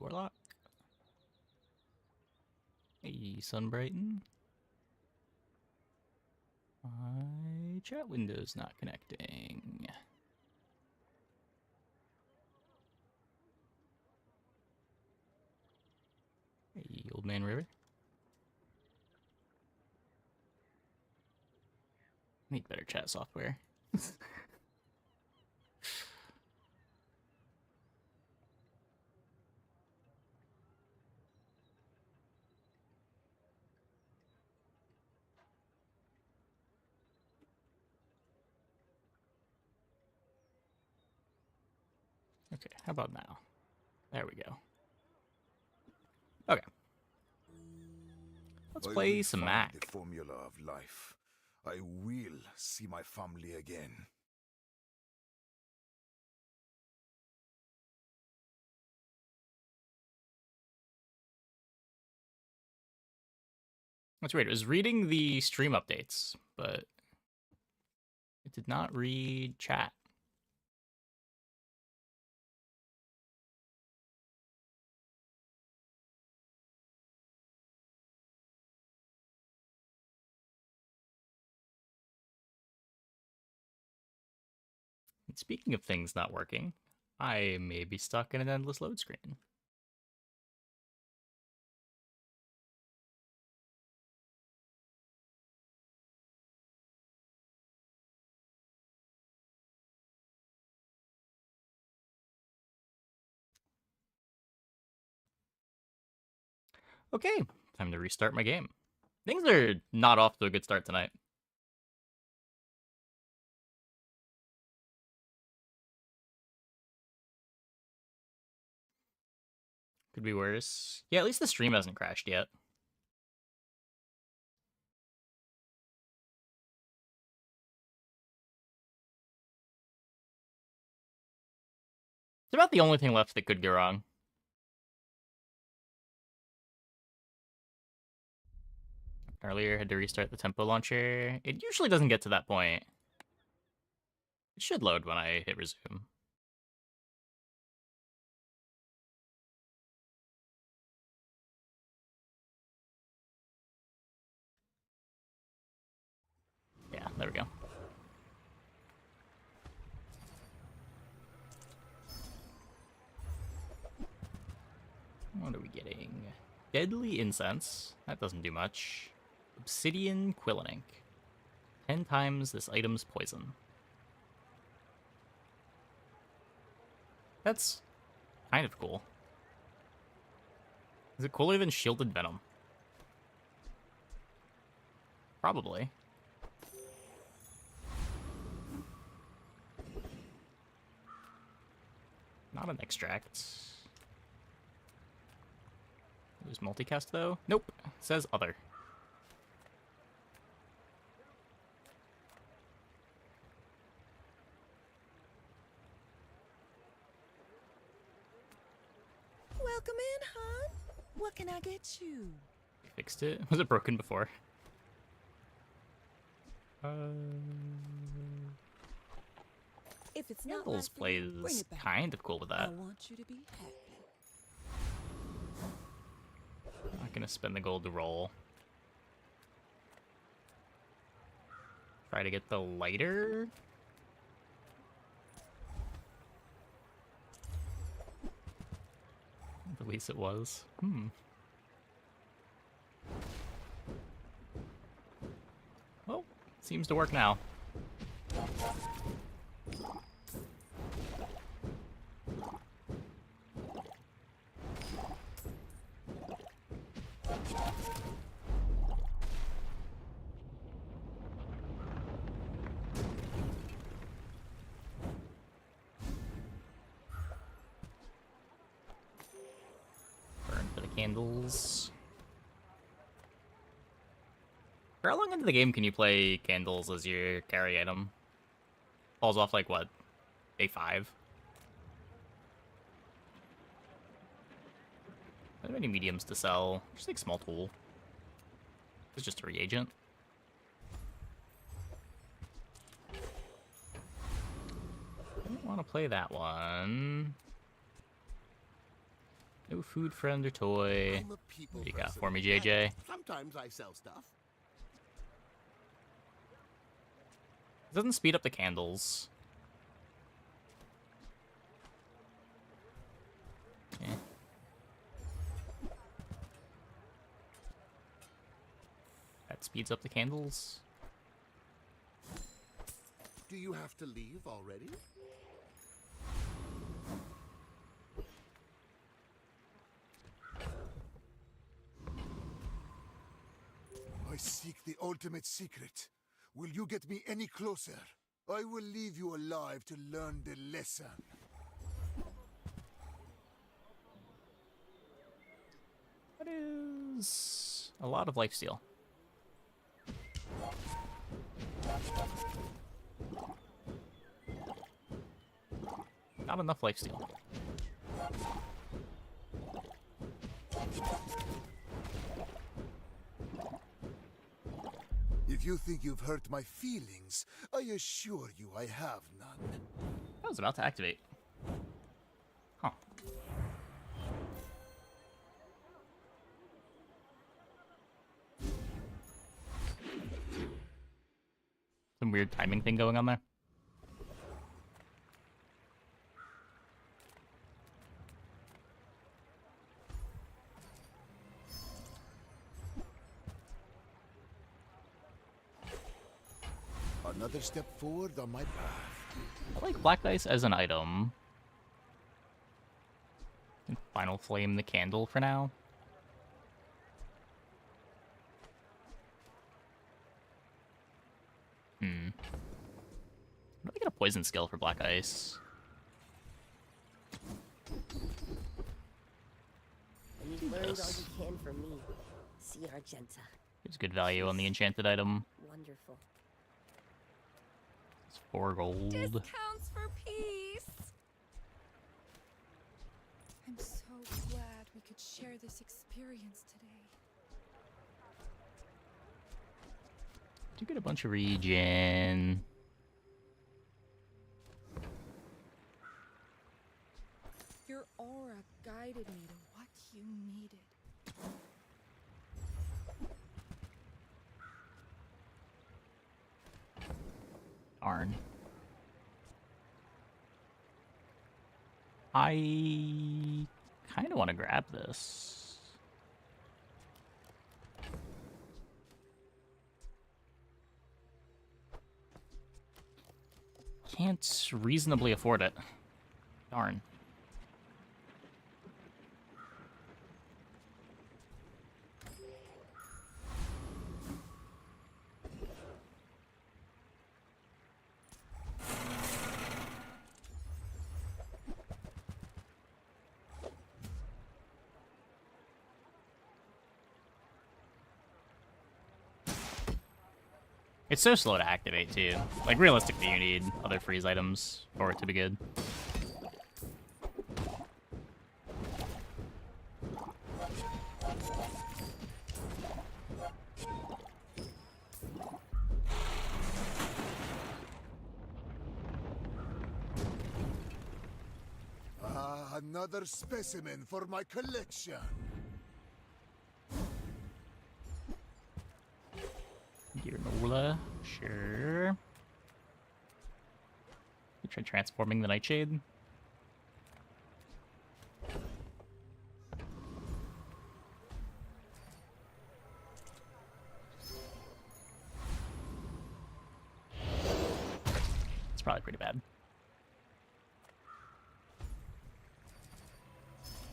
Warlock. Hey, Sunbrighton. My chat window's not connecting. Hey, Old Man River. Need better chat software. Okay, how about now? There we go. Okay. Let's play some find Mac. the formula of life. I will see my family again. That's weird. It was reading the stream updates, but it did not read chat. And speaking of things not working, I may be stuck in an endless load screen. Okay, time to restart my game. Things are not off to a good start tonight. Could be worse. Yeah, at least the stream hasn't crashed yet. It's about the only thing left that could go wrong. Earlier, had to restart the tempo launcher. It usually doesn't get to that point. It should load when I hit resume. Yeah, there we go. What are we getting? Deadly Incense. That doesn't do much. Obsidian Quillen Ink. 10 times this item's poison. That's kind of cool. Is it cooler than Shielded Venom? Probably. Not an extract. There's multicast though? Nope. It says other. Welcome in, hon. What can I get you? Fixed it. Was it broken before? If it's not Candles right for you, bring plays it back. kind of cool with I that. want you to be happy. Not gonna spend the gold to roll. Try to get the lighter. At least it was. Well, seems to work now. Burn for the candles. For how long into the game can you play candles as your carry item? Falls off like what? Day 5? Are there any mediums to sell? Just like small tool. It's just a reagent. I don't want to play that one. No food, friend, or toy. I'm a people What do you got person. for me, JJ? Sometimes I sell stuff. It doesn't speed up the candles. Eh. That speeds up the candles. Do you have to leave already? I seek the ultimate secret. Will you get me any closer? I will leave you alive to learn the lesson. That is a lot of lifesteal. Not enough lifesteal. If you think you've hurt my feelings, I assure you I have none. I was about to activate. Huh. Some weird timing thing going on there. Another step forward on my path. I like black ice as an item. Can final flame the candle for now. How do I get a poison skill for black ice? And you've learned all Yes. you can from me. See Argenta. There's good value on the enchanted item. Wonderful. It's 4 gold. Discounts for peace. I'm so glad we could share this experience today. Do get a bunch of regen. Your aura guided me to what you needed. Darn. I kind of want to grab this. Can't reasonably afford it. Darn. It's so slow to activate, too. Like, realistically, you need other freeze items for it to be good. Ah, another specimen for my collection. Granola, sure. You try transforming the Nightshade. It's probably pretty bad.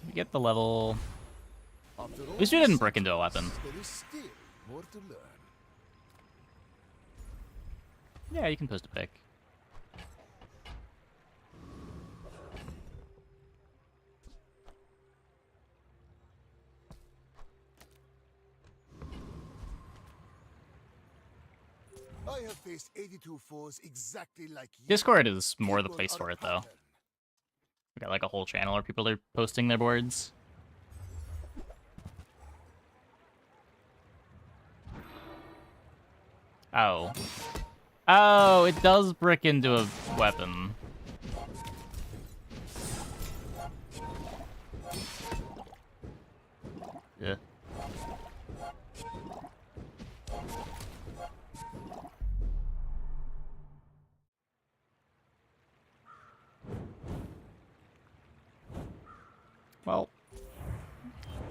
We get the level. After At least we didn't brick into a weapon. there is still more to learn. Yeah, you can post a pick. I have faced 82 foes exactly like you. Discord is more the People place are for a it, though. pattern. We got like a whole channel where people are posting their boards. Oh. Oh, it does brick into a weapon.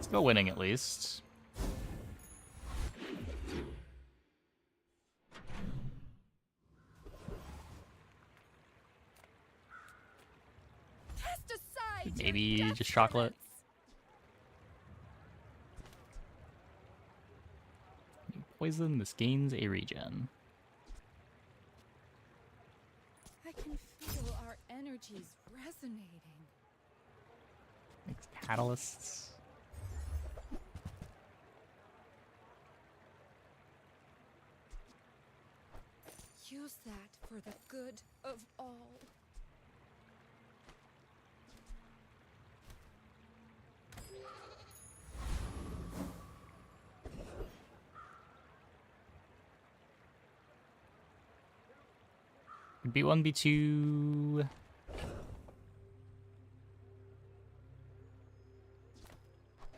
Still winning at least. Cast aside your Maybe death just chocolate. sentence. Poison, this gains a regen. I can feel our energies resonating. Makes catalysts. Use that for the good of all. B1, B2.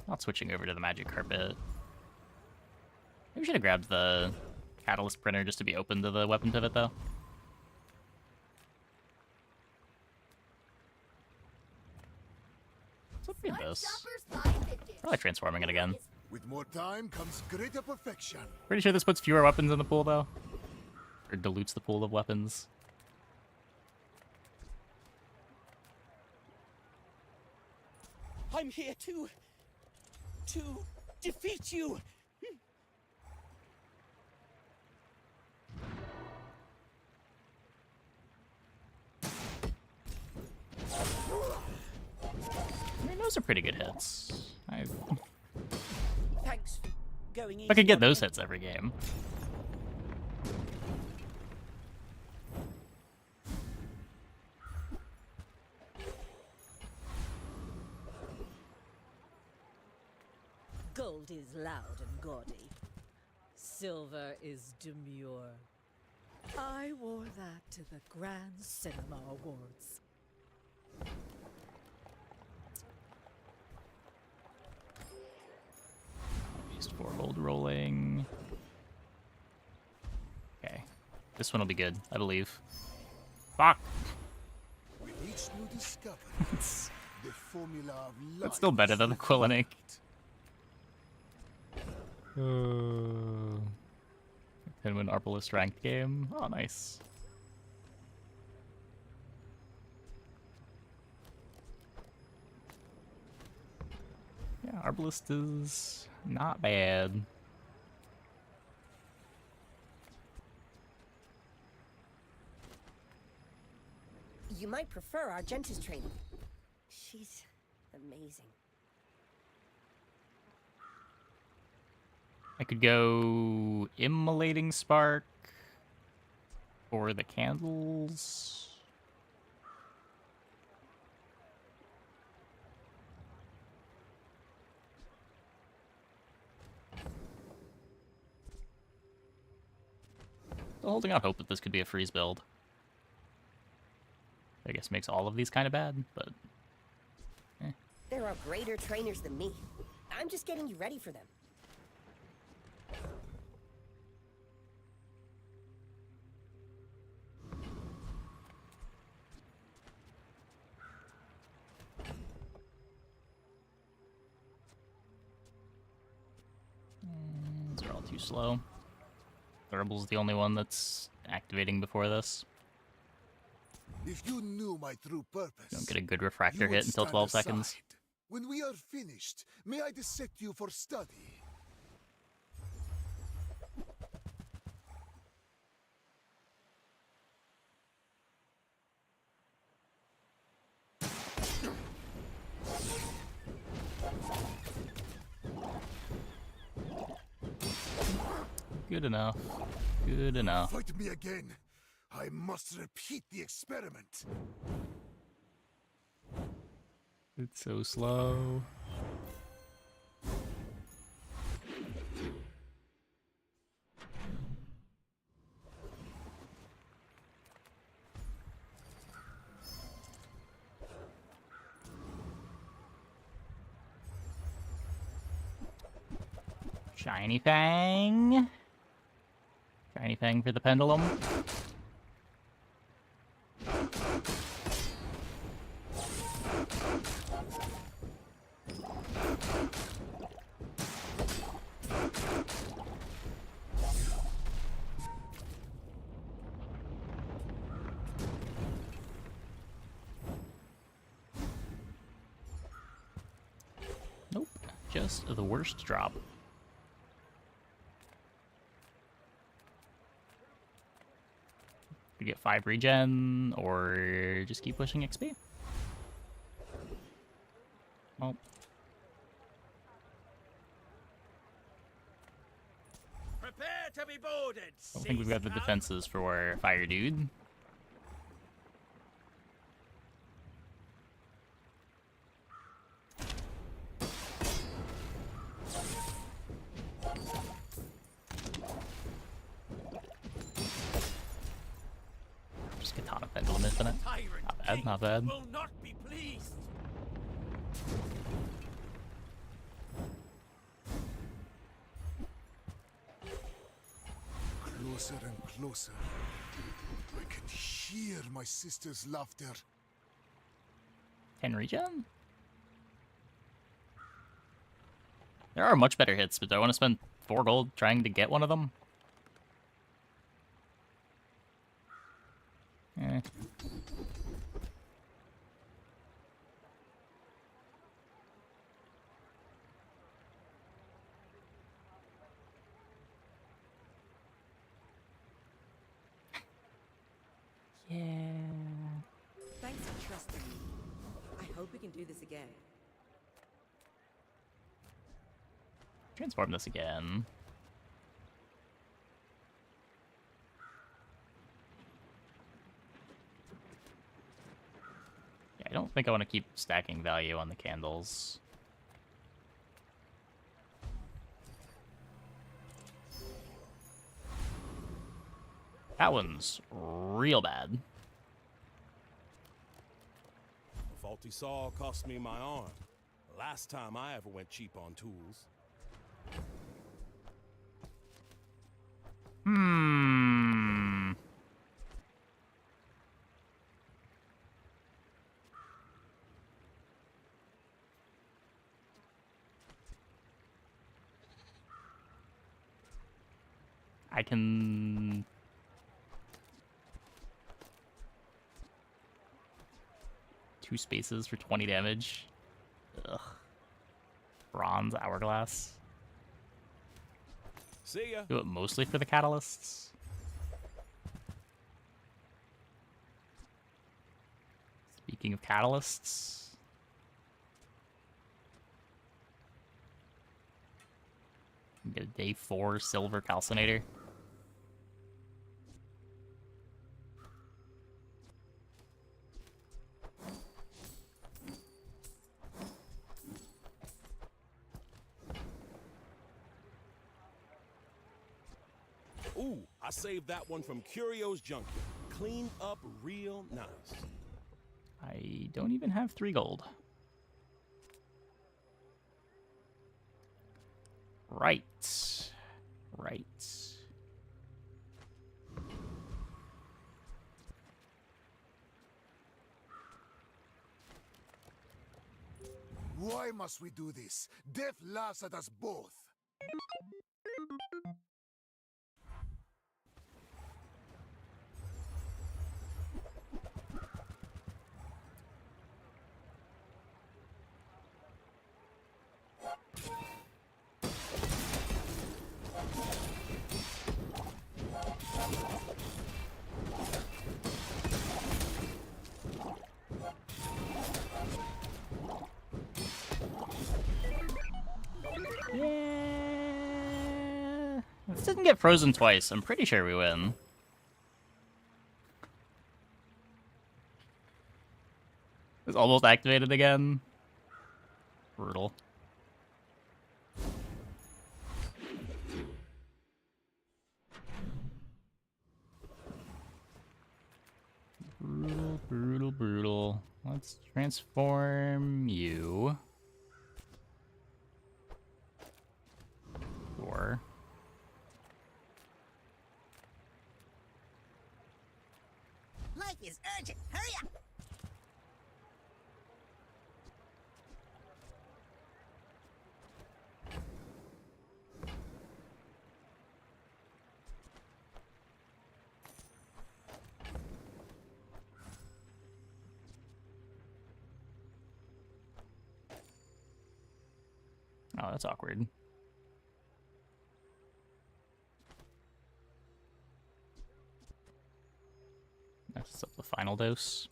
Not switching over to the magic carpet. Maybe we should have grabbed the catalyst printer just to be open to the weapon pivot, though. What's up with this? Probably transforming it again. With more time comes greater perfection. Pretty sure this puts fewer weapons in the pool, though. Or dilutes the pool of weapons. I'm here to defeat you. I mean, those are pretty good hits. Thanks for going easy. I could get on those me. hits every game. Gold is loud and gaudy. Silver is demure. I wore that to the Grand Cinema Awards. Used 4 gold rolling. Okay. This one will be good, I believe. Fuck! With each new discovery, the formula of life. That's still better than the Quillinic. Penguin Arbalist ranked game. Oh, nice. Yeah, Arbalist is not bad. You might prefer Argenta's training. She's amazing. I could go Immolating Spark for the candles. Still holding out hope that this could be a freeze build. I guess makes all of these kind of bad, but There are greater trainers than me. I'm just getting you ready for them. these are all too slow. Thurbal's the only one that's activating before this. If you knew my true purpose, Don't get a good refractor you would hit until stand 12 aside. seconds. When we are finished, may I dissect you for study? Good enough. Good enough. Fight me again. I must repeat the experiment. It's so slow. Shiny Fang. Shiny Fang for the pendulum. just the worst drop. You get 5 regen, or just keep pushing XP. Well, Prepare to be boarded. I don't think we've got the defenses for Fire Dude. Just Katana Pendulum Infinite. Not bad, not bad. Will not be pleased. Closer and closer. I can hear my sister's laughter. 10 regen? There are much better hits, but do I want to spend 4 gold trying to get one of them? Eh. Yeah. Thanks for trusting me. I hope we can do this again. Transform this again. Yeah, I don't think I want to keep stacking value on the candles. That one's real bad. A faulty saw cost me my arm. Last time I ever went cheap on tools. Hmm. I can... Two spaces for 20 damage. Ugh. Bronze Hourglass. See ya. Do it mostly for the catalysts. Speaking of catalysts... Get a day 4 silver calcinator. Ooh, I saved that one from Curio's Junkyard. Cleaned up real nice. I don't even have 3 gold. Right. Right. Why must we do this? Death laughs at us both. Yeah. If this doesn't get frozen twice, I'm pretty sure we win. It's almost activated again. Brutal. Brutal, brutal, brutal. Let's transform you. Or Life is urgent. Hurry up! Oh, that's awkward. That's up the final dose.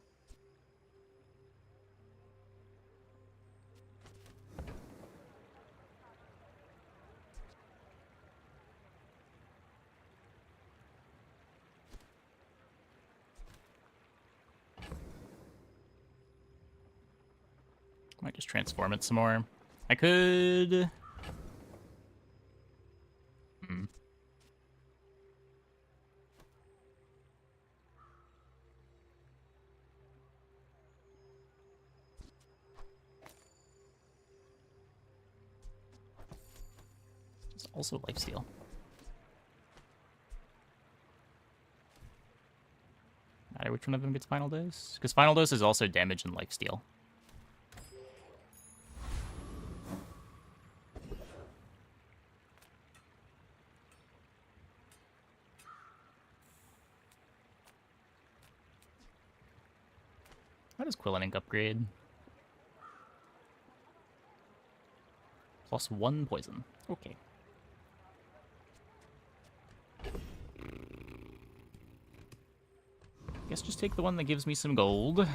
Might just transform it some more. I could... It's also lifesteal. Matter which one of them gets final dose? Because final dose is also damage and lifesteal. How does Quill and Ink upgrade? +1 poison. Okay. Guess just take the one that gives me some gold.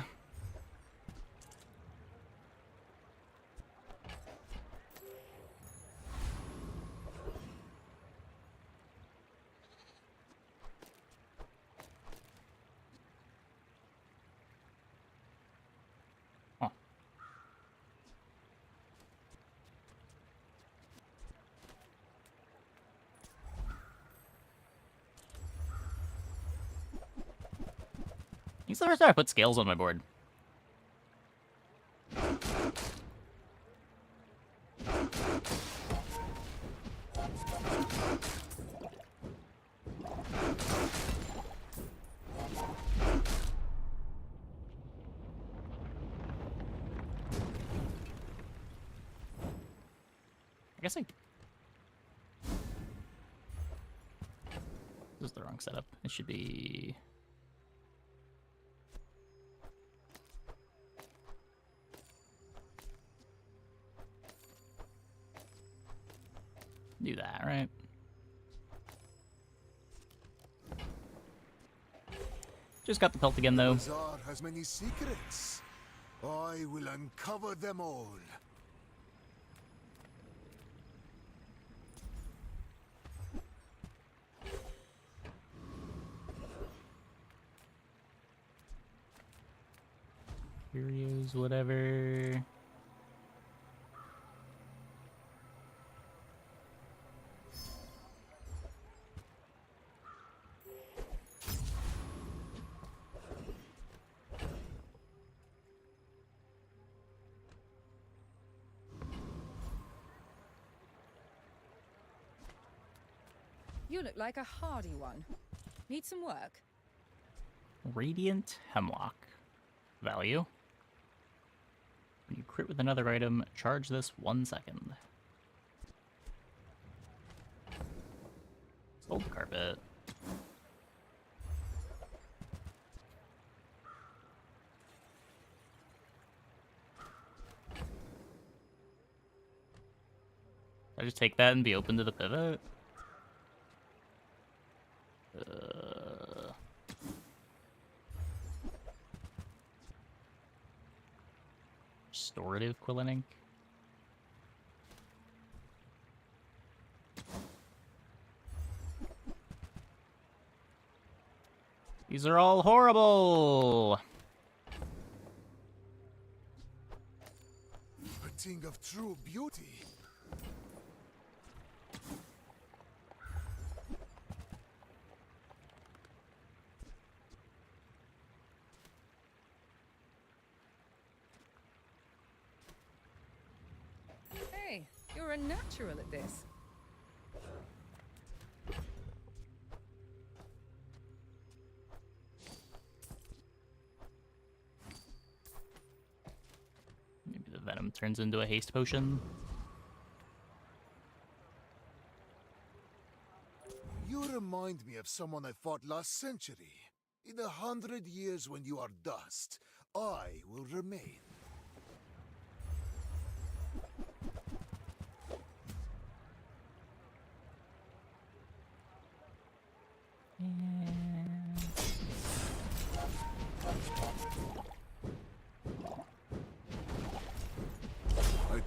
Huh. He's the first time I put scales on my board. I guess I... This is the wrong setup. It should be... Do that, right? Just got the pelt again, though. Bazaar has many secrets. I will uncover them all. Curios, whatever. You look like a hardy one. Need some work? Radiant Hemlock. Value. When you crit with another item, charge this 1 second. Old carpet. I just take that and be open to the pivot? Restorative Quill and Ink. These are all horrible! A thing of true beauty. Hey, you're a natural at this. Maybe the venom turns into a haste potion. You remind me of someone I fought last century. In 100 years when you are dust, I will remain.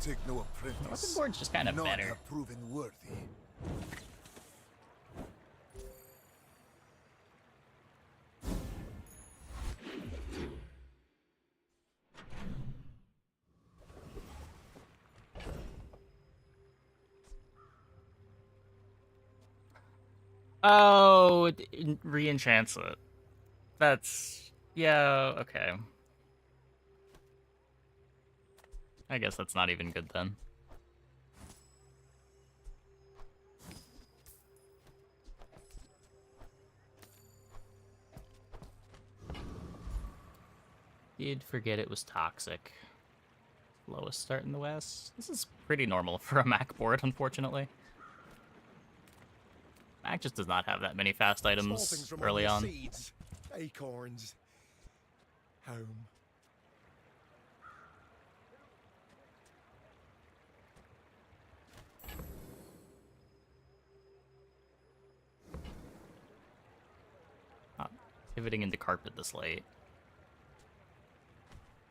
take no The apprentice. weapon board's just kind of None better. have proven worthy. Oh, it re-enchants it. That's... yeah, okay. I guess that's not even good then. Did forget it was toxic. Lowest start in the West. This is pretty normal for a Mac board, unfortunately. Mac just does not have that many fast Small items things remind early me of on. Seeds, acorns, home. Pivoting into carpet this late.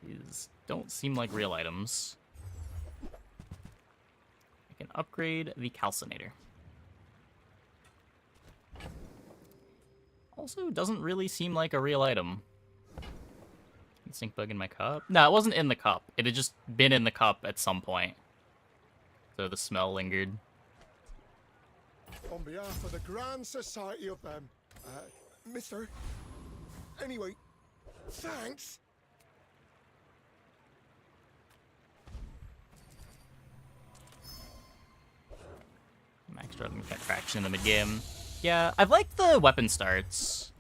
These don't seem like real items. I can upgrade the calcinator. Also, doesn't really seem like a real item. Sink bug in my cup? No, it wasn't in the cup. It had just been in the cup at some point. So the smell lingered. On behalf of the Grand Society of Mister. Anyway, thanks. Max struggling to get traction in the mid-game. Yeah, I've liked the weapon starts.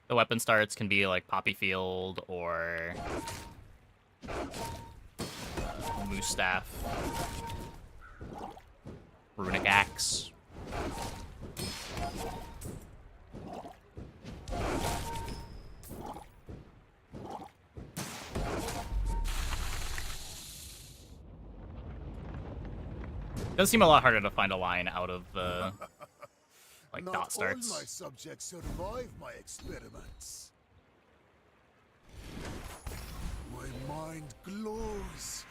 The weapon starts can be like Poppy Field or Moose Staff, Runic Axe. Does seem a lot harder to find a line out of the like Not dot starts. all my subjects survive my experiments. My mind glows.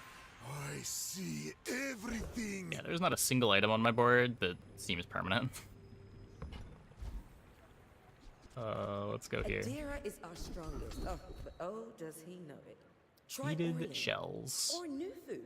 I see everything. Yeah, there's not a single item on my board that seems permanent. Let's go here. Adira is our strongest. Oh, but oh, does he know it? Try oiling Heated shells. or new food.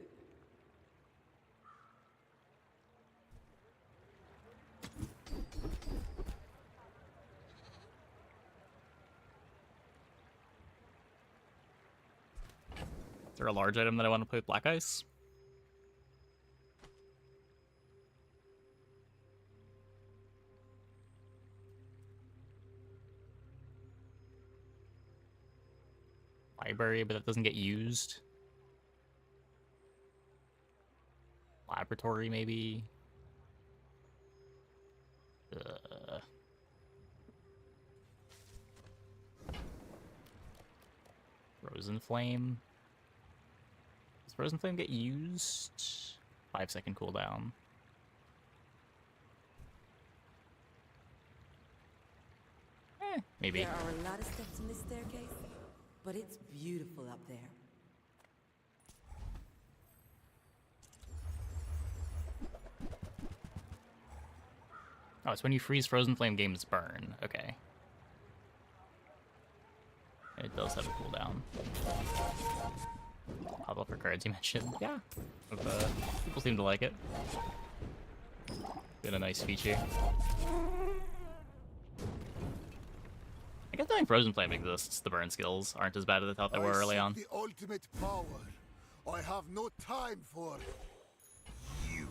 Is there a large item that I want to play with Black Ice? Library, but that doesn't get used. Laboratory, maybe. Frozen Flame. Does Frozen Flame get used? 5-second cooldown. Maybe. There are a lot of steps in this staircase, but it's beautiful up there. Oh, it's when you freeze Frozen Flame, games burn. Okay. It does have a cooldown. Pop up for cards you mentioned. Yeah. People seem to like it. Been a nice feature. I guess knowing Frozen Flame exists, the burn skills aren't as bad as I thought they were early on. The ultimate power. I have no time for you.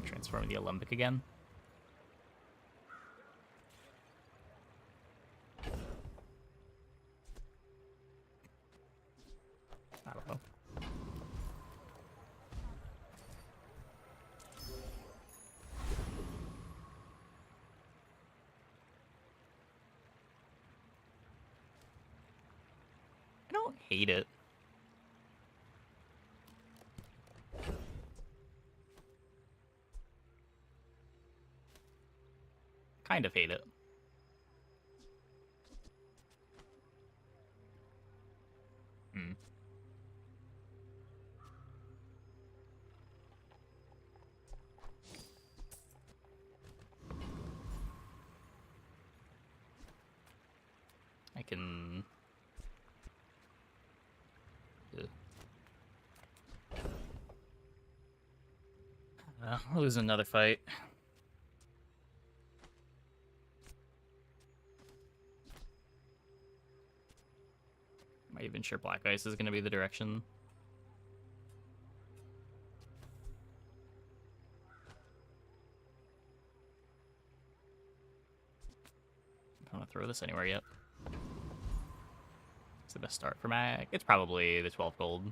Transforming the Alembic again. I don't know. I don't hate it. Kind of hate it. I can... We'll lose another fight. Am I even sure Black Ice is going to be the direction? I don't want to throw this anywhere yet. It's the best start for Mag. It's probably the 12 gold.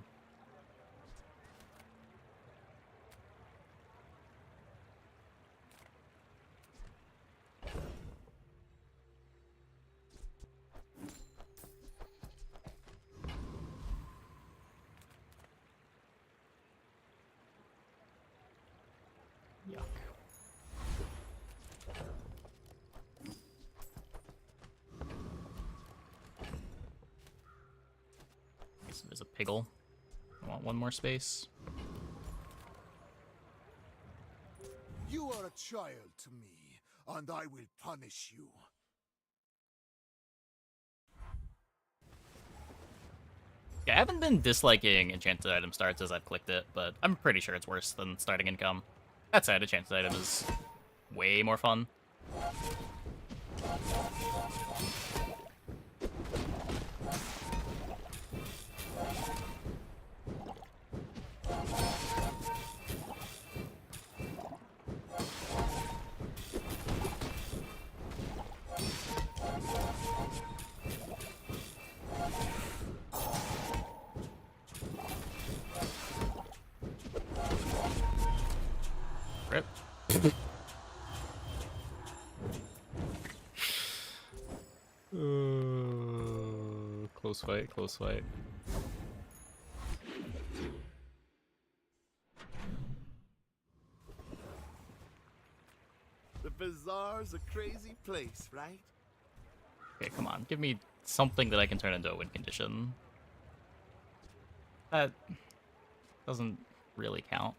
Yuck. Guess there's a Piggle. I want one more space. You are a child to me, and I will punish you. Yeah, I haven't been disliking enchanted item starts as I've clicked it, but I'm pretty sure it's worse than starting income. That said, enchanted item is way more fun. Rip. Close fight, close fight. The bazaar's a crazy place, right? Okay, come on. Give me something that I can turn into a win condition. That doesn't really count.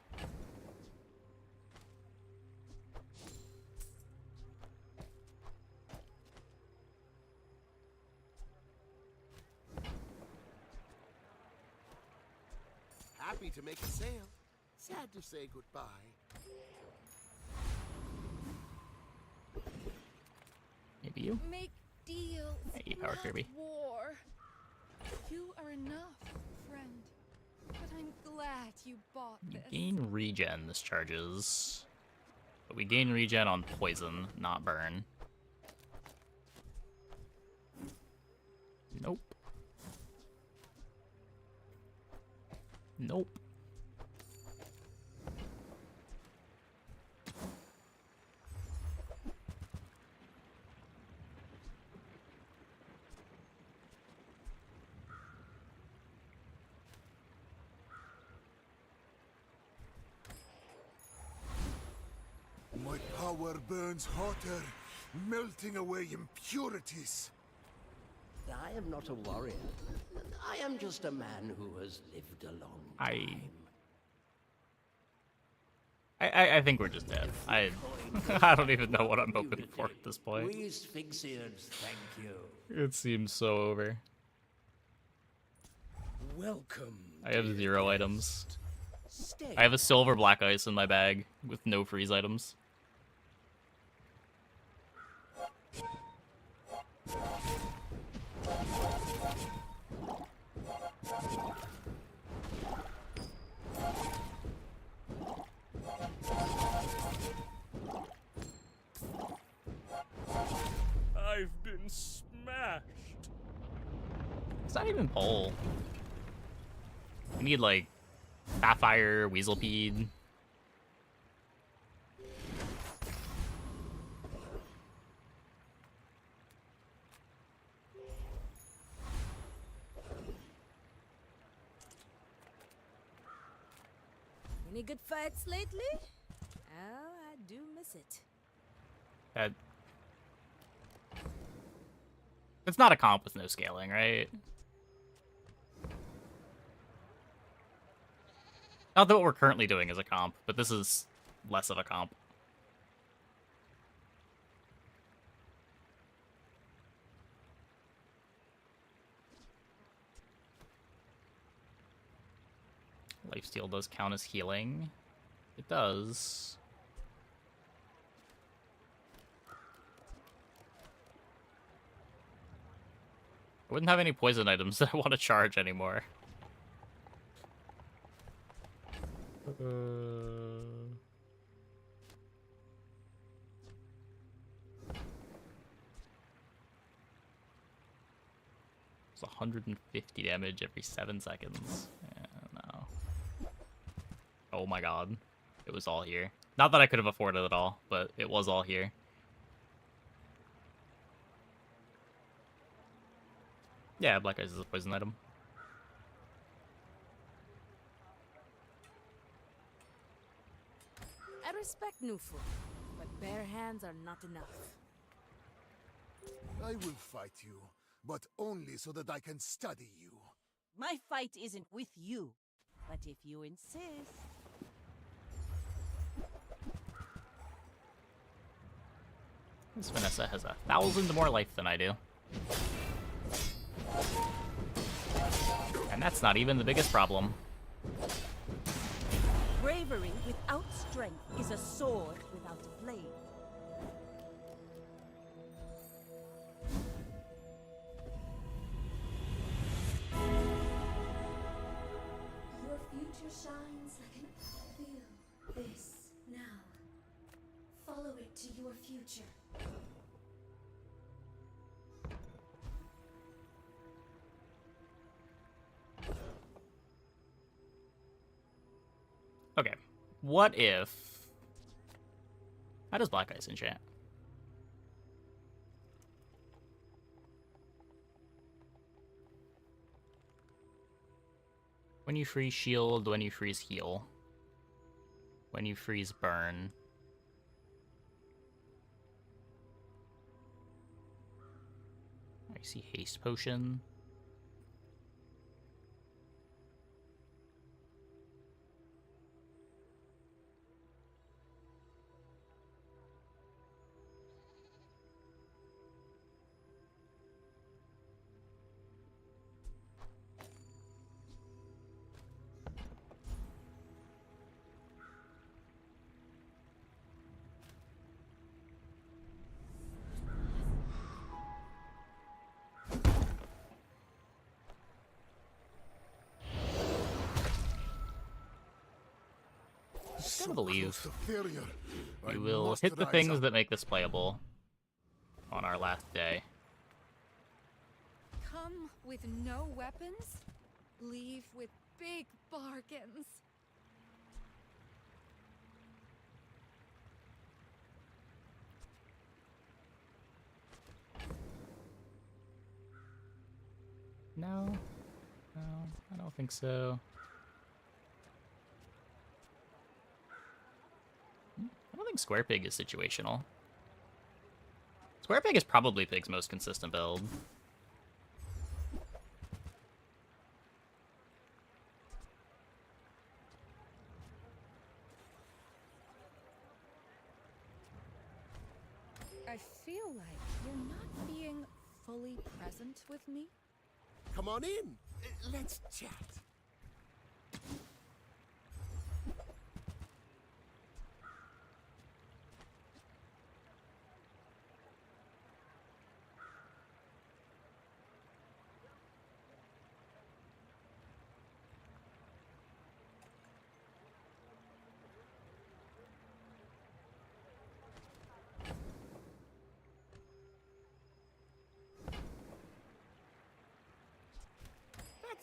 Happy to make a sale. Sad to say goodbye. Maybe you? Make deals, Hey, Power not Kirby. war. You are enough, friend. But I'm glad you bought You this. gain regen, this charges. But we gain regen on poison, not burn. Nope. Nope. My power burns hotter, melting away impurities. I am not a warrior. I am just a man who has lived a long I think we're just dead. I don't even know what I'm hoping for at this point. We Sphinxians thank you. It seems so over. Welcome. I have 0 items. Stay. I have a silver black ice in my bag with no freeze items. I've been smashed. It's not even pole. I need like Sapphire, Weaselpede. Any good fights lately? Oh, I do miss it. That it's not a comp with no scaling, right? Not that what we're currently doing is a comp, but this is less of a comp. Lifesteal does count as healing. It does. I wouldn't have any poison items that I want to charge anymore. It's 150 damage every 7 seconds. Yeah, no. Oh my god. It was all here. Not that I could have afforded it all, but it was all here. Yeah, Black Ice is a poison item. I respect Nufu, but bare hands are not enough. I will fight you, but only so that I can study you. My fight isn't with you, but if you insist. This Vanessa has 1,000 more life than I do. And that's not even the biggest problem. Bravery without strength is a sword without a blade. Your future shines like an feel this now. Follow it to your future. Okay, what if... How does Black Ice enchant? When you freeze shield, when you freeze heal. When you freeze burn. I see haste potion. I believe we will hit the things that make this playable on our last day. Come with no weapons, leave with big bargains. No, I don't think so. I don't think Square Pig is situational. Square Pig is probably Pig's most consistent build. I feel like you're not being fully present with me. Come on in. Let's chat.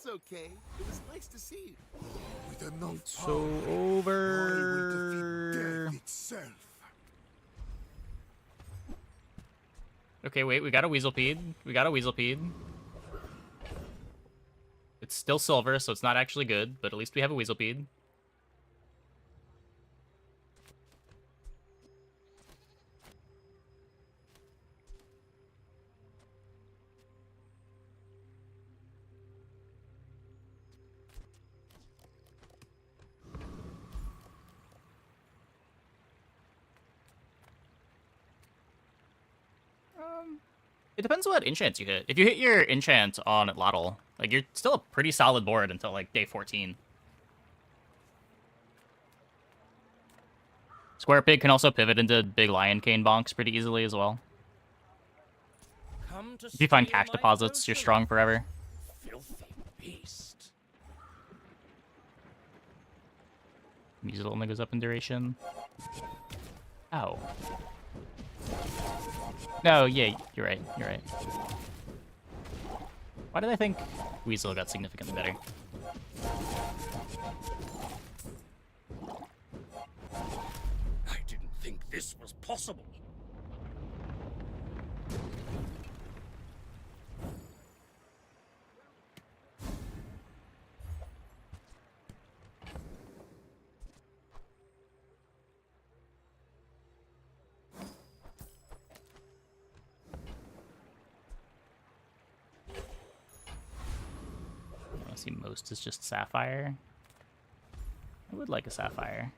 That's okay. It was nice to see you. With enough So power, over. I will defeat death itself. Okay, wait, we got a Weaselpede. We got a Weaselpede. It's still silver, so it's not actually good, but at least we have a Weaselpede. It depends what enchants you hit. If you hit your enchant on Lottle, like, you're still a pretty solid board until, like, day 14. Square Pig can also pivot into big Lion Cane bonks pretty easily as well. Come to If you find steal cash my deposits, you're potion? strong forever. Filthy beast. Music only goes up in duration. Ow. No, yeah, you're right. You're right. Why did I think Weasel got significantly better? I didn't think this was possible. I see most is just Sapphire. I would like a Sapphire.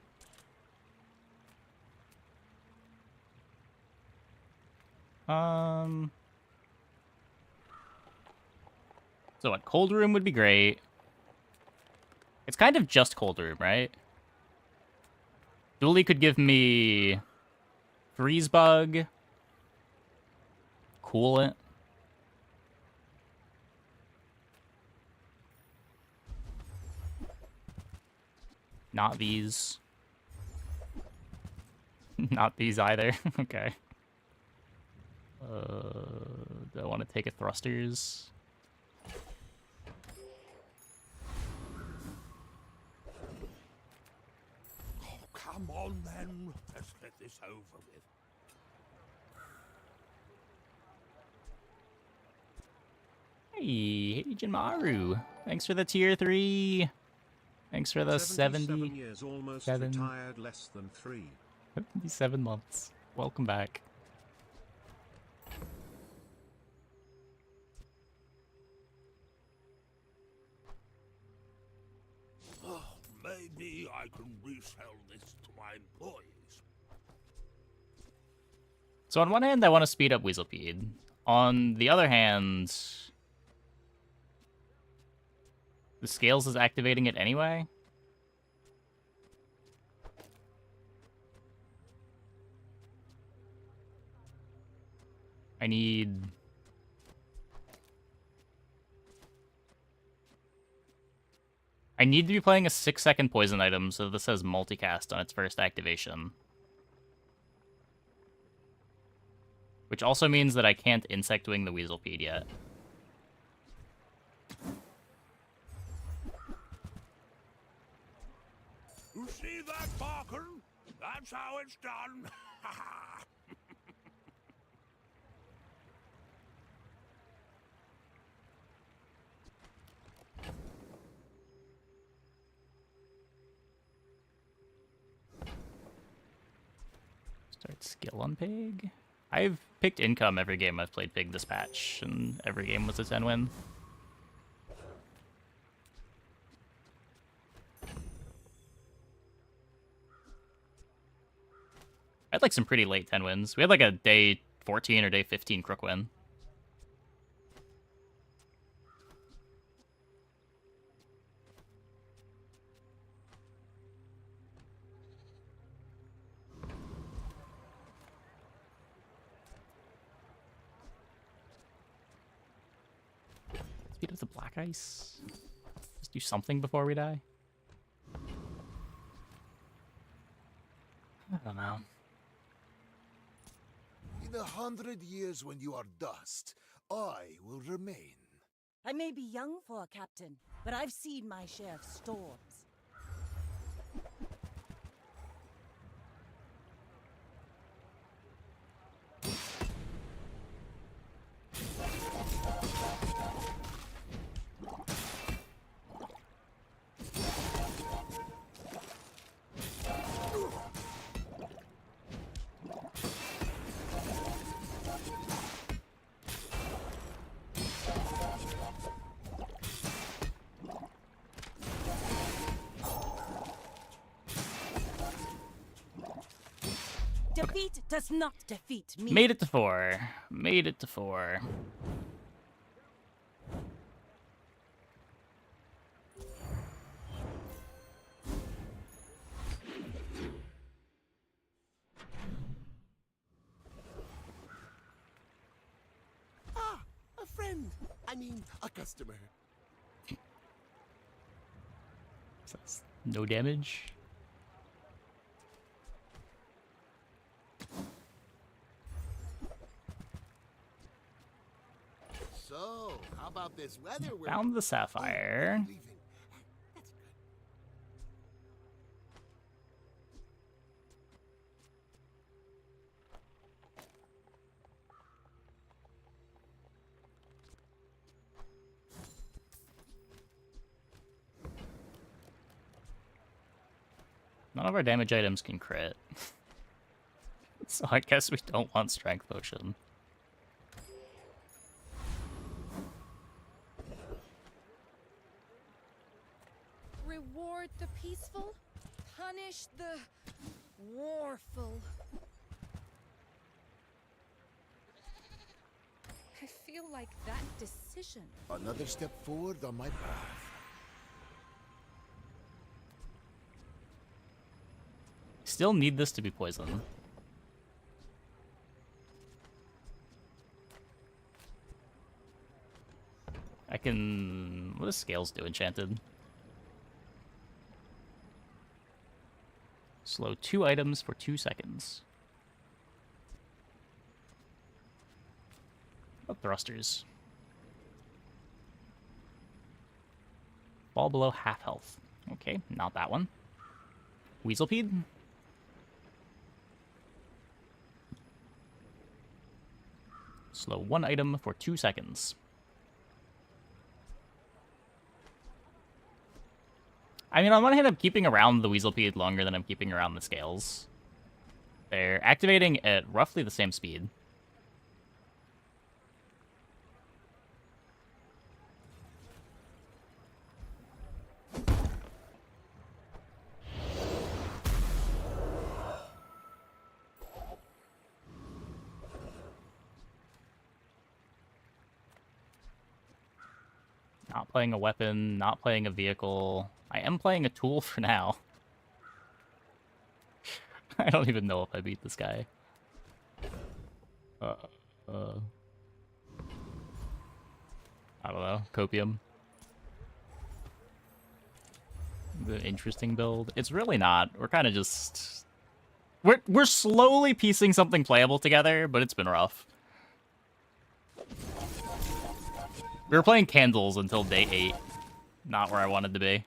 So what, Cold Room would be great. It's kind of just Cold Room, right? Dooley could give me Freeze Bug. Cool it. Not these. Not these either. Okay. Do I want to take a Thrusters? Oh, come on then. Let's get this over with. Hey, Jinmaru. Thanks for the tier 3. Thanks for the 77 years, almost retired, less than 3. 77 months. Welcome back. Oh, maybe I can resell this to my employees. So on one hand, I want to speed up Weaselpede. On the other hand, the Scales is activating it anyway. I need... I need to be playing a 6-second poison item, so this has multicast on its first activation. Which also means that I can't Insect Wing the Weaselpede yet. You see that, Barker? That's how it's done. Start skill on Pig. I've picked income every game I've played Pig this patch, and every game was a 10 win. I had like some pretty late 10 wins. We had like a day 14 or day 15 crook win. Speed up the black ice. Just do something before we die. I don't know. In 100 years when you are dust, I will remain. I may be young for a captain, but I've seen my share of storms. Defeat does not defeat me. Made it to 4. Made it to 4. I mean, a customer. No damage. So, how about this weather? Found the sapphire. Leaving. That's good. None of our damage items can crit. So I guess we don't want strength potion. Reward the peaceful, punish the warful. I feel like that decision. Another step forward on my path. Still need this to be poison. I can... What does scales do enchanted? Slow 2 items for 2 seconds. Oh, thrusters. Fall below half health. Okay, not that one. Weaselpede? Slow 1 item for 2 seconds. I mean, on one hand, I'm keeping around the Weaselpede longer than I'm keeping around the scales. They're activating at roughly the same speed. Not playing a weapon, not playing a vehicle. I am playing a tool for now. I don't even know if I beat this guy. I don't know. Copium. The interesting build. It's really not. We're kind of just... We're slowly piecing something playable together, but it's been rough. We were playing candles until day 8. Not where I wanted to be.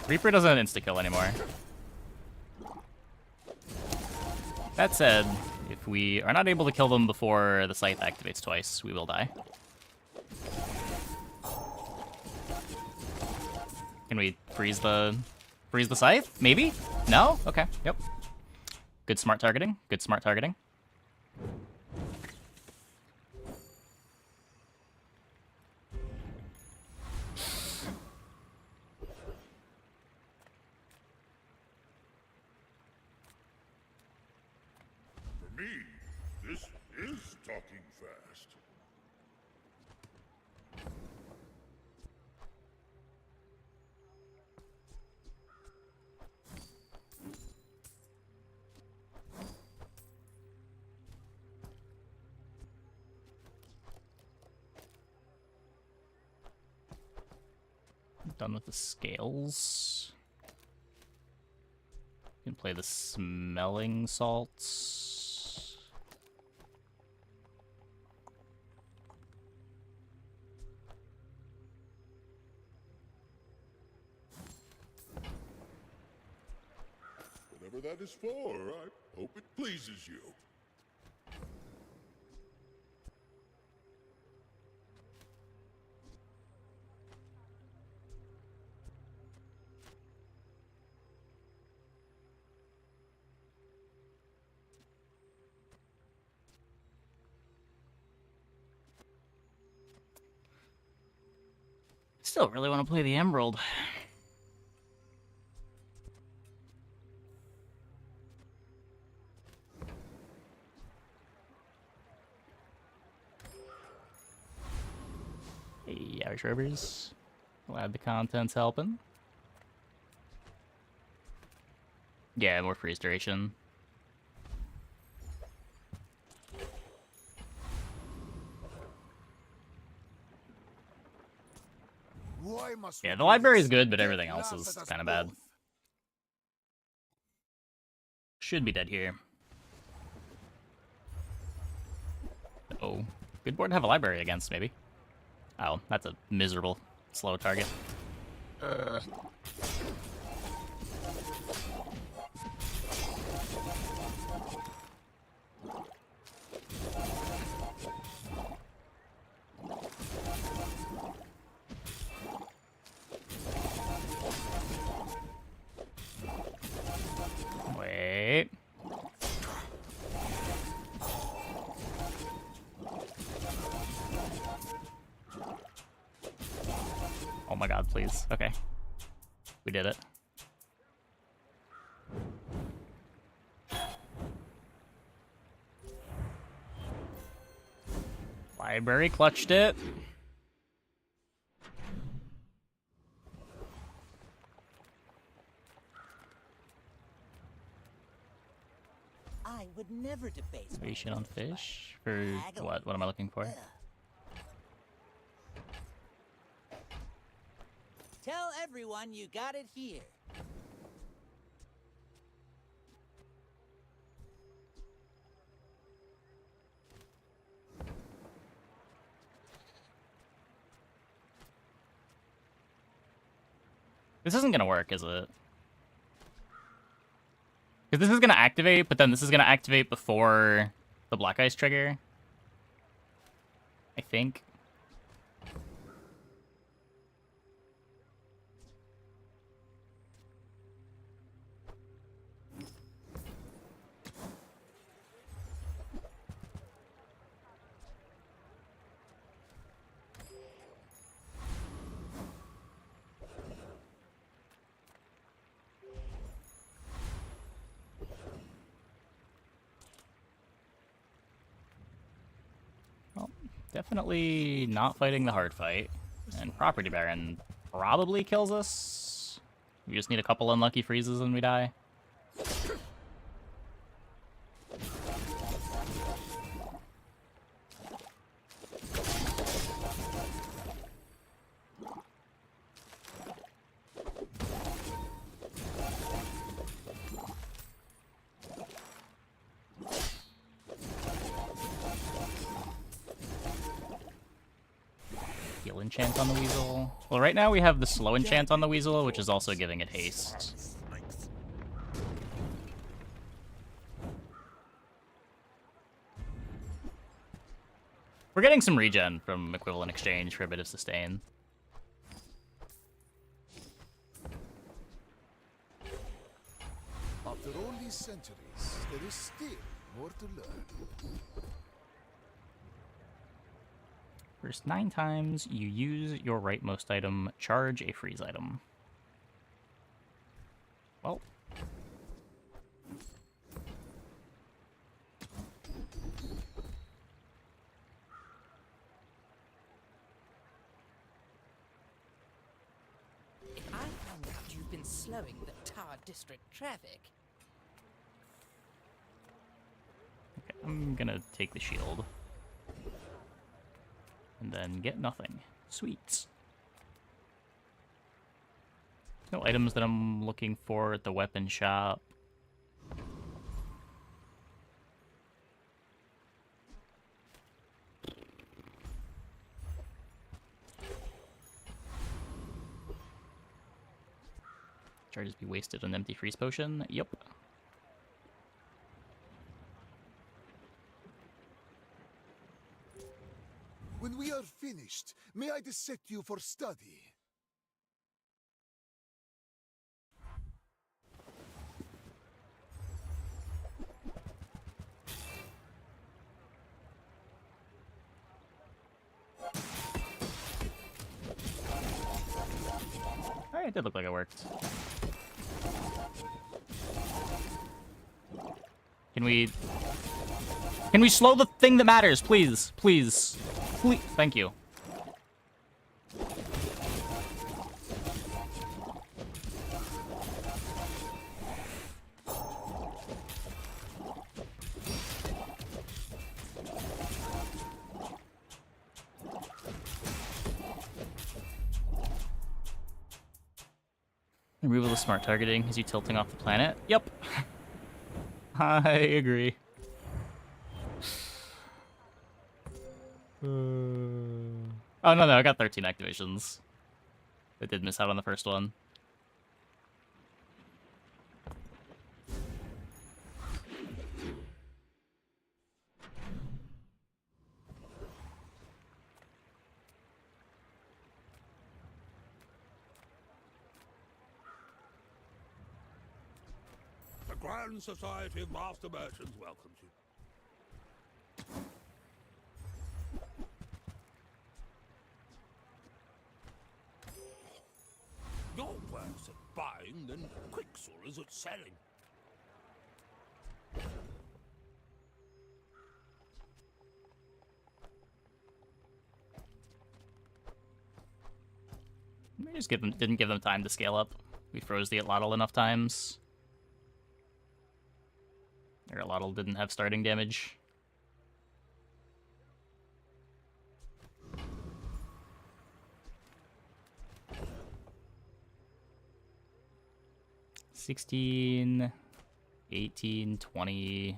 Reaper doesn't insta-kill anymore. That said, if we are not able to kill them before the scythe activates twice, we will die. Can we freeze the scythe? Maybe? No? Okay. Yep. Good smart targeting. Good smart targeting. For me, this is talking fast. Done with the scales. You can play the smelling salts. Whatever that is for, I hope it pleases you. Still really want to play the Emerald. Hey, Irish Rivers. Glad the content's helping. Yeah, more freeze duration. Why must Yeah, we the do library is this? good, but Death everything else laughs is at us kind of bad. both. Should be dead here. Oh, good board to have a library against, maybe. Oh, that's a miserable, slow target. Wait. Oh my god, please. Okay. We did it. Library clutched it. I would never debase my Variation on ability by fish? For haggling. what? What am I looking for? Tell everyone you got it here. This isn't gonna work, is it? Because this is gonna activate, but then this is gonna activate before the black ice trigger. I think. Well, definitely not fighting the hard fight. And Property Baron probably kills us. We just need a couple unlucky freezes and we die. Heal enchant on the Weasel. Well, right now we have the slow enchant on the Weasel, which is also giving it haste. We're getting some regen from Equivalent Exchange for a bit of sustain. After all these centuries, there is still more to learn. First 9 times you use your rightmost item, charge a freeze item. Well. If I found out you've been slowing the Tar District traffic. Okay, I'm gonna take the shield. And then get nothing. Sweet. No items that I'm looking for at the weapon shop. Charges be wasted on empty freeze potion. Yep. When we are finished, may I dissect you for study? Alright, it did look like it worked. Can we slow the thing that matters, please? Please. Please. Thank you. Removal of smart targeting. Is you tilting off the planet? Yep. I agree. Oh, no, I got 13 activations. I did miss out on the first one. The Grand Society of Master Merchants welcomes you. You're worse at buying than Quixel is at selling. We just didn't give them time to scale up. We froze the Atlatl enough times. Or Atlatl didn't have starting damage. $16, $18, $20.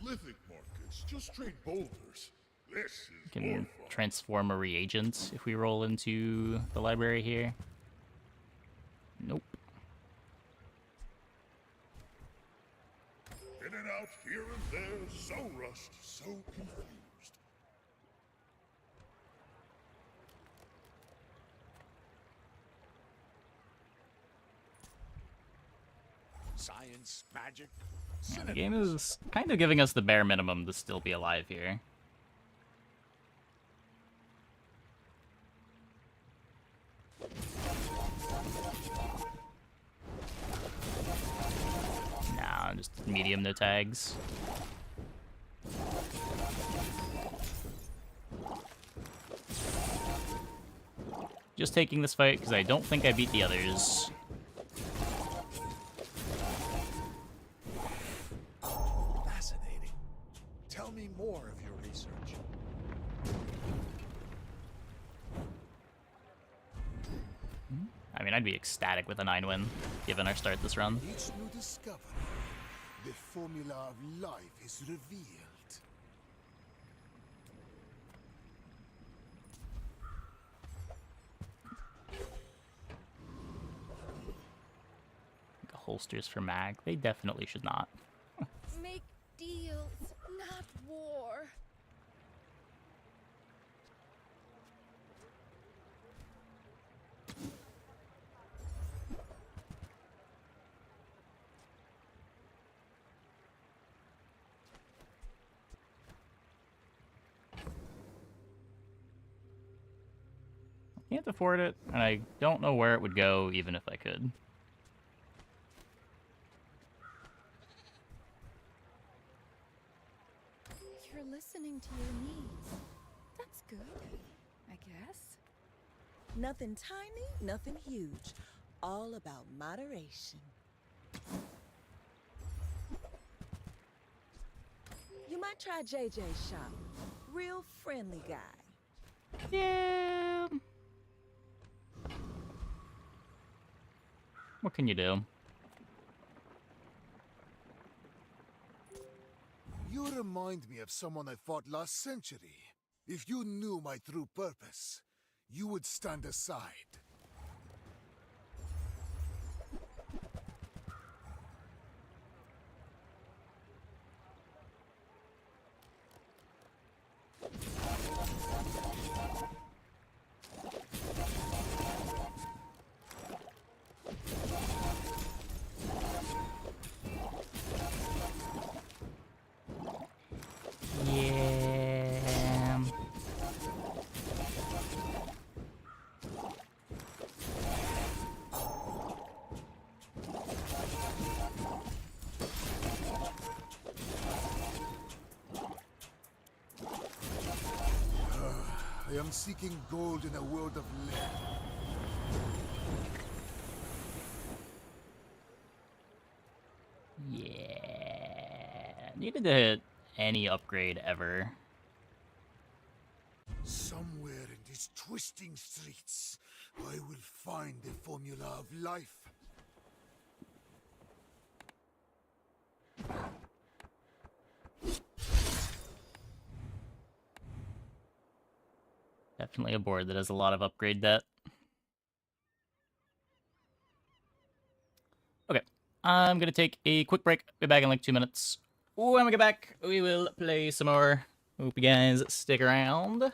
Lithic markets, just trade boulders. This is Can more fun. transform a reagent if we roll into the library here. Nope. In and out, here and there, so rushed, so confused. Science, magic. Yeah, the game is kind of giving us the bare minimum to still be alive here. Nah, just medium, no tags. Just taking this fight because I don't think I beat the others. Fascinating. Tell me more of your research. I mean, I'd be ecstatic with a 9-win, given our start this run. Each new discovery, the formula of life is revealed. Holsters for mag. They definitely should not. Make deals, not war. Can't afford it, and I don't know where it would go even if I could. You're listening to your needs. That's good, I guess. Nothing tiny, nothing huge. All about moderation. You might try JJ's shop. Real friendly guy. Yeah. What can you do? You remind me of someone I fought last century. If you knew my true purpose, you would stand aside. Yeah. I am seeking gold in a world of lead. Yeah. Needed to hit any upgrade ever. Somewhere in this these twisting streets, I will find the formula of life. Definitely a board that has a lot of upgrade debt. Okay, I'm gonna take a quick break. Be back in like 2 minutes. When we get back, we will play some more. Hope you guys stick around.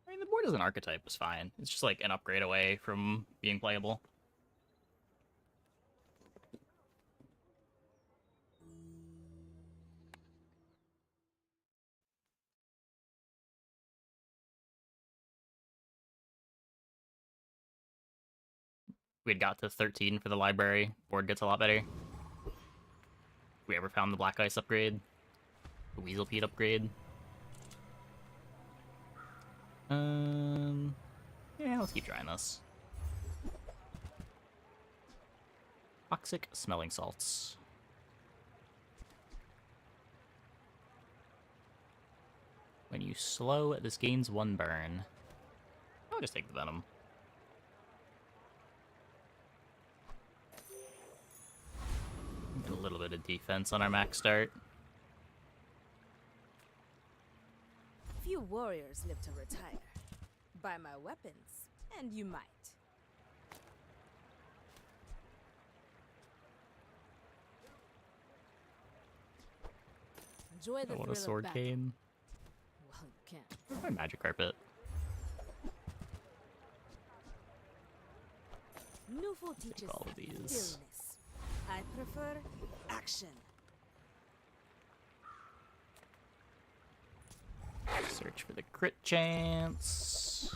I mean, the board as an archetype is fine. It's just like an upgrade away from being playable. We had got to 13 for the library. Board gets a lot better. We ever found the Black Ice upgrade? The Weasel Pete upgrade? Yeah, let's keep trying this. Toxic smelling salts. When you slow, this gains 1 burn. I'll just take the venom. Get a little bit of defense on our max start. Few warriors live to retire. Buy my weapons, and you might. Enjoy the What thrill a sword of battle. cane. Well, you can't. Where's my magic carpet? Newful teaches all of these. stillness. I prefer action. Search for the crit chance.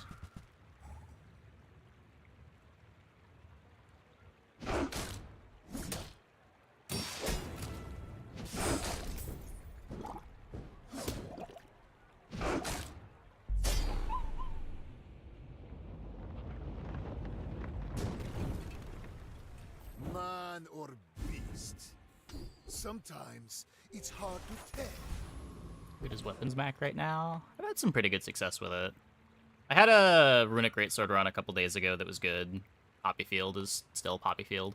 Man or beast? Sometimes it's hard to tell. Good as weapons mac right now. I've had some pretty good success with it. I had a runic greatsword run a couple days ago that was good. Poppy Field is still Poppy Field.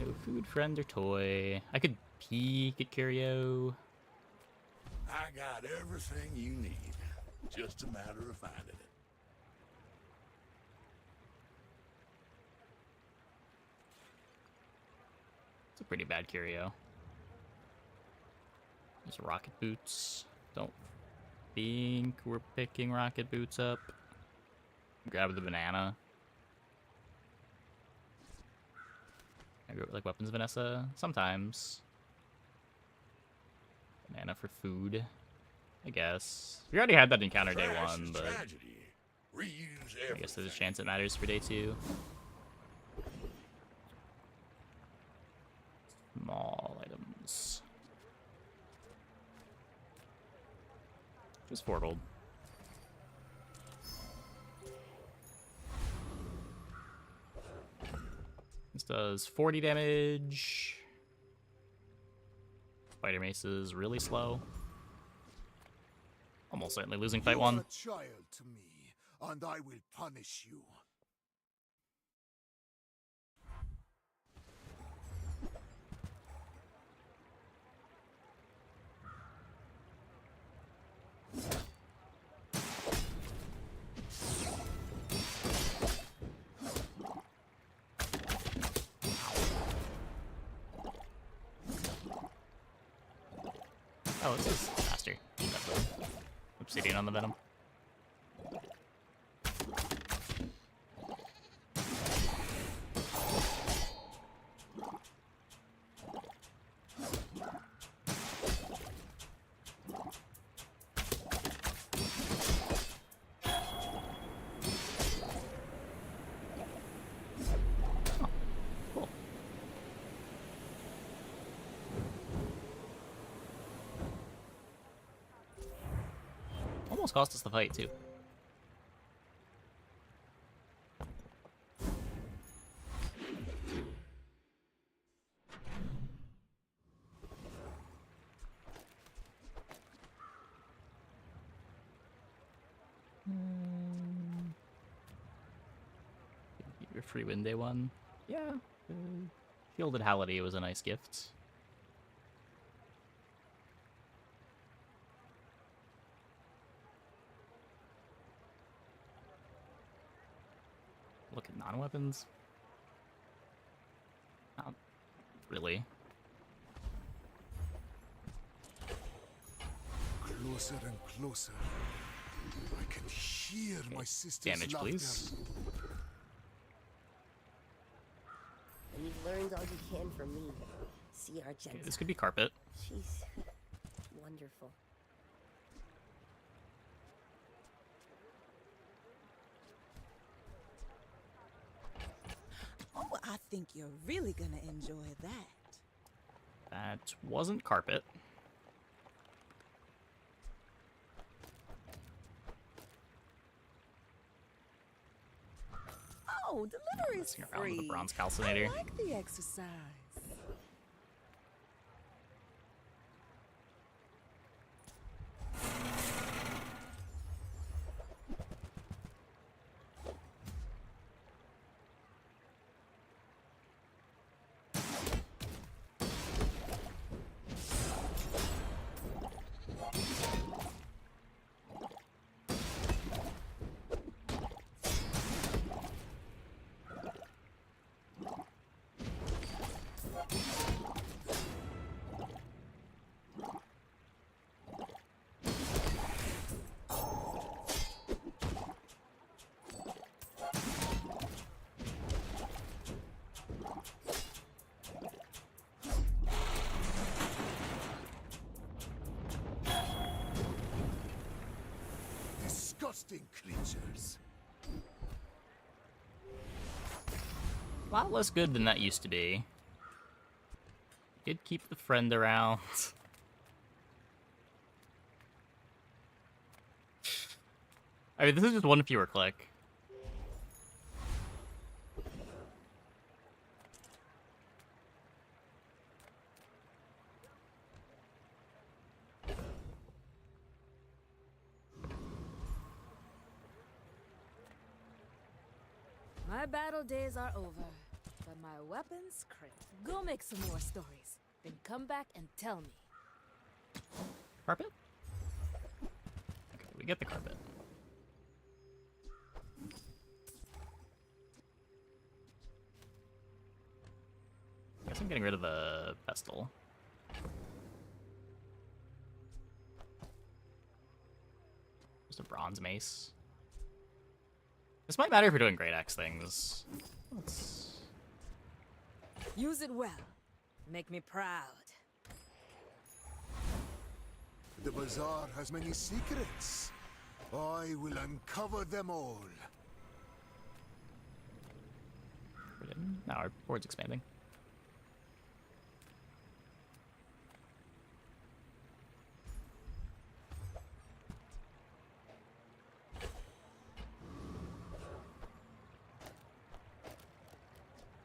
No food, friend, or toy. I could peek at Curio. I got everything you need. Just a matter of finding it. It's a pretty bad Curio. There's rocket boots. Don't think we're picking rocket boots up. Grab the banana. I go like weapons, Vanessa. Sometimes. Banana for food. I guess. We already had that encounter day Trash 1, is but tragedy. Reuse everything. I guess there's a chance it matters for day 2. Small items. Just 4 gold. This does 40 damage. Spider Mace is really slow. Almost certainly losing fight You 1. are a child to me, and I will punish you. Oh, this is faster. Obsidian on the Venom. Almost cost us the fight, too. Your free win day 1. Yeah. Shielded Halliday was a nice gift. Look at non-weapons. Not really. Closer and closer. I can hear my sister's Damage, laughter. please. And you've learned all you can from me. See Argenta. Okay, this could be carpet. She's wonderful. Oh, I think you're really gonna enjoy that. That wasn't carpet. Oh, delivery's Messing around with free. a bronze calcinator. I like the exercise. Disgusting creatures. A lot less good than that used to be. Did keep the friend around. I mean, this is just one fewer click. My battle days are over, but my weapons crave. Go make some more stories, then come back and tell me. Carpet? Okay, we get the carpet. Guess I'm getting rid of the pestle. Just a bronze mace. This might matter if we're doing great axe things. Let's... Use it well. Make me proud. The bazaar has many secrets. I will uncover them all. Now our board's expanding.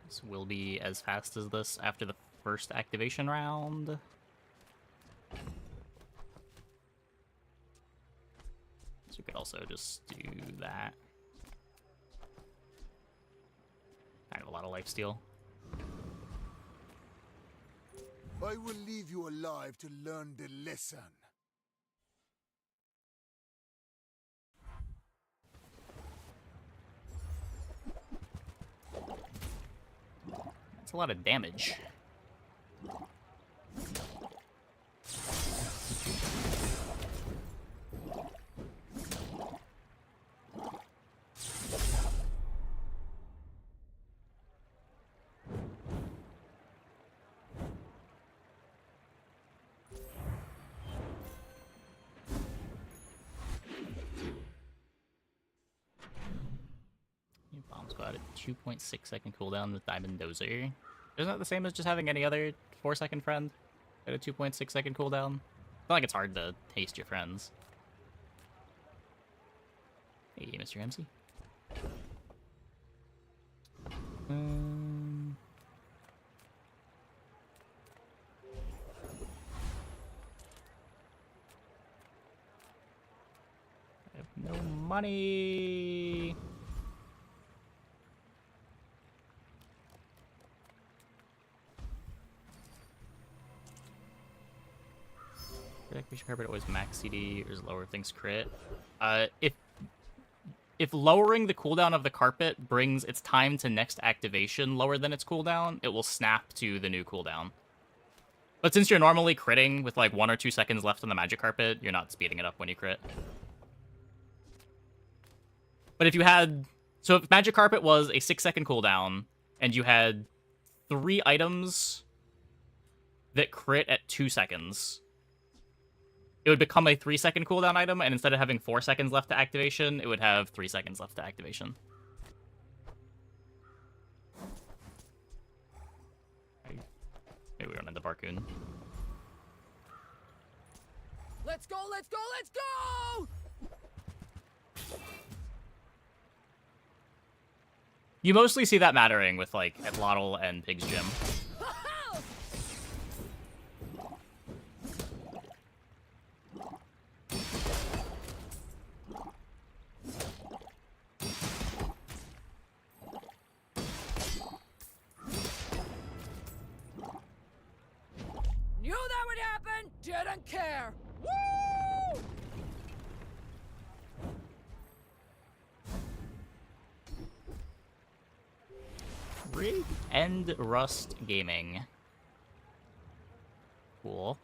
This will be as fast as this after the first activation round. So we could also just do that. Kind of a lot of lifesteal. I will leave you alive to learn the lesson. That's a lot of damage. Bomb's got a 2.6-second cooldown with Diamond Dozer. Isn't that the same as just having any other 4-second friend at a 2.6-second cooldown? It's not like it's hard to haste your friends. Hey, Mr. MC. I have no money. Activation carpet always max CD or is lower things crit. If lowering the cooldown of the carpet brings its time to next activation lower than its cooldown, it will snap to the new cooldown. But since you're normally critting with like 1 or 2 seconds left on the magic carpet, you're not speeding it up when you crit. But if you had... So if magic carpet was a 6-second cooldown, and you had 3 items that crit at 2 seconds... it would become a 3-second cooldown item, and instead of having 4 seconds left to activation, it would have 3 seconds left to activation. Maybe we run into Barcoon. Let's go, let's go, let's go! You mostly see that mattering with, like, Atlatl and Pig's Gym. Knew that would happen! Didn't care! Woo! Rig and Rust Gaming. Cool.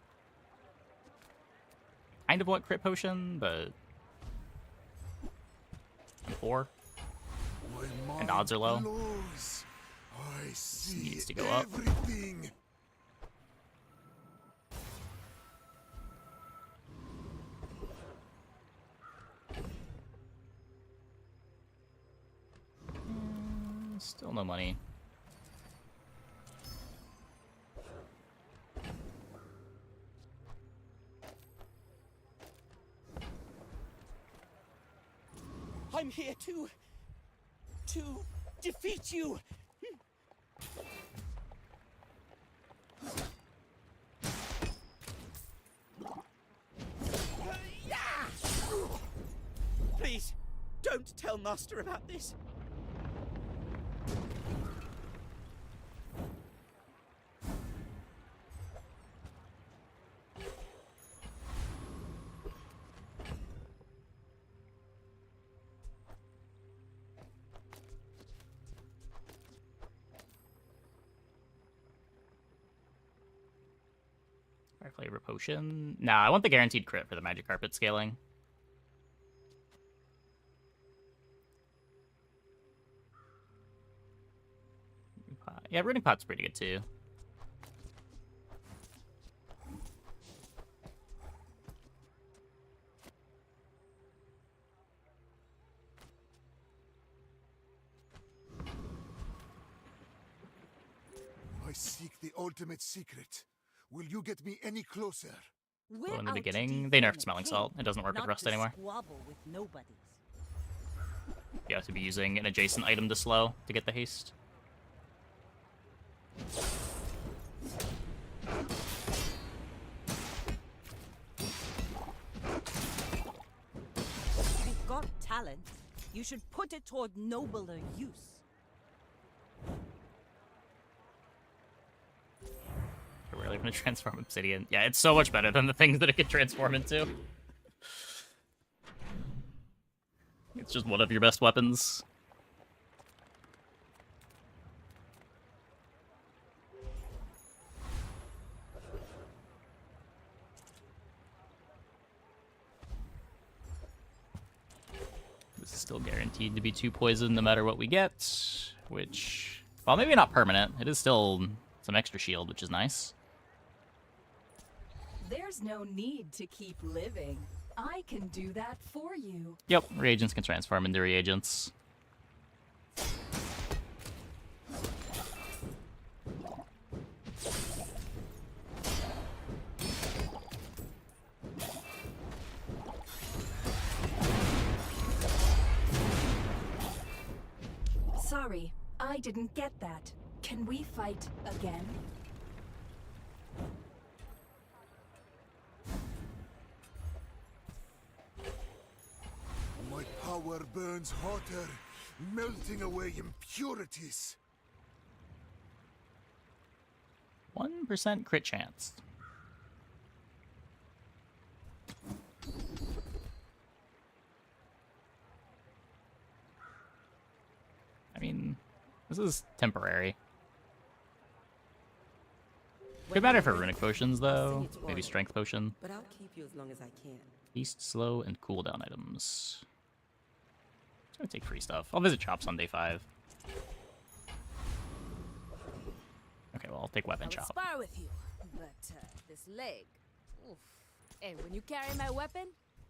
Kind of want crit potion, but... 4. And odds are low. I see Needs to go up. everything. Still no money. I'm here to defeat you. Please, don't tell Master about this. Fire flavor potion. Nah, I want the guaranteed crit for the magic carpet scaling. Yeah, rooting pot's pretty good too. I seek the ultimate secret. Will you get me any closer? Well, in the beginning, they nerfed Smelling Salt. It doesn't work with Rust anymore. With nobodies. You have to be using an adjacent item to slow to get the haste. You've got talent. You should put it toward nobler use. We're really going to transform Obsidian. Yeah, it's so much better than the things that it could transform into. It's just one of your best weapons. This is still guaranteed to be 2 poison no matter what we get, which... Well, maybe not permanent. It is still some extra shield, which is nice. There's no need to keep living. I can do that for you. Yep, reagents can transform into reagents. Sorry, I didn't get that. Can we fight again? My power burns hotter, melting away impurities. 1% crit chance. I mean, this is temporary. Could matter for runic potions, though. Maybe strength potion. But I'll keep you as long as I can. Haste, slow, and cooldown items. It's gonna take free stuff. I'll visit Chops on day 5. Okay, well, I'll take weapon I chop. would spar with you, but this leg. Oof. And when you carry my weapon,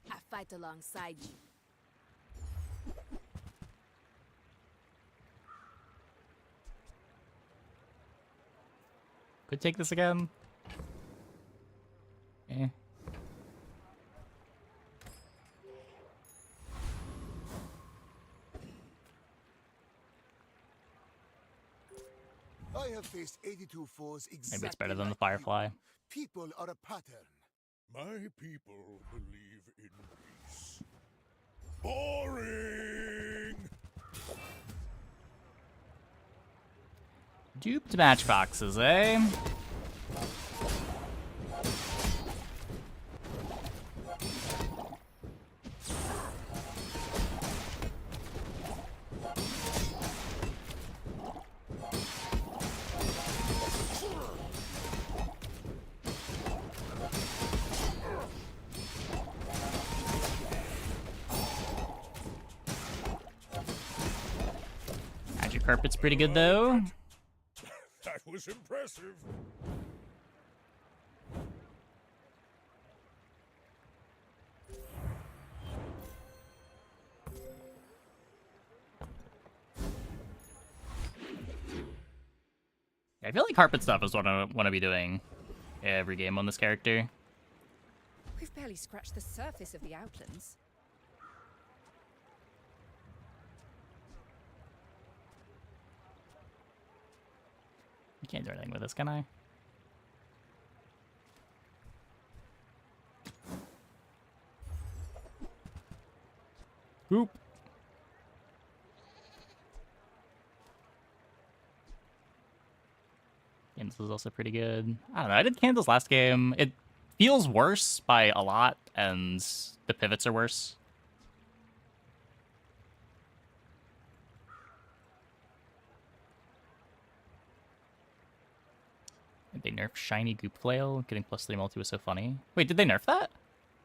I fight alongside you. Could take this again. Eh. I have faced 82 foes exactly. Maybe it's better than the Firefly. People are a pattern. My people believe in peace. Boring! Duped matchboxes, eh? Magic carpet's pretty good, though. That was impressive. I feel like carpet stuff is what I want to be doing every game on this character. We've barely scratched the surface of the Outlands. I can't do anything with this, can I? Oop. Candles is also pretty good. I don't know, I did Candles last game. It feels worse by a lot, and the pivots are worse. Did they nerf Shiny Goop Flail? Getting +3 multi was so funny. Wait, did they nerf that?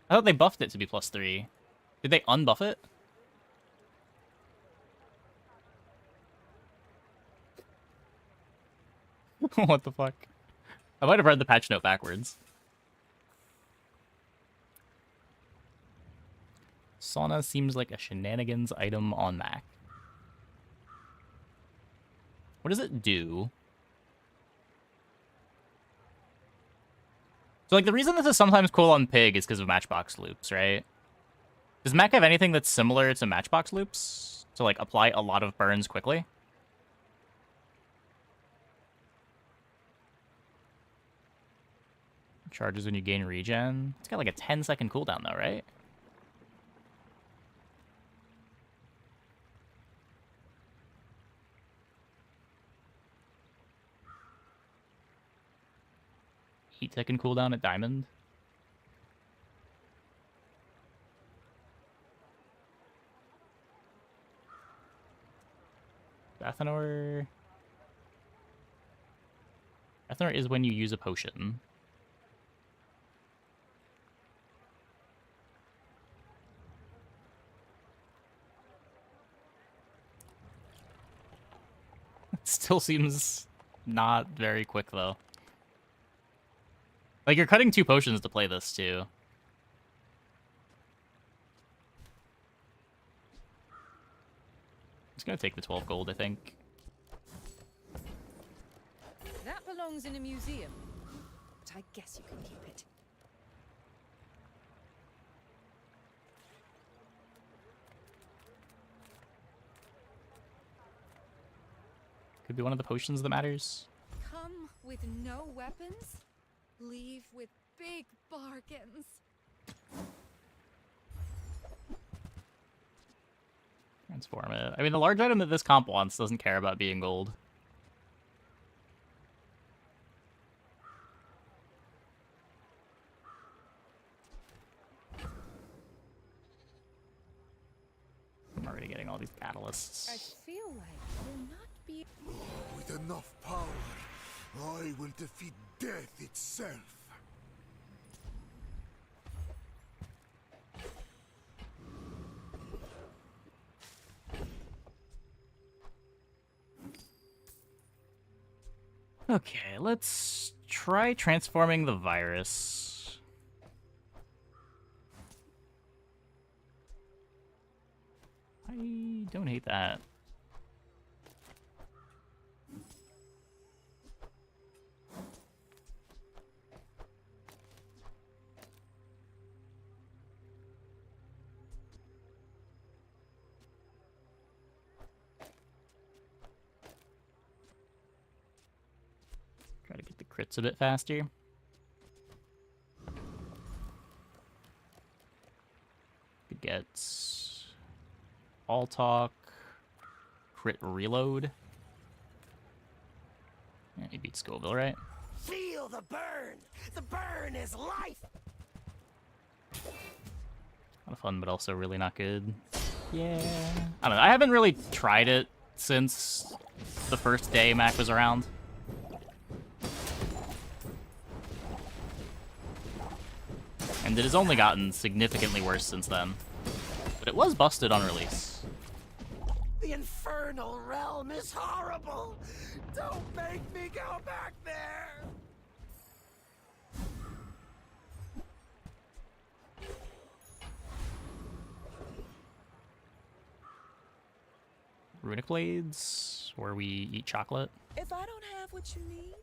I thought they buffed it to be +3. Did they unbuff it? What the fuck? I might have read the patch note backwards. Sauna seems like a shenanigans item on Mac. What does it do? So, like, the reason this is sometimes cool on Pig is because of Matchbox loops, right? Does Mech have anything that's similar to Matchbox loops? To, like, apply a lot of burns quickly? Charges when you gain regen. It's got, like, a 10-second cooldown, though, right? Eight-second cooldown at Diamond. Athenor is when you use a potion. It still seems not very quick, though. Like, you're cutting 2 potions to play this, too. It's gonna take the 12 gold, I think. That belongs in a museum, but I guess you can keep it. Could be one of the potions that matters. Come with no weapons, leave with big bargains. Transform it. I mean, the large item that this comp wants doesn't care about being gold. I'm already getting all these catalysts. I feel like we're not being... With enough power, I will defeat death itself. Okay, let's try transforming the virus. I don't hate that. Try to get the crits a bit faster. Could get all talk, crit reload. Yeah, he beat Scoville, right? Feel the burn! The burn is life! A lot of fun, but also really not good. Yeah. I don't know. I haven't really tried it since the first day Mac was around. And it has only gotten significantly worse since then. But it was busted on release. The infernal realm is horrible! Don't make me go back there! Runic Blades, where we eat chocolate. If I don't have what you need,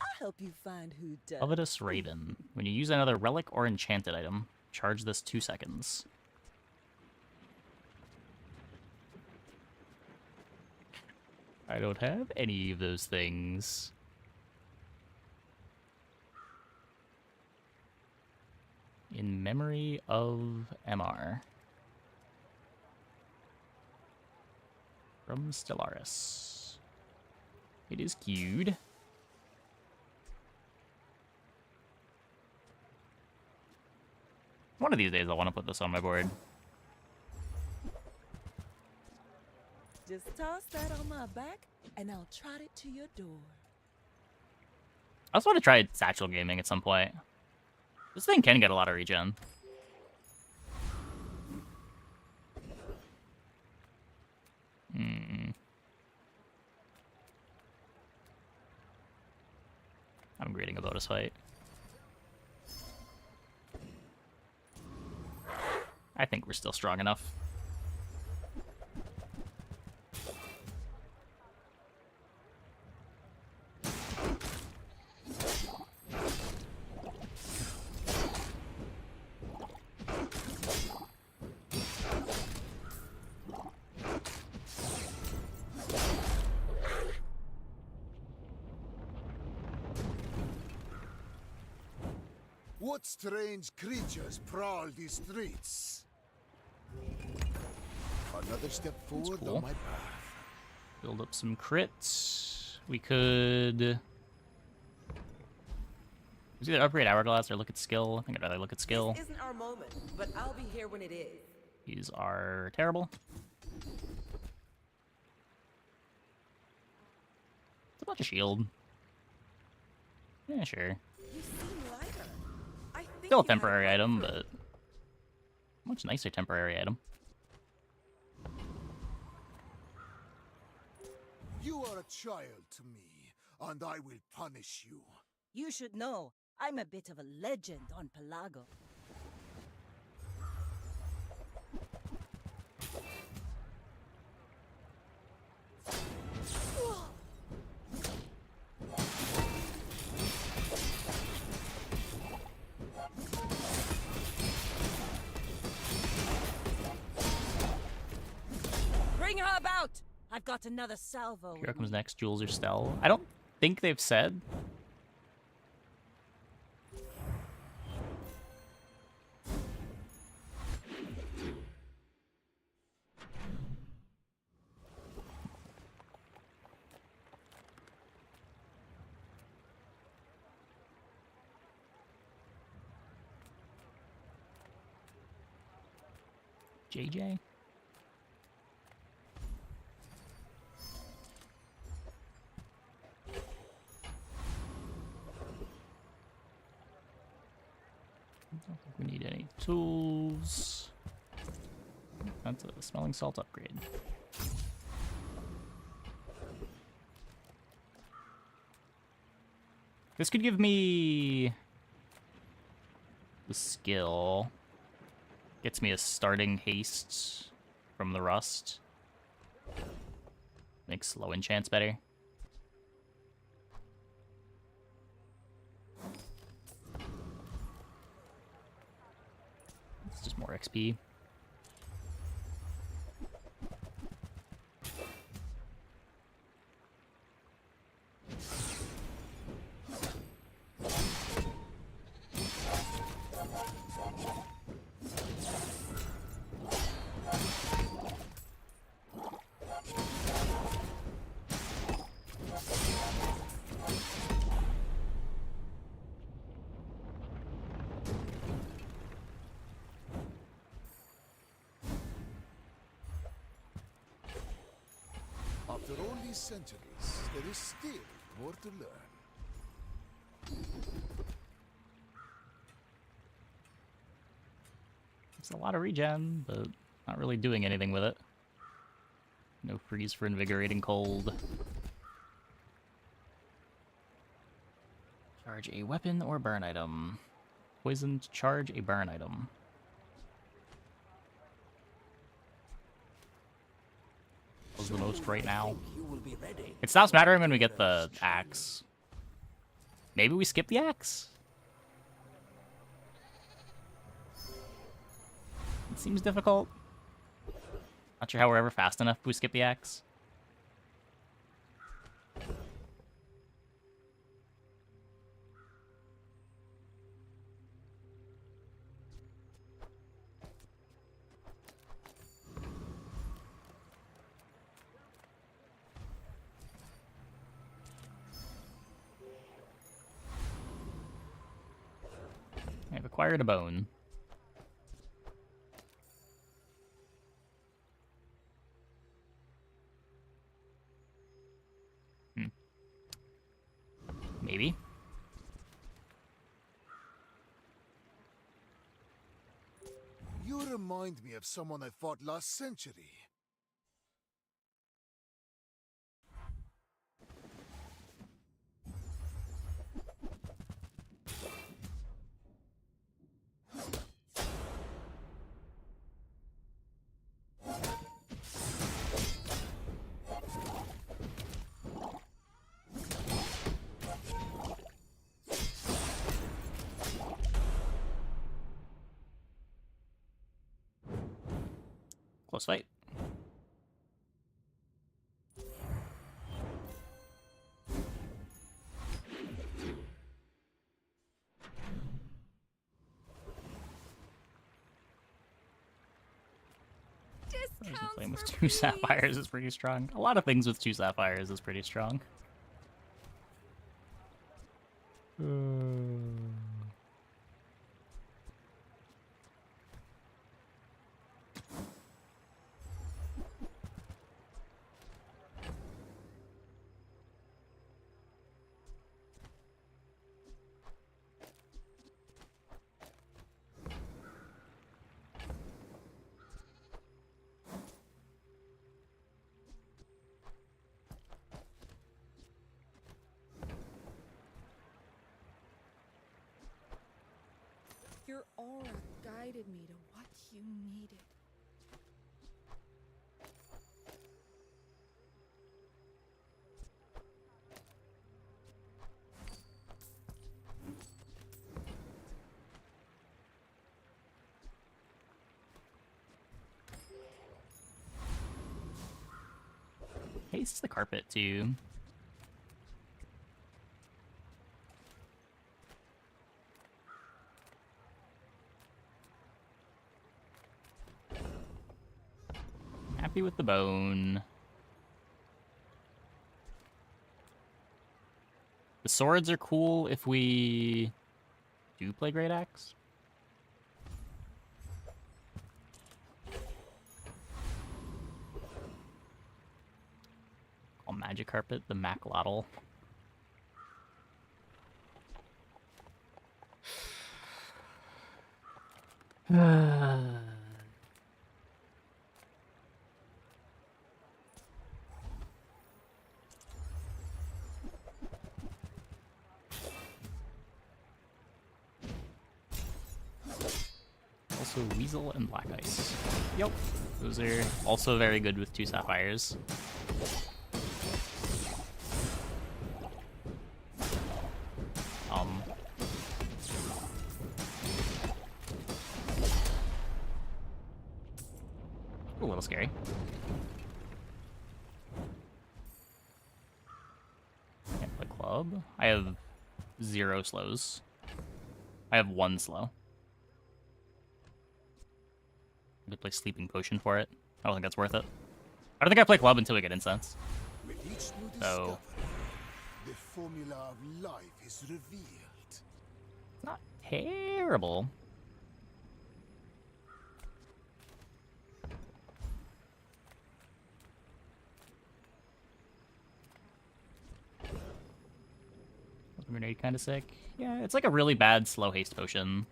I'll help you find who does. Covetous Raven. When you use another relic or enchanted item, charge this 2 seconds. I don't have any of those things. In memory of MR. From Stellaris. It is queued. One of these days I want to put this on my board. Just toss that on my back, and I'll trot it to your door. I also want to try Satchel Gaming at some point. This thing can get a lot of regen. I'm greeting a bonus fight. I think we're still strong enough. What strange creatures prowl these streets? Another step forward cool. on my path. Build up some crits. We could... It was either upgrade Hourglass or look at skill. I think I'd rather look at skill. This isn't our moment, but I'll be here when it is. These are terrible. It's a bunch of shield. Yeah, sure. You seem lighter. I think Still a you had temporary it item, covered. but much nicer temporary item. You are a child to me, and I will punish you. You should know, I'm a bit of a legend on Pelago. Bring her about! I've got another salvo. Here comes next, Jules or Stell. I don't think they've said. JJ? I don't think we need any tools. That's a smelling salt upgrade. This could give me the skill. Gets me a starting haste from the rust. Makes slow enchants better. It's just more XP. After all these centuries, there is still more to learn. It's a lot of regen, but not really doing anything with it. No freeze for invigorating cold. Charge a weapon or burn item. Poison to charge a burn item. Was the most right now. It stops mattering when we get the axe. Maybe we skip the axe? It seems difficult. Not sure how we're ever fast enough if we skip the axe. I've acquired a bone. Maybe. You remind me of someone I fought last century. Close fight. With 2 sapphires is pretty strong. A lot of things with 2 sapphires is pretty strong. Your aura guided me to what you needed. Haste the carpet too. Happy with the bone. The swords are cool if we do play Great Axe. Call Magic Carpet the Maclotl. Also Weasel and Black Ice. Yep. Those are also very good with 2 sapphires. A little scary. Can't play club. I have 0 slows. I have 1 slow. I could play Sleeping Potion for it. I don't think that's worth it. I don't think I play club until we get incense. With each new So discovery, the formula of life is revealed. it's not terrible. Grenade kind of sick. Yeah, it's like a really bad slow haste potion.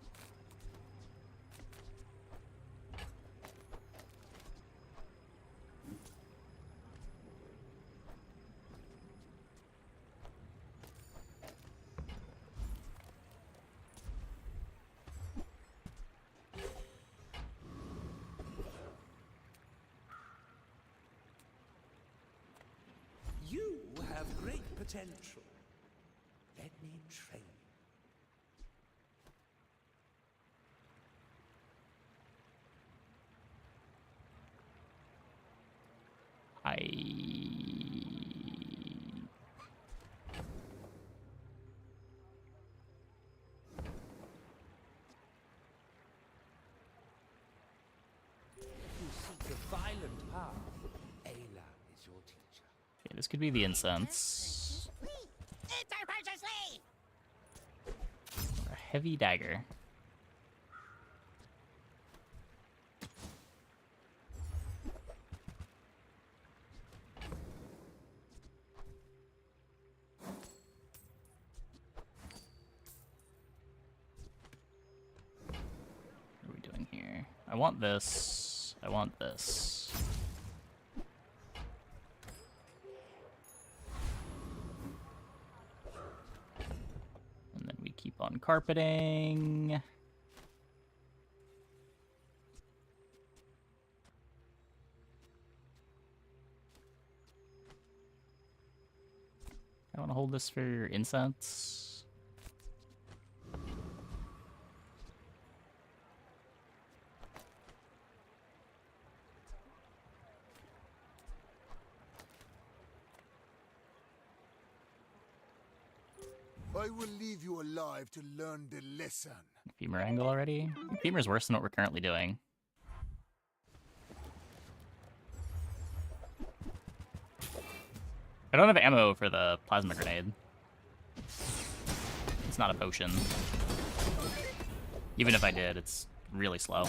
You have great potential. Let me train you. If you seek the violent path, Ayla is your teacher. Okay, this could be the incense. Or a heavy dagger. What are we doing here? I want this. I want this. And then we keep on carpeting. I want to hold this for incense. I will leave you alive to learn the lesson. Femur angle already? Femur's worse than what we're currently doing. I don't have ammo for the plasma grenade. It's not a potion. Even if I did, it's really slow.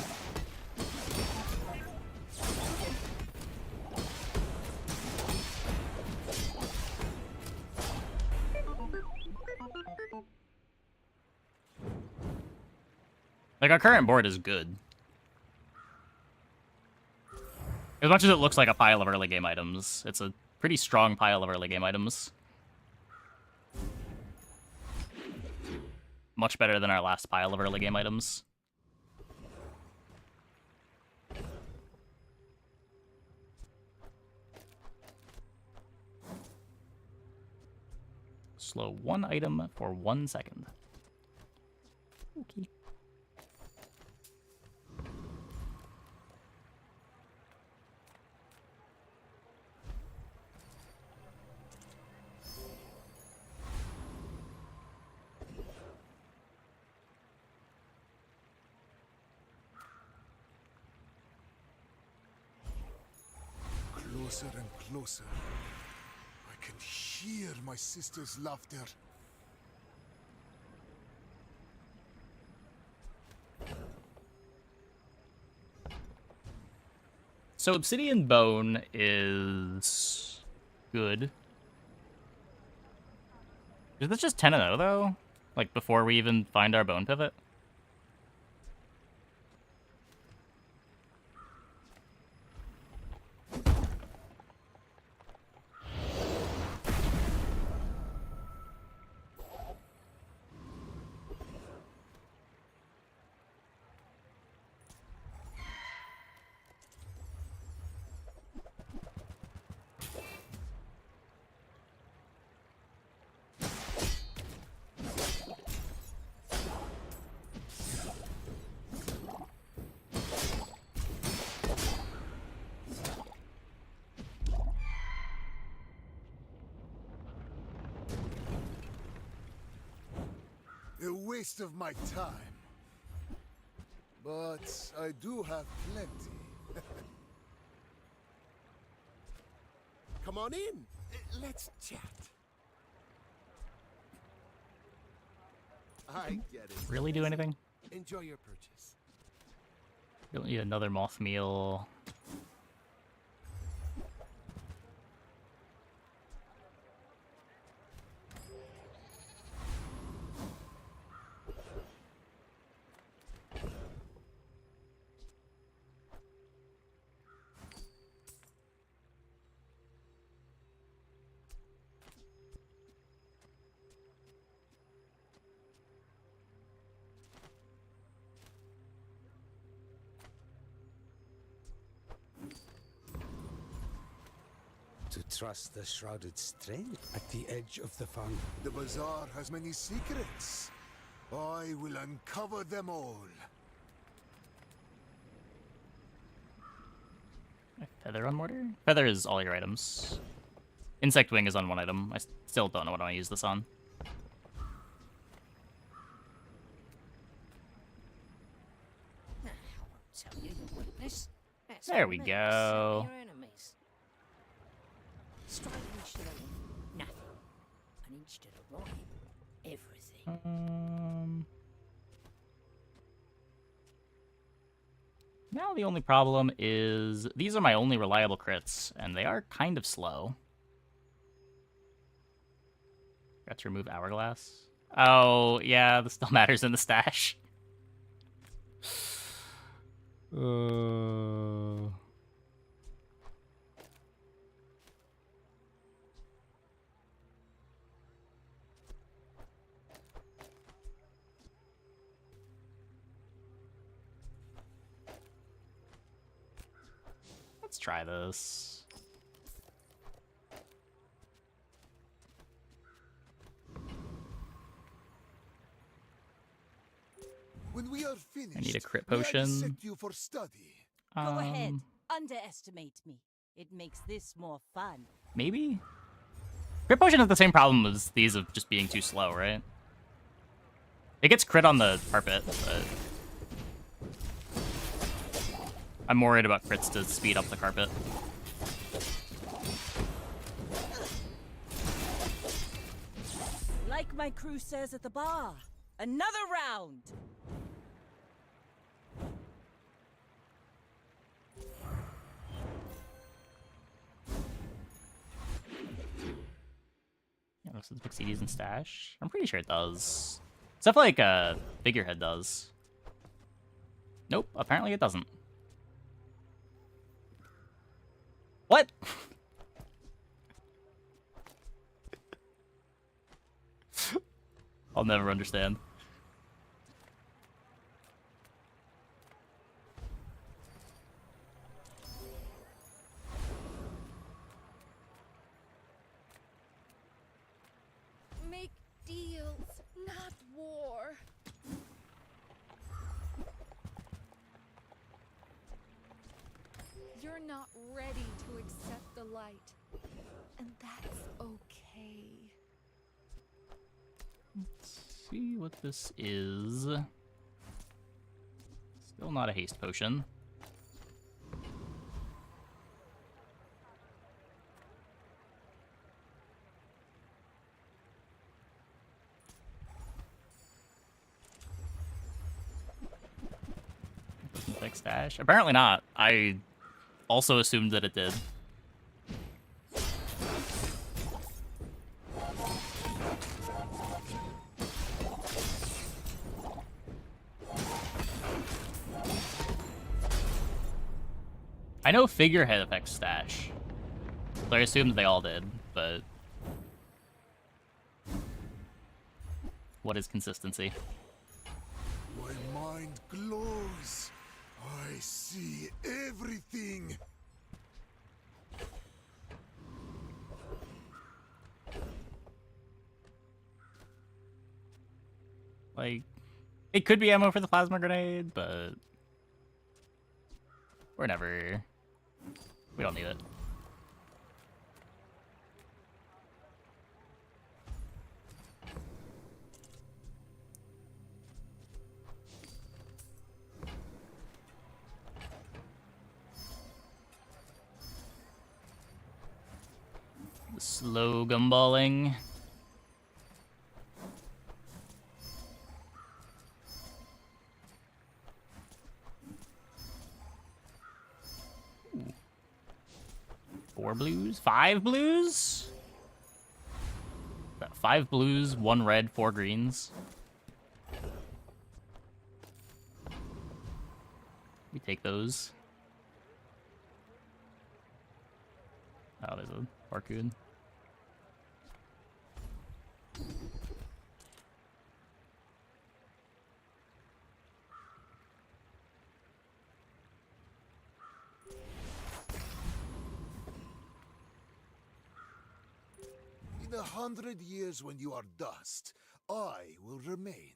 Like, our current board is good. As much as it looks like a pile of early game items, it's a pretty strong pile of early game items. Much better than our last pile of early game items. Slow one item for 1 second. Okay. Closer and closer. I can hear my sister's laughter. So Obsidian Bone is good. Is this just 10 and 0 though? Like before we even find our bone pivot? A waste of my time. But I do have plenty. Come on in. Let's chat. I get it. Really do anything? Enjoy your purchase. Don't need another moth meal. To trust the shrouded strength at the edge of the fang. The bazaar has many secrets. I will uncover them all. Feather on mortar? Feather is all your items. Insect wing is on one item. I still don't know what I want to use this on. There we go. Now the only problem is these are my only reliable crits, and they are kind of slow. Got to remove Hourglass. Oh, yeah, this still matters in the stash. Let's try this. When we are finished, I need a crit may I potion. dissect you for study. Go ahead. Underestimate me. It makes this more fun. Maybe? Crit potion has the same problem as these of just being too slow, right? It gets crit on the carpet, but I'm more worried about crits to speed up the carpet. Like my crew says at the bar, another round! Yeah, looks like the CDs and stash. I'm pretty sure it does. Stuff like Figurehead does. Nope, apparently it doesn't. What? I'll never understand. Make deals, not war. You're not ready to accept the light, and that's okay. Let's see what this is. Still not a haste potion. Doesn't affect stash. Apparently not. I also assumed that it did. I know Figurehead affects stash, so I assumed they all did, but what is consistency? My mind glows. I see everything. Like, it could be ammo for the plasma grenade, but whatever. We don't need it. Slow gumballing. 4 blues? 5 blues? 5 blues, 1 red, 4 greens. We take those. Oh, there's a Barcode. In 100 years when you are dust, I will remain.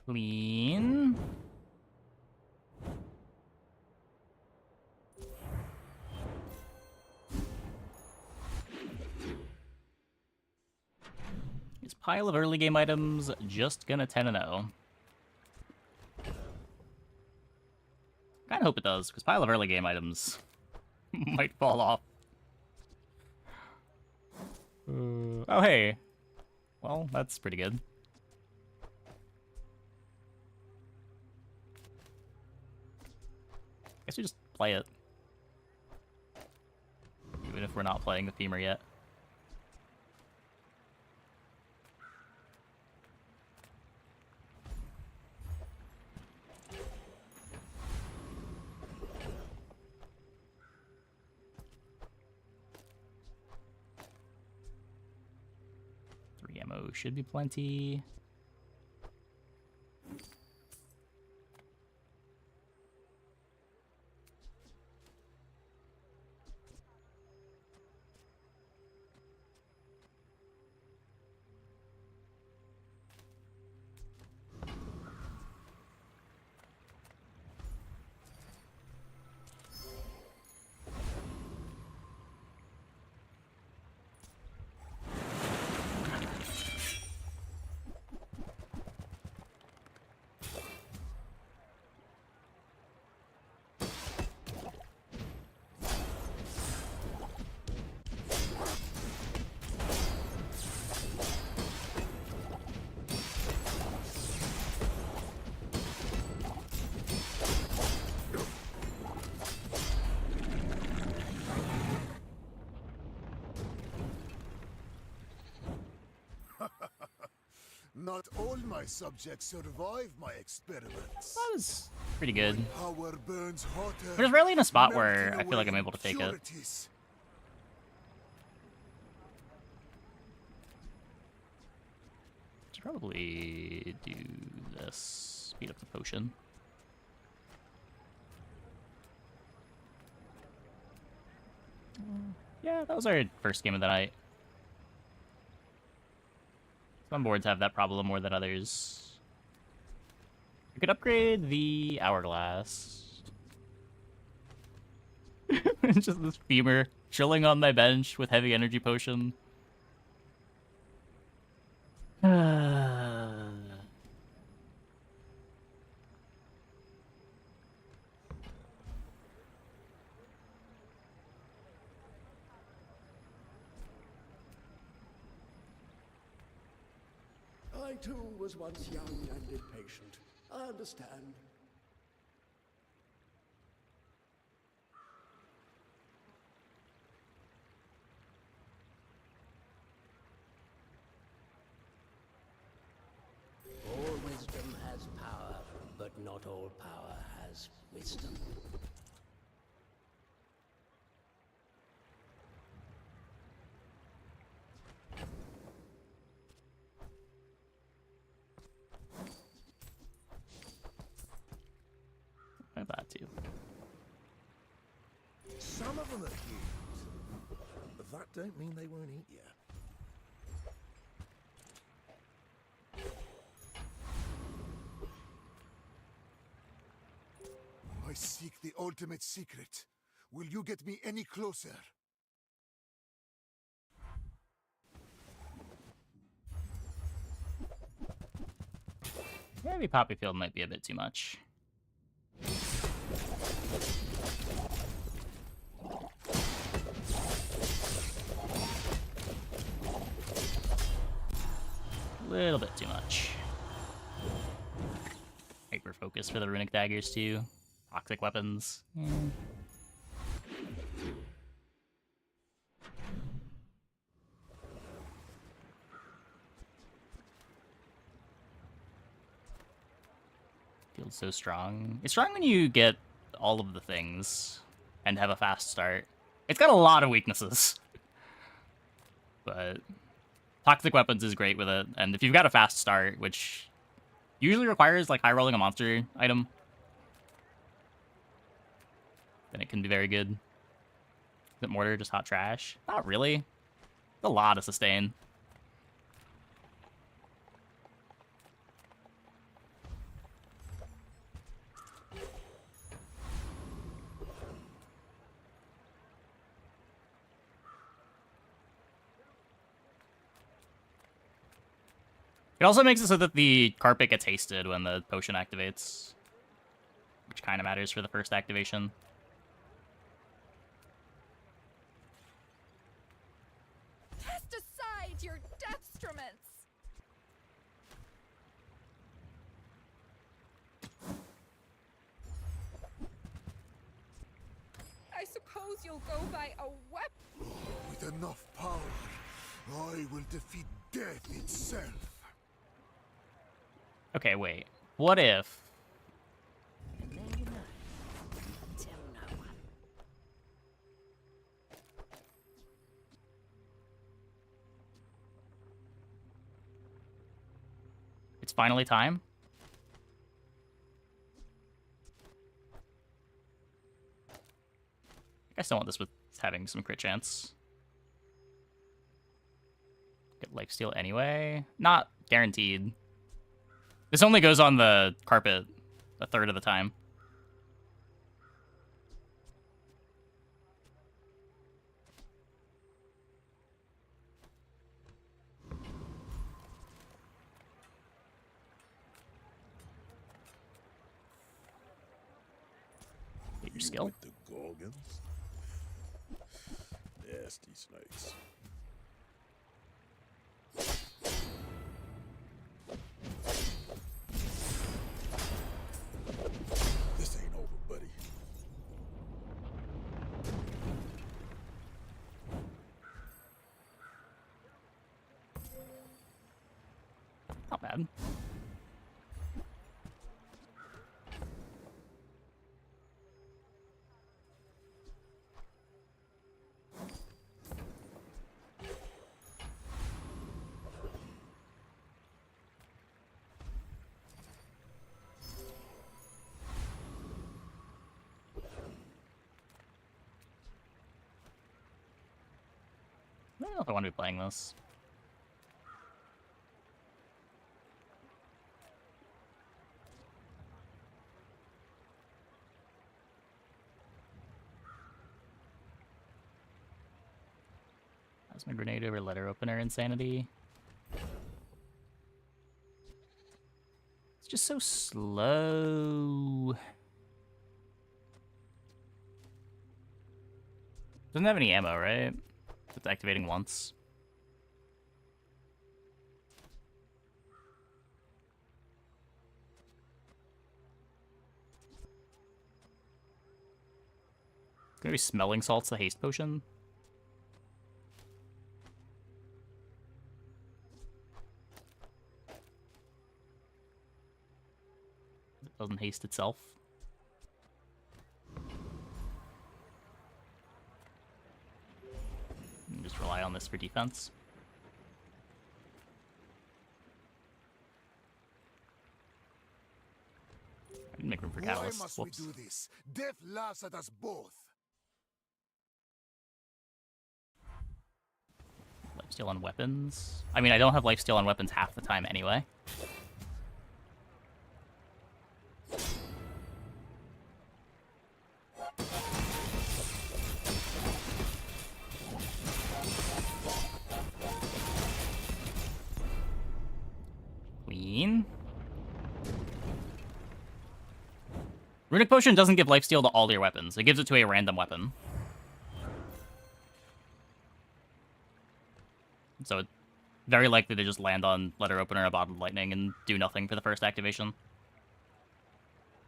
Clean. Is pile of early game items just gonna 10-0? Kinda hope it does, because pile of early game items might fall off. Oh, hey. Well, that's pretty good. Guess we just play it. Even if we're not playing the femur yet. Ammo should be plenty. Not all my subjects survive my experiments. That was pretty good. Power burns hotter. There's rarely in a spot where melting I feel like I'm away able to take it. impurities. Should probably do this. Speed up the potion. Yeah, that was our first game of the night. Some boards have that problem more than others. We could upgrade the hourglass. It's just this femur chilling on my bench with heavy energy potion. I too was once young and impatient. I understand. All wisdom has power, but not all power has wisdom. I that too. Some of them are cute, but that don't mean they won't eat you. I seek the ultimate secret. Will you get me any closer? Maybe Poppy Field might be a bit too much. A little bit too much. Hyper focus for the runic daggers too. Toxic weapons. Feels so strong. It's strong when you get all of the things and have a fast start. It's got a lot of weaknesses. But toxic weapons is great with it, and if you've got a fast start, which usually requires like high rolling a monster item, then it can be very good. Is it mortar just hot trash? Not really. It's a lot of sustain. It also makes it so that the carpet gets hasted when the potion activates, which kind of matters for the first activation. Cast aside your deathstruments! I suppose you'll go by a weapon. With enough power, I will defeat death itself. Okay, wait. What if... It's finally time? I still want this with having some crit chance. Get lifesteal anyway. Not guaranteed. This only goes on the carpet a third of the time. Get your skill. With the Gorgons? Nasty snakes. This ain't over, buddy. Not bad. bad. I don't know if I want to be playing this. That's my grenade over letter opener insanity. It's just so slow. Doesn't have any ammo, right? It's activating once. Maybe smelling salt's the haste potion. It doesn't haste itself. You can just rely on this for defense. I didn't make room for Why catalyst. must Whoops. we do this? Death laughs at us both. Lifesteal on weapons. I mean, I don't have lifesteal on weapons half the time anyway. Queen. Runic Potion doesn't give lifesteal to all your weapons. It gives it to a random weapon. So it's very likely to just land on Letter Opener or Bottled Lightning and do nothing for the first activation.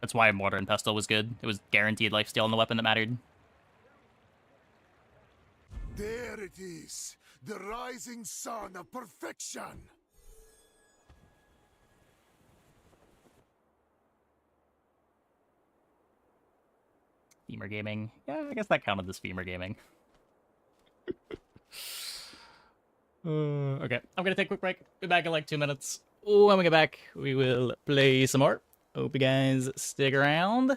That's why Mortar and Pestle was good. It was guaranteed lifesteal on the weapon that mattered. There it is, the rising sun of perfection. Femur Gaming. Yeah, I guess that counted as Femur Gaming. Okay, I'm gonna take a quick break. Be back in like 2 minutes. When we get back, we will play some more. Hope you guys stick around.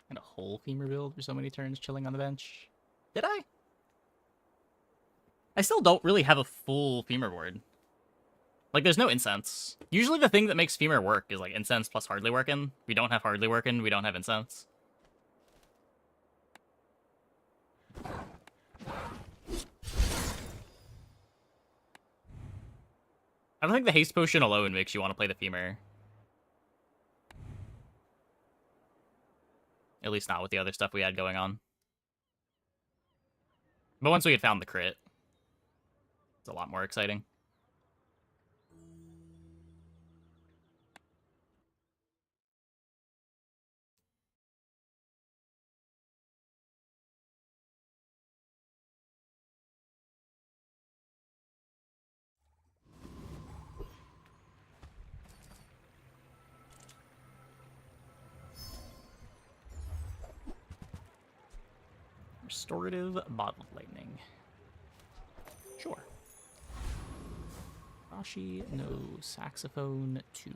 And a whole femur build for so many turns chilling on the bench. Did I? I still don't really have a full femur board. Like, there's no incense. Usually the thing that makes femur work is, like, incense plus hardly working. We don't have hardly working, we don't have incense. I don't think the haste potion alone makes you want to play the femur. At least not with the other stuff we had going on. But once we had found the crit, it's a lot more exciting. Restorative Bottle of Lightning. Sure. Rashi, no. Saxophone, 2.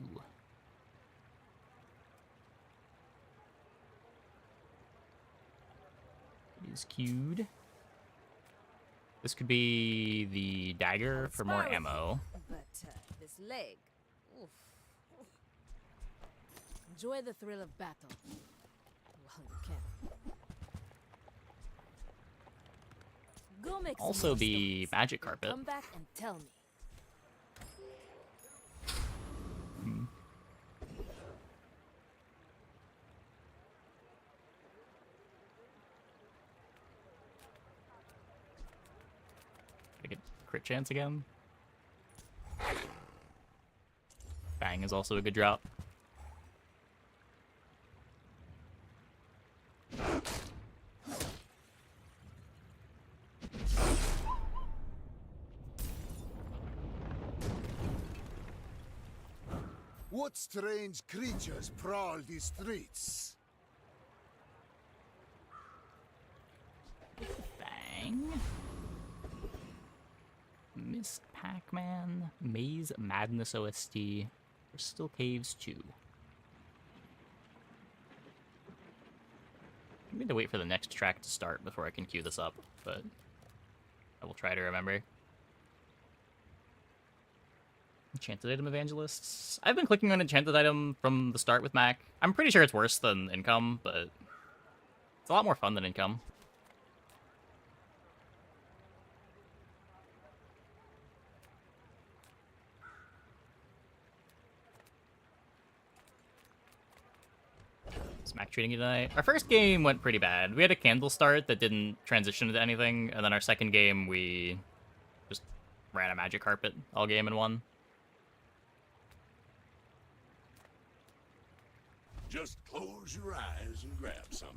It is queued. This could be the dagger for more ammo. But this leg. Oof. Enjoy the thrill of battle. Well, you can. Go make some Also more be stories. magic carpet. Come back and tell me. I get crit chance again. Bang is also a good drop. What strange creatures prowl these streets? Bang. Mist Pac-Man, Maze Madness OST, Crystal Caves 2. I need to wait for the next track to start before I can queue this up, but I will try to remember. Enchanted Item Evangelists. I've been clicking on Enchanted Item from the start with Mac. I'm pretty sure it's worse than Income, but it's a lot more fun than Income. Is Mac treating you tonight? Our first game went pretty bad. We had a candle start that didn't transition into anything, and then our second game we just ran a magic carpet all game and won. Just close your eyes and grab something.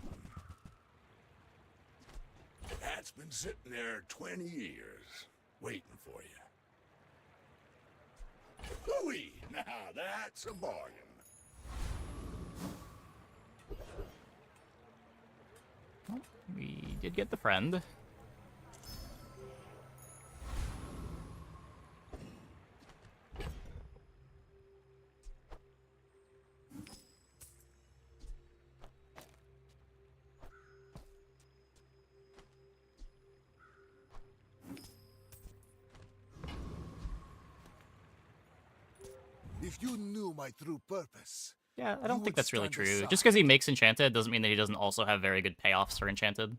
That's been sitting there 20 years, waiting for you. Hooey! Now that's a bargain. Well, we did get the friend. If you knew my true purpose. Yeah, I don't you think would that's really stand true. aside. Just because he makes Enchanted doesn't mean that he doesn't also have very good payoffs for Enchanted.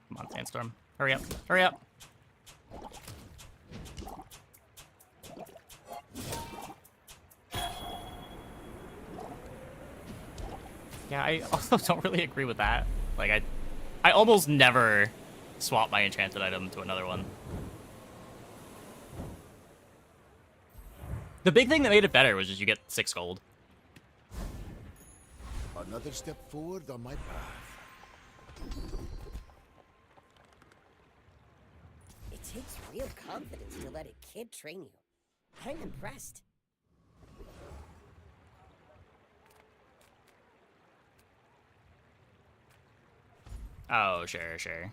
Come on, Sandstorm. Hurry up. Hurry up. Yeah, I also don't really agree with that. Like, I almost never swap my enchanted item to another one. The big thing that made it better was just you get 6 gold. Another step forward on my path. It takes real confidence to let a kid train you. I'm impressed. Oh, sure, sure.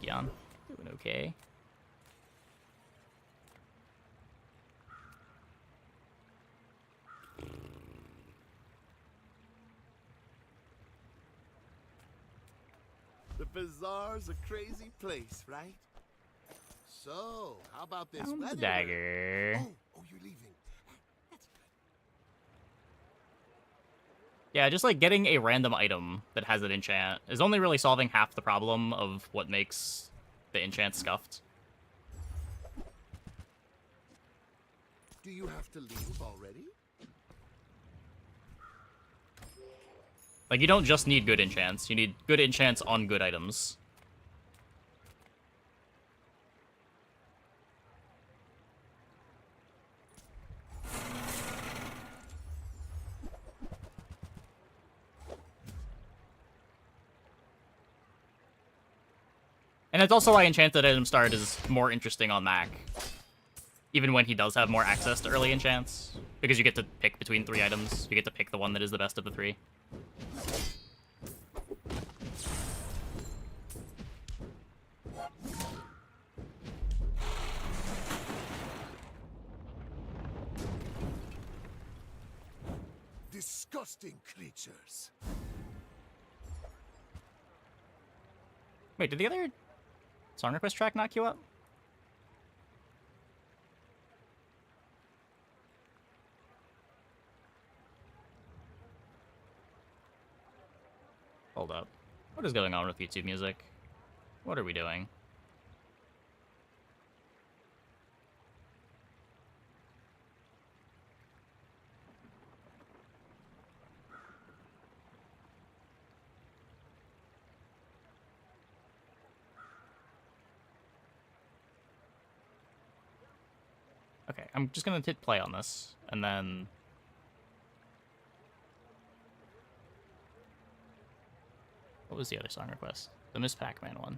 Lukian? Doing okay. The bazaar's a crazy place, right? So, how about this Found the weather? dagger. Oh, you're leaving. Yeah, just like getting a random item that has an enchant is only really solving half the problem of what makes the enchant scuffed. Do you have to leave already? Like, you don't just need good enchants, you need good enchants on good items. And it's also why Enchanted Item Start is more interesting on Mac. Even when he does have more access to early enchants. Because you get to pick between 3 items. You get to pick the one that is the best of the 3. Disgusting creatures. Wait, did the other song request track not queue up? Hold up. What is going on with YouTube music? What are we doing? Okay, I'm just gonna hit play on this, and then... What was the other song request? The Miss Pac-Man one.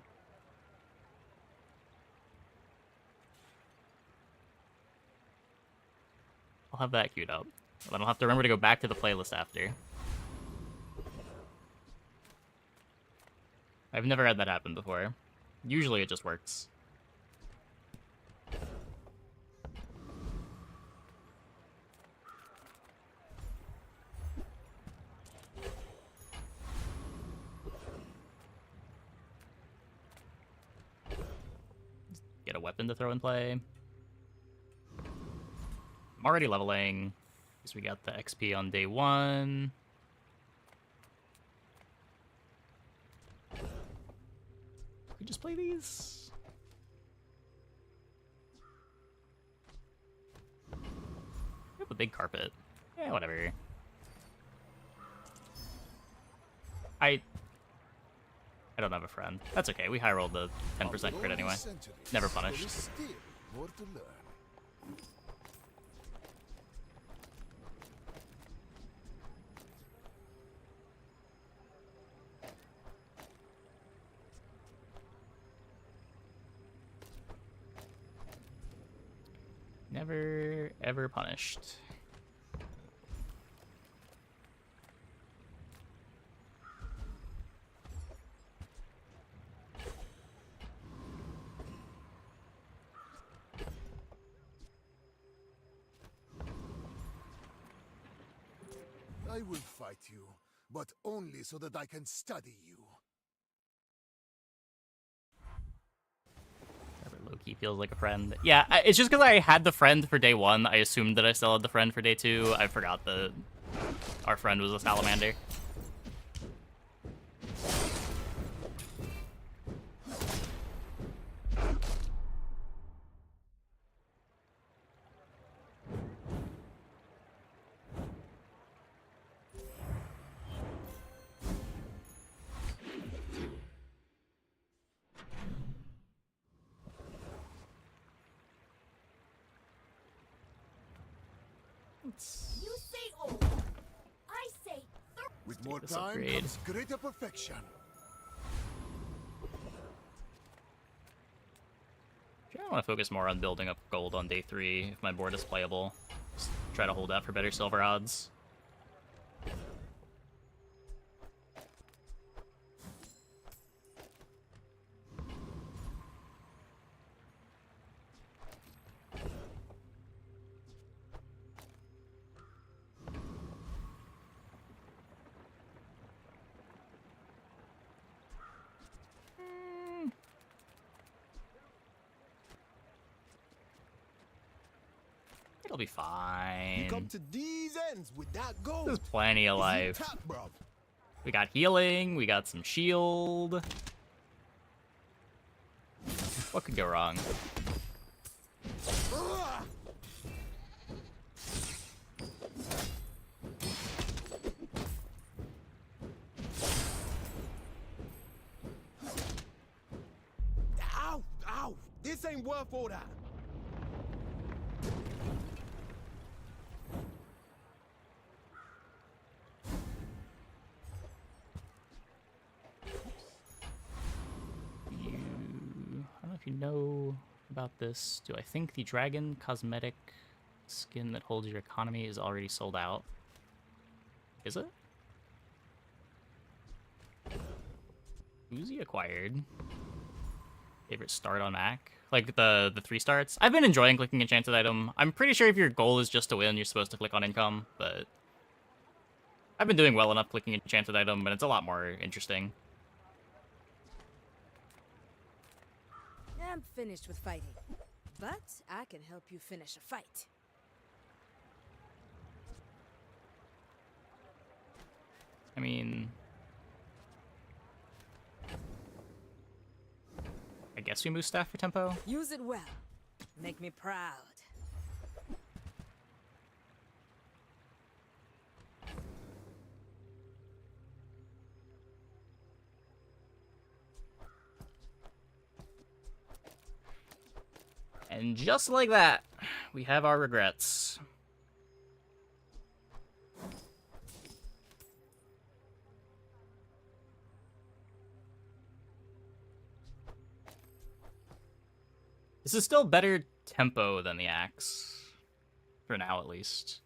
I'll have that queued up. Then I'll have to remember to go back to the playlist after. I've never had that happen before. Usually it just works. Get a weapon to throw in play. I'm already leveling, because we got the XP on day 1. We just play these. We have a big carpet. Yeah, whatever. I don't have a friend. That's okay. We high rolled the 10% crit anyway. Never punished. Still more to learn. Never, ever punished. I will fight you, but only so that I can study you. Low-key feels like a friend. Yeah, it's just because I had the friend for day 1. I assumed that I still had the friend for day 2. I forgot that our friend was a salamander. You say old. I say With more this time upgrade. comes greater perfection. I want to focus more on building up gold on day 3 if my board is playable. Just try to hold out for better silver odds. It'll be fine. You come to these ends with that gold. There's plenty of life. We got healing, we got some shield. What could go wrong? Ow! Ow! This ain't worth all that. I don't know if you know about this. Do I think the dragon cosmetic skin that holds your economy is already sold out? Is it? Uzi acquired. Favorite start on Mac? Like the 3 starts? I've been enjoying clicking enchanted item. I'm pretty sure if your goal is just to win, you're supposed to click on income, but I've been doing well enough clicking enchanted item, but it's a lot more interesting. I'm finished with fighting, but I can help you finish a fight. I mean, I guess we move staff for tempo. Use it well. Make me proud. And just like that, we have our regrets. This is still better tempo than the axe. For now, at least.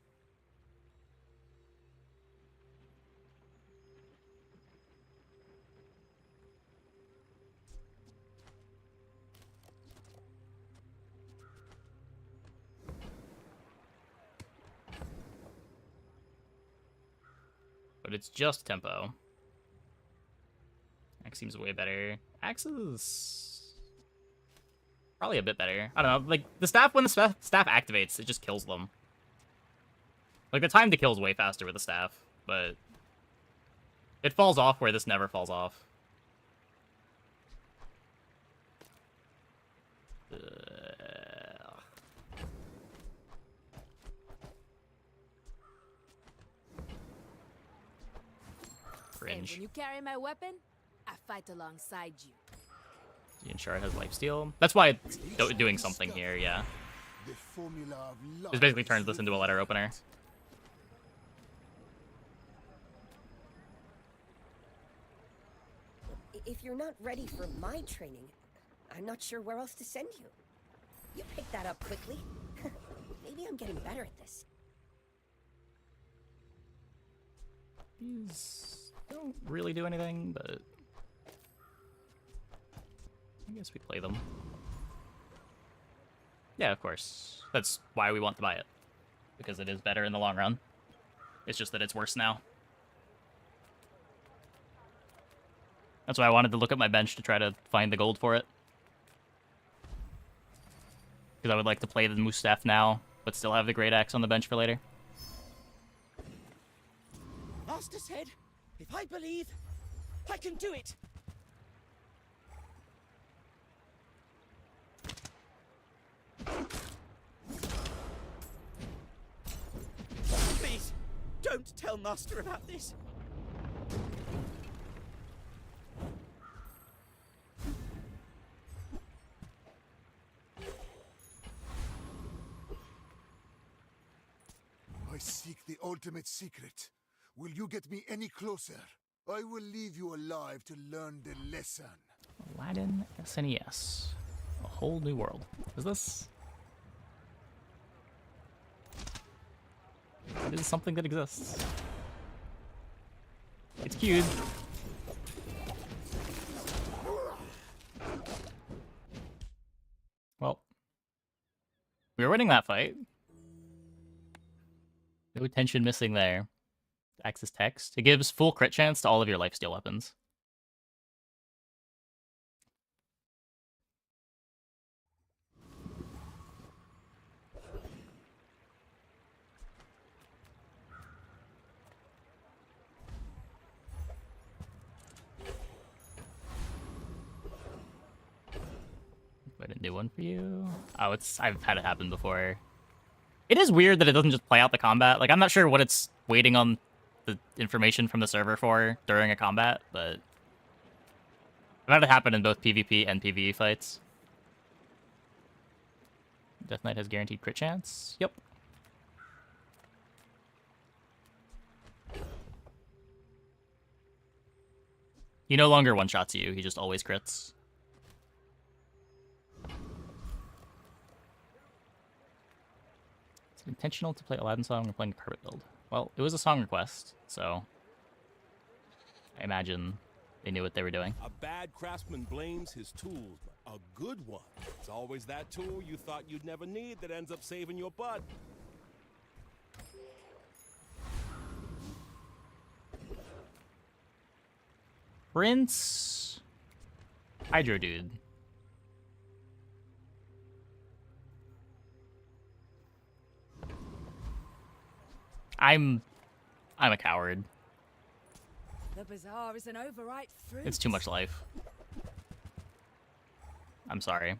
But it's just tempo. Axe seems way better. Axe is probably a bit better. I don't know. Like, the staff, when the staff activates, it just kills them. Like, the time to kill is way faster with the staff, but it falls off where this never falls off. Cringe. When you carry my weapon, I fight alongside you. The Enshard has lifesteal. That's why it's doing something here, yeah. This basically turns this into a letter opener. If you're not ready for my training, I'm not sure where else to send you. You picked that up quickly. Maybe I'm getting better at this. These don't really do anything, but I guess we play them. Yeah, of course. That's why we want to buy it. Because it is better in the long run. It's just that it's worse now. That's why I wanted to look at my bench to try to find the gold for it. Because I would like to play the Moose Staff now, but still have the Great Axe on the bench for later. Master said, if I believe, I can do it. Please, don't tell Master about this. I seek the ultimate secret. Will you get me any closer? I will leave you alive to learn the lesson. Aladdin SNES. A whole new world. Is this? It is something that exists. It's cute. Well, we were winning that fight. No tension missing there. Access text. It gives full crit chance to all of your lifesteal weapons. new one for you. Oh, I've had it happen before. It is weird that it doesn't just play out the combat. Like, I'm not sure what it's waiting on the information from the server for during a combat, but I've had it happen in both PvP and PvE fights. Death Knight has guaranteed crit chance. Yep. He no longer one-shots you, he just always crits. Is it intentional to play Aladdin song when playing a carpet build? Well, it was a song request, so I imagine they knew what they were doing. A bad craftsman blames his tools. A good one, it's always that tool you thought you'd never need that ends up saving your butt. Prince Hydro Dude. I'm a coward. The bazaar is an overripe fruit. It's too much life. I'm sorry.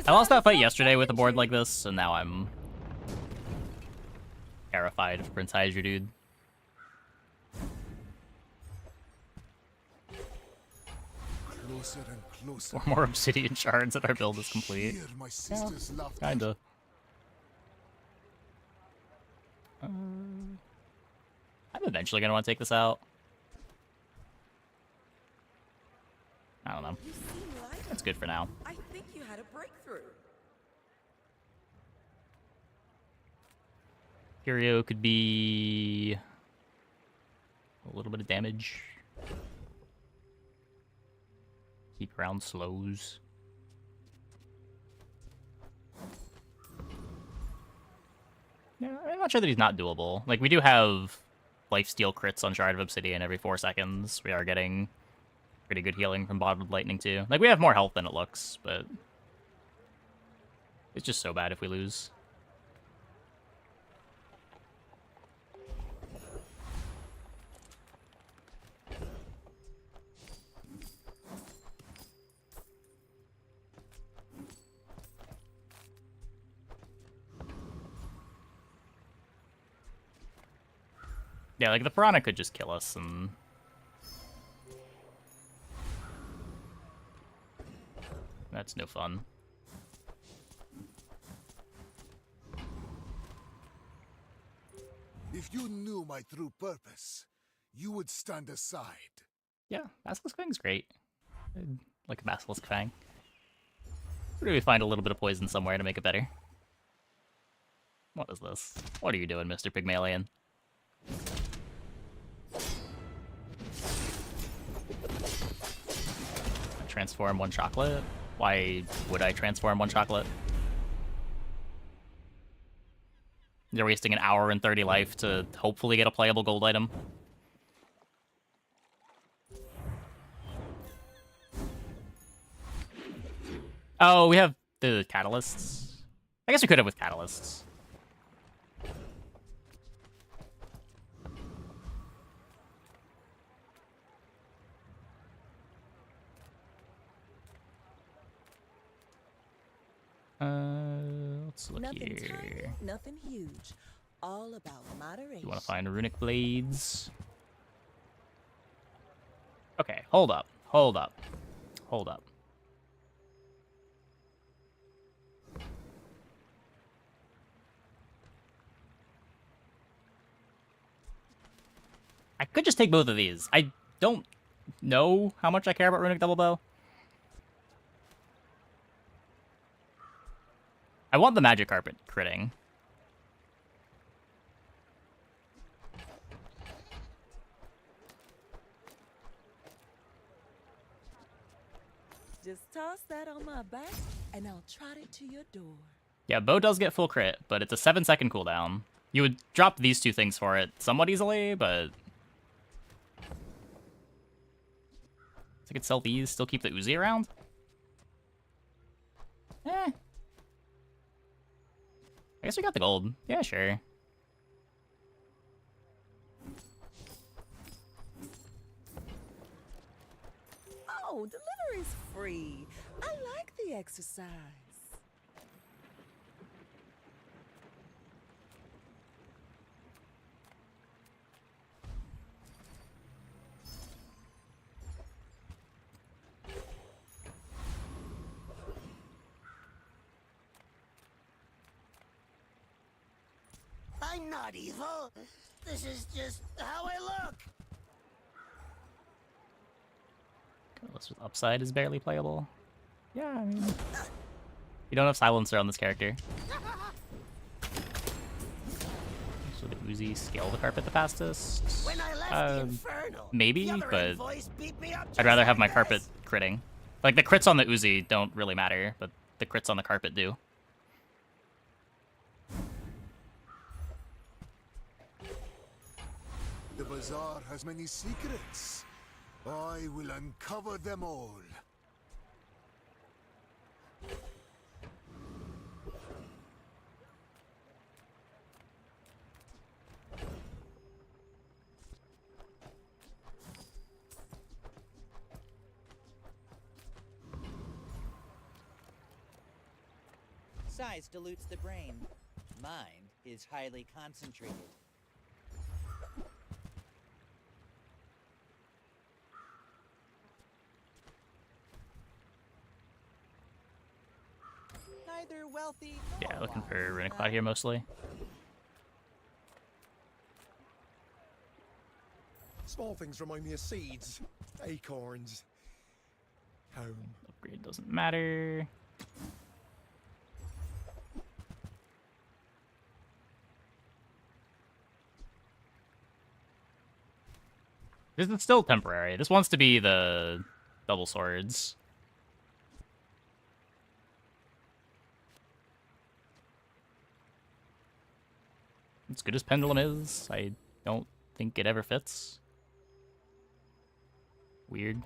I lost that fight yesterday with a board like this, and now I'm terrified of Prince Hydra Dude. Closer and closer. Or more obsidian shards and our build is complete. Hear my sister's laughter. Kinda. I'm eventually gonna want to take this out. I don't know. That's good for now. I think you had a breakthrough. Curio could be a little bit of damage. Keep around slows. Yeah, I'm not sure that he's not doable. Like, we do have lifesteal crits on Shard of Obsidian every 4 seconds. We are getting pretty good healing from Bottled Lightning, too. Like, we have more health than it looks, but it's just so bad if we lose. Yeah, like, the Piranha could just kill us, and that's no fun. If you knew my true purpose, you would stand aside. Yeah, Basilisk Fang's great. I'd like a Basilisk Fang. Maybe find a little bit of poison somewhere to make it better. What is this? What are you doing, Mr. Pygmalion? Transform one chocolate? Why would I transform one chocolate? They're wasting an hour and 30 life to hopefully get a playable gold item. Oh, we have the catalysts. I guess we could have with catalysts. Let's look Nothing here. tiny, nothing huge. All about moderation. You want to find runic blades? Okay, hold up, hold up, hold up. I could just take both of these. I don't know how much I care about runic double bow. I want the magic carpet critting. Just toss that on my back, and I'll trot it to your door. Yeah, bow does get full crit, but it's a 7-second cooldown. You would drop these two things for it somewhat easily, but I could sell these, still keep the Uzi around. Eh. I guess we got the gold. Yeah, sure. No, delivery's free. I like the exercise. I'm not evil. This is just how I look. This upside is barely playable. Yeah, I mean, you don't have silencer on this character. So the Uzi scale the carpet the fastest. When I left the Infernal, maybe, the other but envoys beat me up I'd rather just have my like carpet this. critting. Like the crits on the Uzi don't really matter, but the crits on the carpet do. The bazaar has many secrets. I will uncover them all. Size dilutes the brain. Mind is highly concentrated. Neither wealthy nor Yeah, looking wise. for Runic Cloud here mostly. Small things remind me of seeds, acorns, home. Upgrade doesn't matter. This is still temporary. This wants to be the double swords. As good as Pendulum is, I don't think it ever fits. Weird.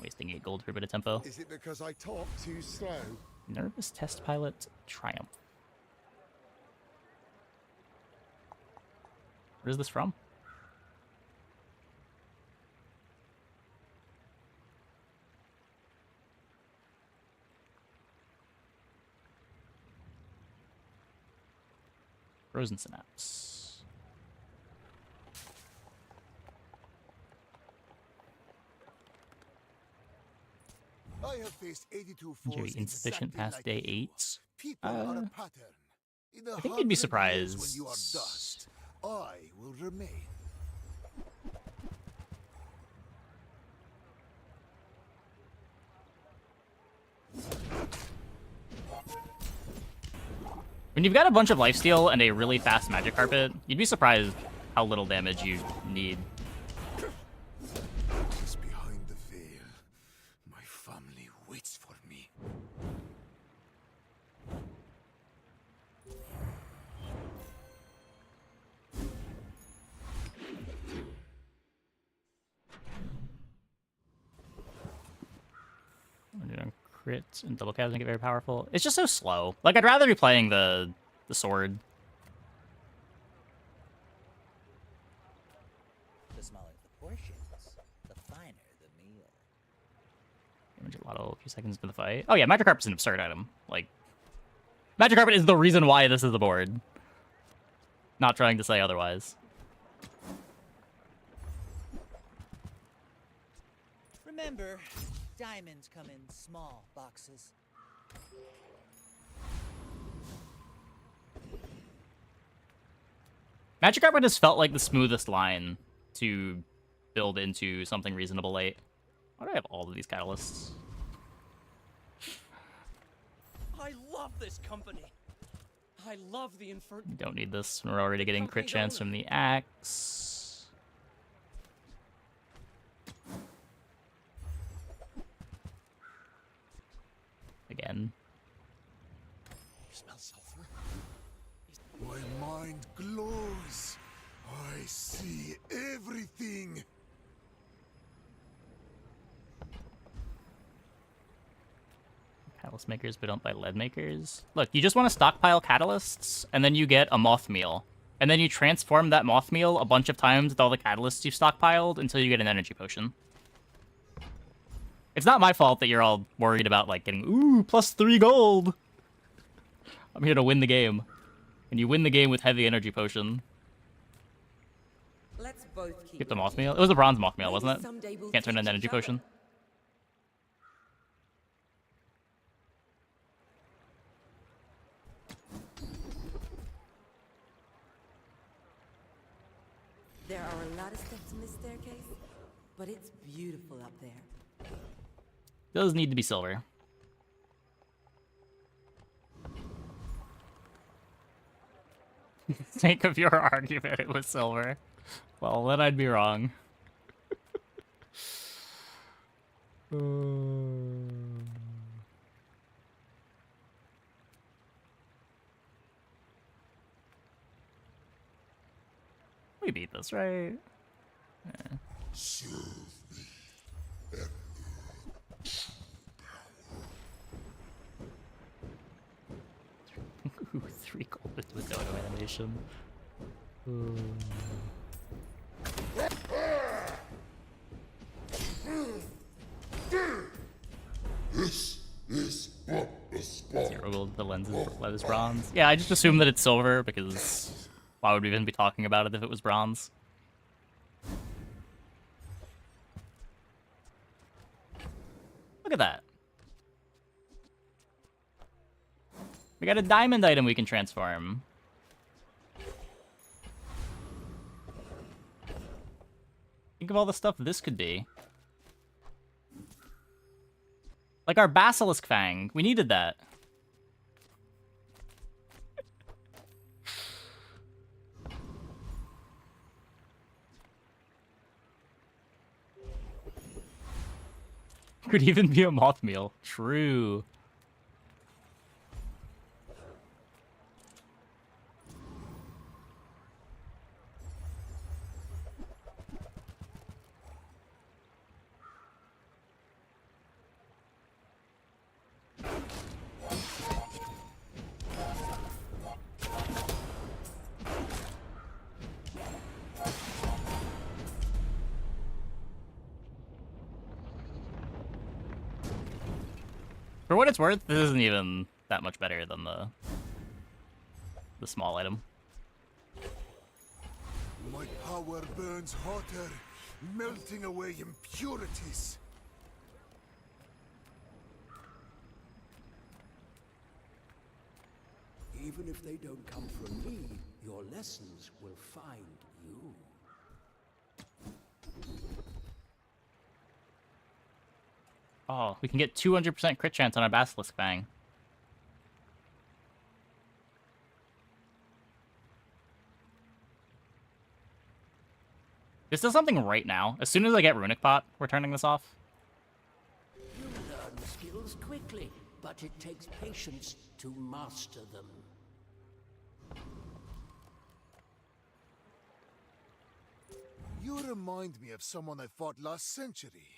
Wasting 8 gold for a bit of tempo. Is it because I talk too slow? Nervous test pilot triumph. Where is this from? Frozen Synapse. I have faced 82 Very foes insufficient exactly past like day you. 8. People are a pattern. In the I think you'd be 100 years surprised. when you are dust, I will remain. When you've got a bunch of lifesteal and a really fast magic carpet, you'd be surprised how little damage you need. Just behind the veil, my family waits for me. Crit and double caps make it very powerful. It's just so slow. Like, I'd rather be playing the sword. The smaller the portions, the finer the meal. Damage a lot of a few seconds into the fight. Oh yeah, Magic Carpet's an absurd item. Like, Magic Carpet is the reason why this is the board. Not trying to say otherwise. Remember, diamonds come in small boxes. Magic Carpet has felt like the smoothest line to build into something reasonable late. Why do I have all of these catalysts? I love this company. I love the Inferno. Don't need this. We're already getting crit chance from the axe. Again. You smell sulfur? My mind glows. I see everything. Catalyst makers, but don't buy lead makers. Look, you just want to stockpile catalysts, and then you get a moth meal. And then you transform that moth meal a bunch of times with all the catalysts you've stockpiled until you get an energy potion. It's not my fault that you're all worried about, like, getting, ooh, +3 gold! I'm here to win the game. And you win the game with heavy energy potion. Let's both keep Get the moth meal? It was a bronze moth meal, wasn't someday it? we'll Can't turn teach into energy each other. potion. There are a lot of steps in this staircase, but it's beautiful up there. Does need to be silver. Sake of your argument, it was silver. Well, then I'd be wrong. We beat this, right? Yeah. Ooh, 3 gold with dodo animation. Ooh. This is what the spawn. 0 gold, the lens is bronze. Yeah, I just assumed that it's silver because why would we even be talking about it if it was bronze? Look at that. We got a diamond item we can transform. Think of all the stuff this could be. Like our Basilisk Fang. We needed that. Could even be a moth meal. True. For what it's worth, this isn't even that much better than the small item. My power burns hotter, melting away impurities. Even if they don't come from me, your lessons will find you. Oh, we can get 200% crit chance on our Basilisk Fang. This does something right now. As soon as I get Runic Pot, we're turning this off. You learn skills quickly, but it takes patience to master them. You remind me of someone I fought last century.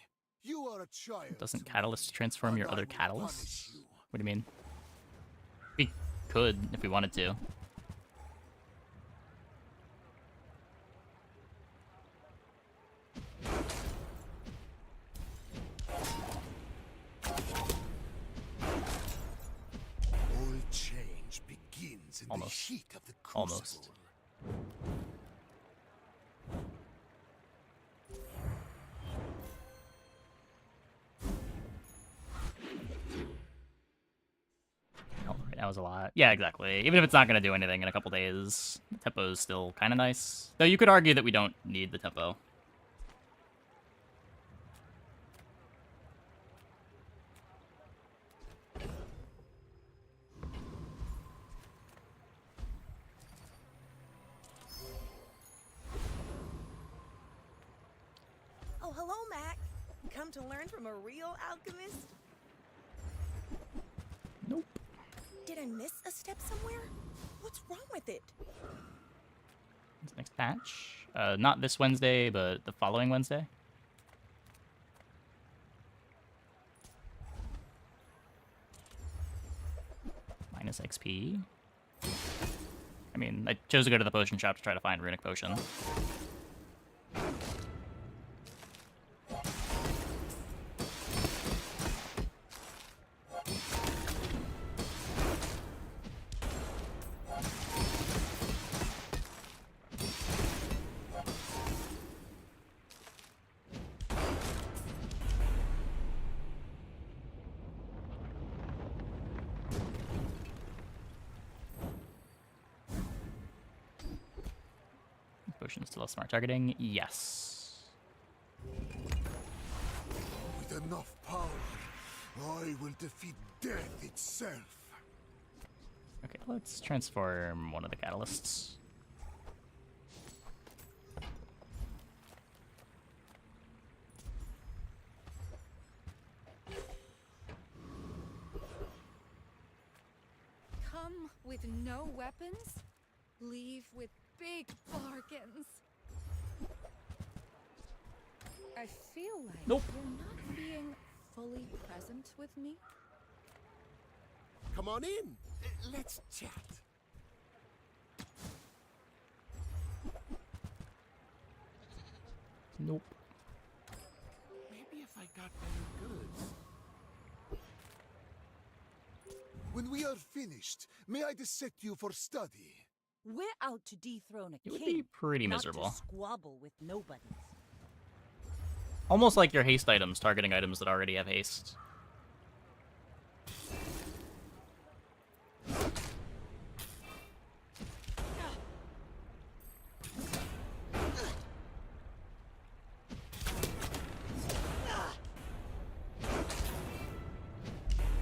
You are a child. Doesn't Catalyst transform your other catalysts? What do you mean? We could, if we wanted to. All change begins in Almost. the heat of the crucible. Almost. Oh, right, that was a lot. Yeah, exactly. Even if it's not going to do anything in a couple days, the tempo is still kind of nice. Though you could argue that we don't need the tempo. Oh, hello, Mac. Come to learn from a real alchemist? Nope. Did I miss a step somewhere? What's wrong with it? Next patch. Not this Wednesday, but the following Wednesday. Minus XP. I mean, I chose to go to the potion shop to try to find runic potion. Potion still has smart targeting? Yes. With enough power, I will defeat death itself. Okay, let's transform one of the catalysts. Come with no weapons, leave with big bargains. I feel like Nope. you're not being fully present with me. Come on in. Let's chat. Nope. Maybe if I got better goods. When we are finished, may I dissect you for study? We're out to dethrone a It would king, be pretty not miserable. to squabble with nobodies. Almost like your haste items, targeting items that already have haste.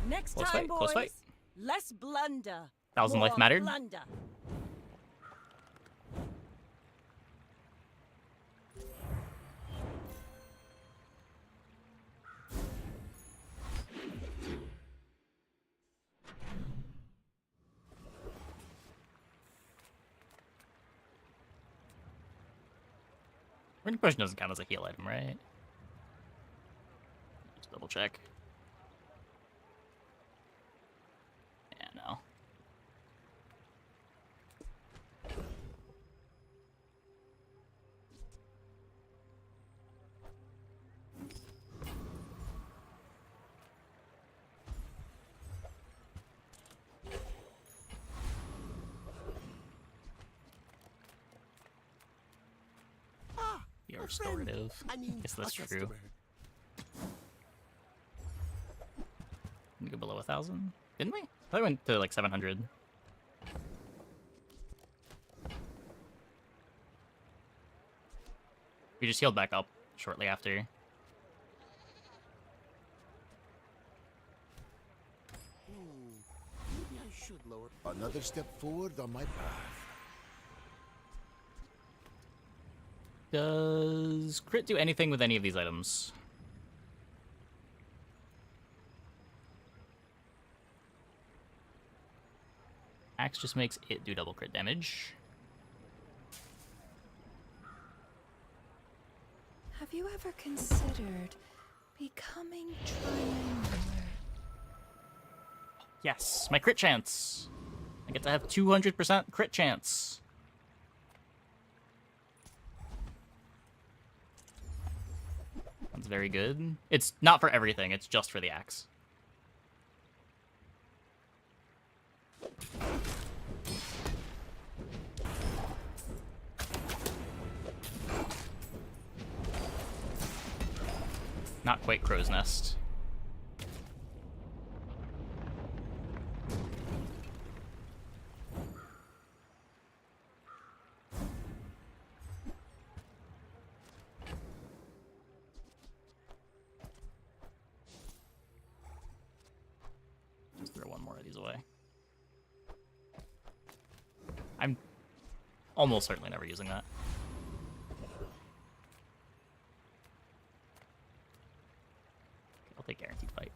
Next Close time, fight, boys, close fight. less blunder. 1,000 life more mattered? Blunder. Runic potion doesn't count as a heal item, right? Just double check. Yeah, no. You're restorative. I mean, Guess that's a true. customer. Didn't we go below 1,000? Didn't we? I thought we went to like 700. We just healed back up shortly after. Maybe I should lower. Another step forward on my path. Does crit do anything with any of these items? Axe just makes it do double crit damage. Have you ever considered becoming triangular? Yes, my crit chance. I get to have 200% crit chance. That's very good. It's not for everything, it's just for the axe. Not quite Crow's Nest. Just throw one more of these away. I'm almost certainly never using that. I'll take guaranteed fight.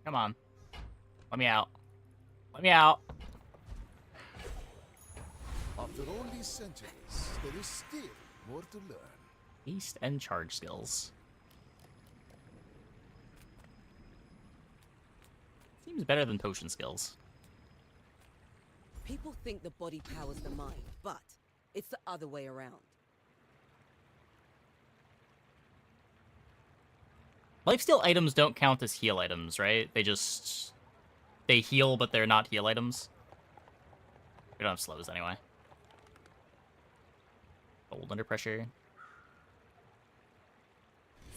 Come on. Let me out. Let me out. After all these centuries, there is still more to learn. Haste and charge skills. Seems better than potion skills. People think the body powers the mind, but it's the other way around. Lifesteal items don't count as heal items, right? They heal, but they're not heal items. We don't have slows anyway. Hold under pressure.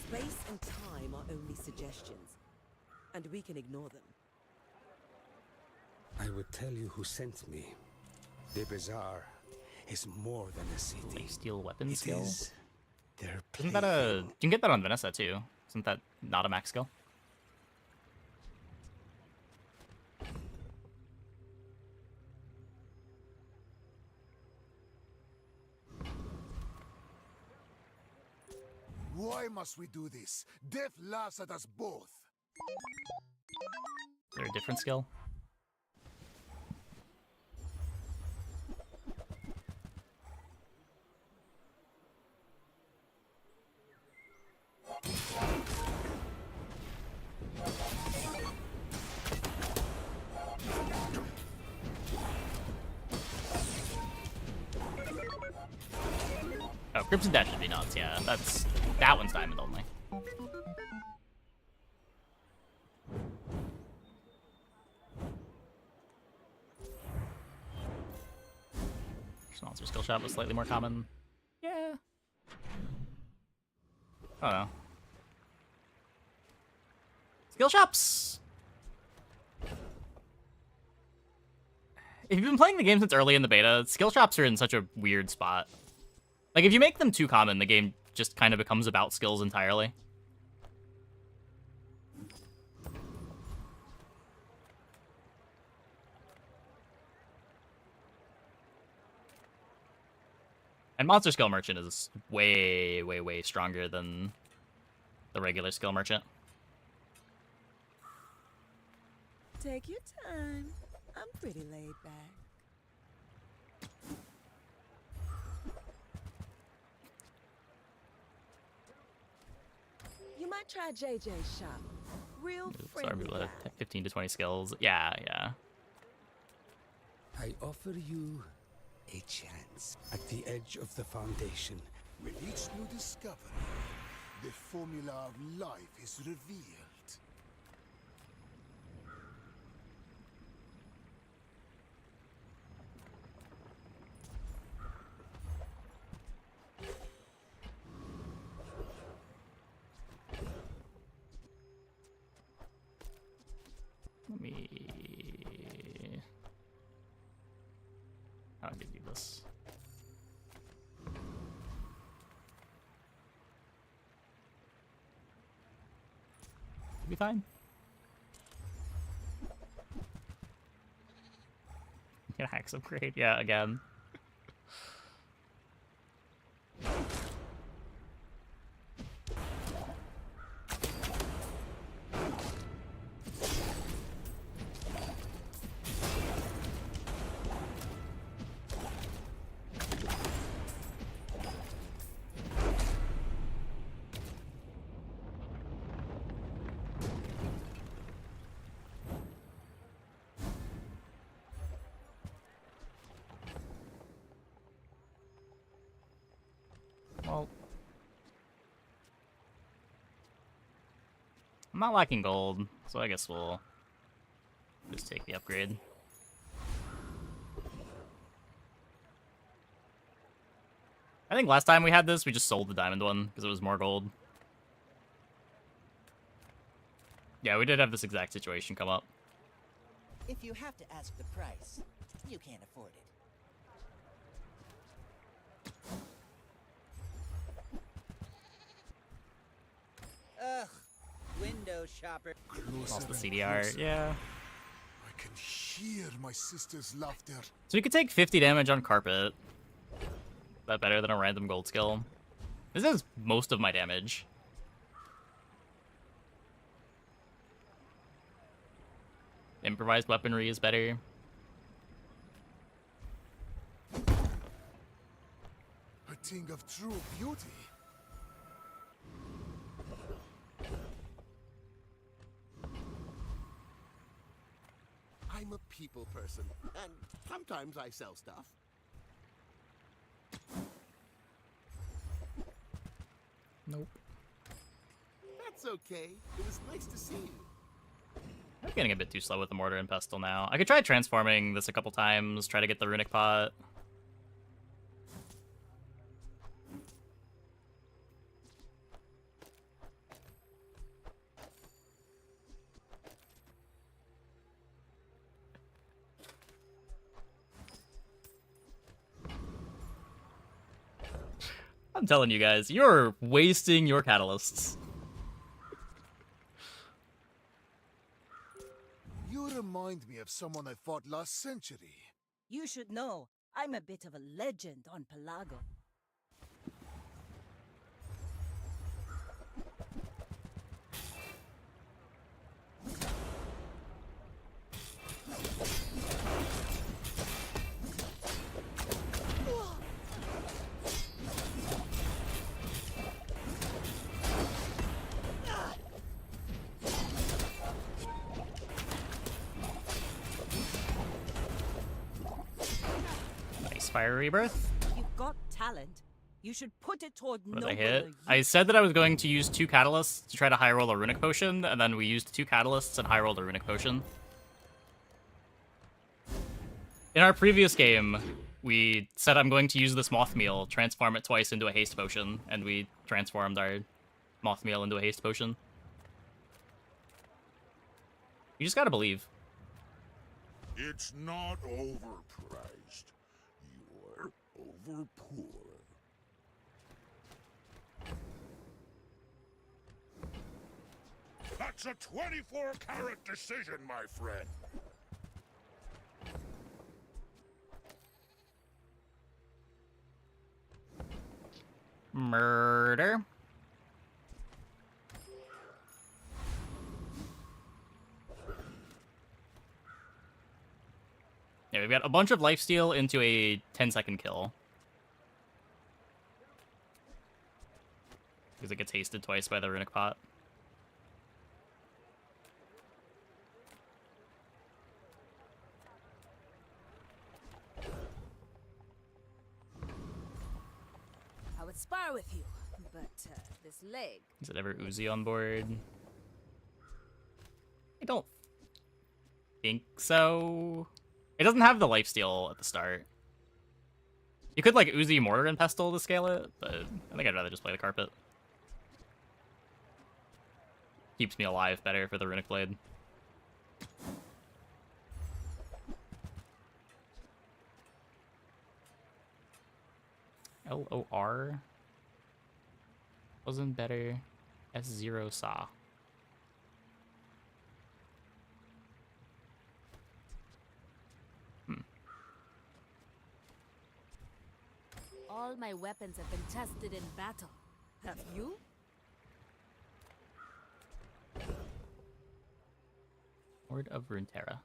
Space and time are only suggestions, and we can ignore them. I would tell you who sent me. The bazaar is more than a city. Lifesteal weapon It skill? is their Isn't that a... You can get that on Vanessa, too. Isn't that not a max skill? Why must we do this? Death laughs at us both. Is there a different skill? Oh, Crimson Dash should be nuts, yeah. That one's diamond only. Monster skill shot was slightly more common. Yeah. I don't know. Skill shops! If you've been playing the game since early in the beta, skill shops are in such a weird spot. Like, if you make them too common, the game just kind of becomes about skills entirely. And Monster Skill Merchant is way, way, way stronger than the regular Skill Merchant. Take your time. I'm pretty laid back. You might try JJ's shop. Real Sorry, friendly people guy. have 15 to 20 skills. Yeah, yeah. I offer you a chance at the edge of the foundation. With each new discovery, the formula of life is revealed. Let me... I'll give you this. Be fine. Get hacks upgrade, yeah, again. Well, I'm not lacking gold, so I guess we'll just take the upgrade. I think last time we had this, we just sold the diamond one because it was more gold. Yeah, we did have this exact situation come up. If you have to ask the price, you can't afford it. Ugh, window shopper. Lost the CDR, yeah. I can hear my sister's laughter. So we could take 50 damage on carpet. Is that better than a random gold skill? This is most of my damage. improvised weaponry is better. A thing of true beauty. I'm a people person, and sometimes I sell stuff. Nope. That's okay. It was nice to see you. I'm getting a bit too slow with the mortar and pestle now. I could try transforming this a couple times, try to get the runic pot. I'm telling you guys, you're wasting your catalysts. You remind me of someone I fought last century. You should know, I'm a bit of a legend on Pelago. Nice fire rebirth. You've got talent. You should put it toward What did I nobler hit? use. I said that I was going to use 2 catalysts to try to high roll a runic potion, and then we used 2 catalysts and high rolled a runic potion. In our previous game, we said I'm going to use this moth meal, transform it twice into a haste potion, and we transformed our moth meal into a haste potion. You just gotta believe. It's not overpriced. You're overpoor. That's a 24-carat decision, my friend. Murder. Yeah, we've got a bunch of lifesteal into a 10-second kill. Because it gets hasted twice by the runic pot. I would spar with you, but this leg. Is it ever Uzi on board? I don't think so. It doesn't have the lifesteal at the start. You could like Uzi mortar and pestle to scale it, but I think I'd rather just play the carpet. Keeps me alive better for the runic blade. LOR wasn't better. S0 saw. All my weapons have been tested in battle. Have you? Horde of Runeterra.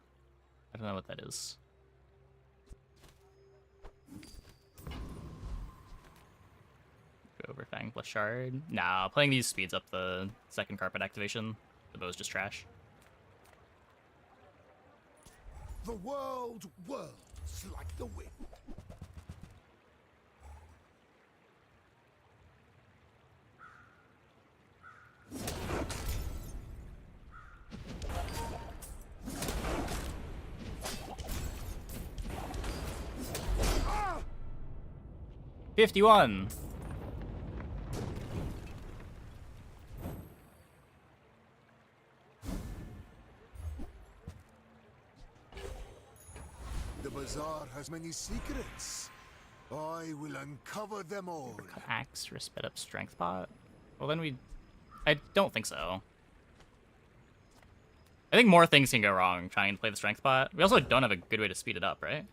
I don't know what that is. Go over Fang plus Shard. Nah, playing these speeds up the second carpet activation. The bow's just trash. The world whirls like the wind. Ah! 51. The bazaar has many secrets. I will uncover them all. Cut axe for sped up strength pot. Well, then I don't think so. I think more things can go wrong trying to play the strength pot. We also don't have a good way to speed it up, right?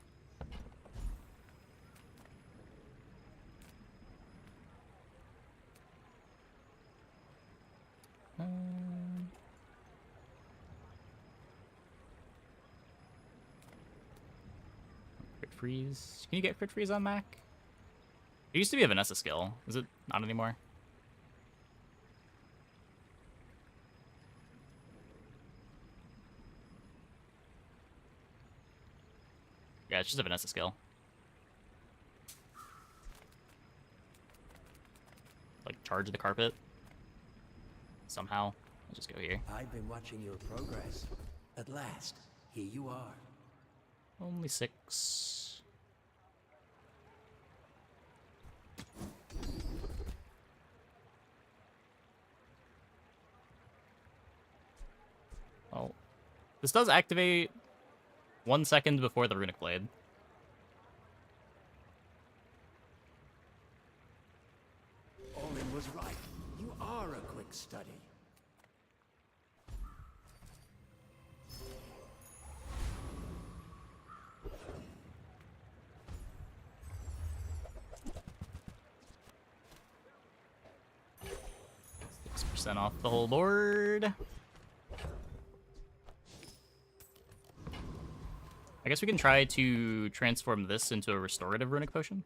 freeze. Can you get crit freeze on Mac? It used to be a Vanessa skill. Is it not anymore? Yeah, it's just a Vanessa skill. Like, charge the carpet. Somehow. I'll just go here. I've been watching your progress. At last, here you are. Only 6. Oh. This does activate 1 second before the Runic Blade. Olin was right. You are a quick study. Percent off the whole board. I guess we can try to transform this into a restorative runic potion.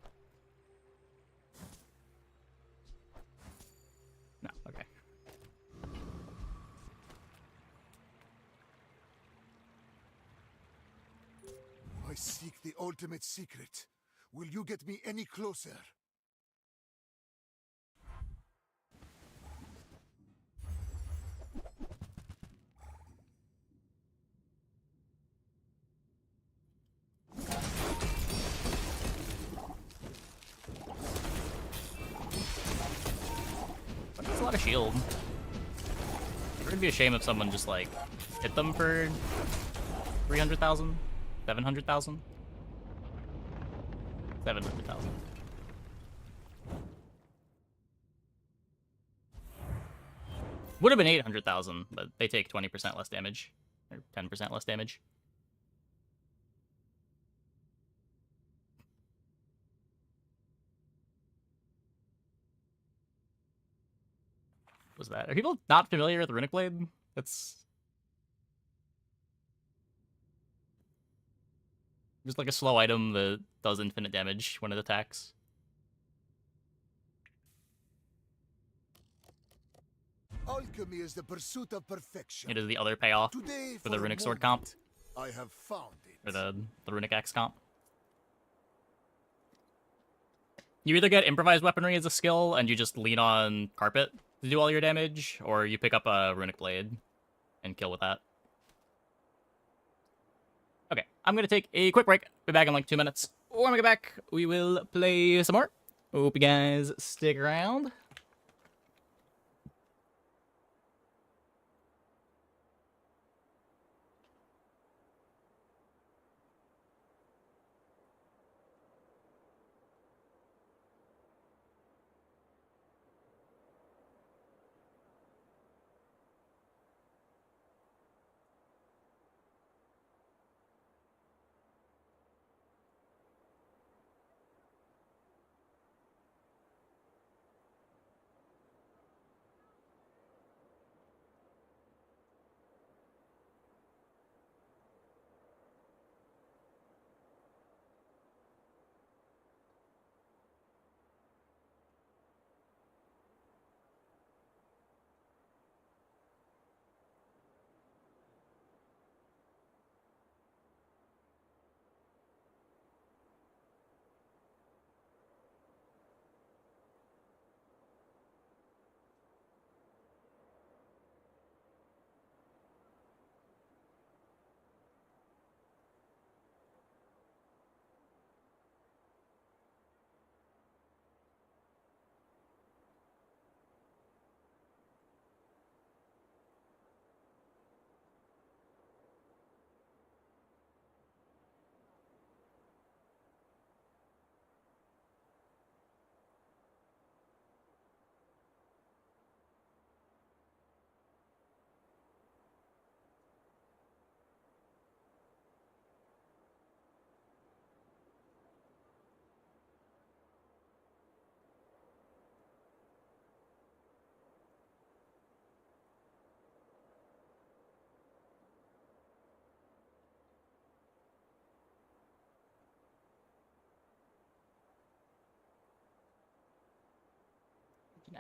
No, okay. I seek the ultimate secret. Will you get me any closer? That's a lot of shield. It would be a shame if someone just, like, hit them for 300,000? 700,000? 700,000. Would have been 800,000, but they take 20% less damage. Or 10% less damage. Was that? Are people not familiar with Runic Blade? That's just like a slow item that does infinite damage when it attacks. Alchemy is the pursuit of perfection. It is the other payoff Today, for the a Runic Sword moment, comp. I have found it. Or the Runic Axe comp. You either get improvised weaponry as a skill and you just lean on carpet to do all your damage, or you pick up a Runic Blade and kill with that. Okay, I'm gonna take a quick break. Be back in like 2 minutes. When we get back, we will play some more. Hope you guys stick around.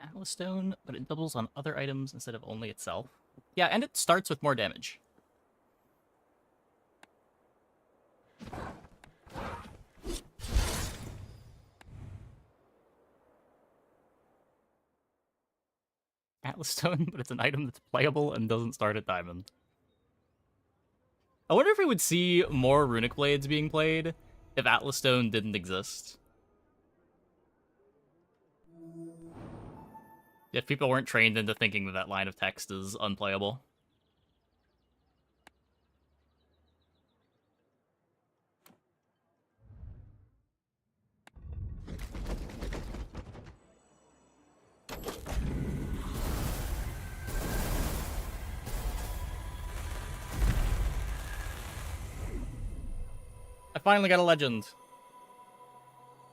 Atlas Stone, but it doubles on other items instead of only itself. Yeah, and it starts with more damage. Atlas Stone, but it's an item that's playable and doesn't start at diamond. I wonder if we would see more runic blades being played if Atlas Stone didn't exist. If people weren't trained into thinking that that line of text is unplayable. I finally got a legend.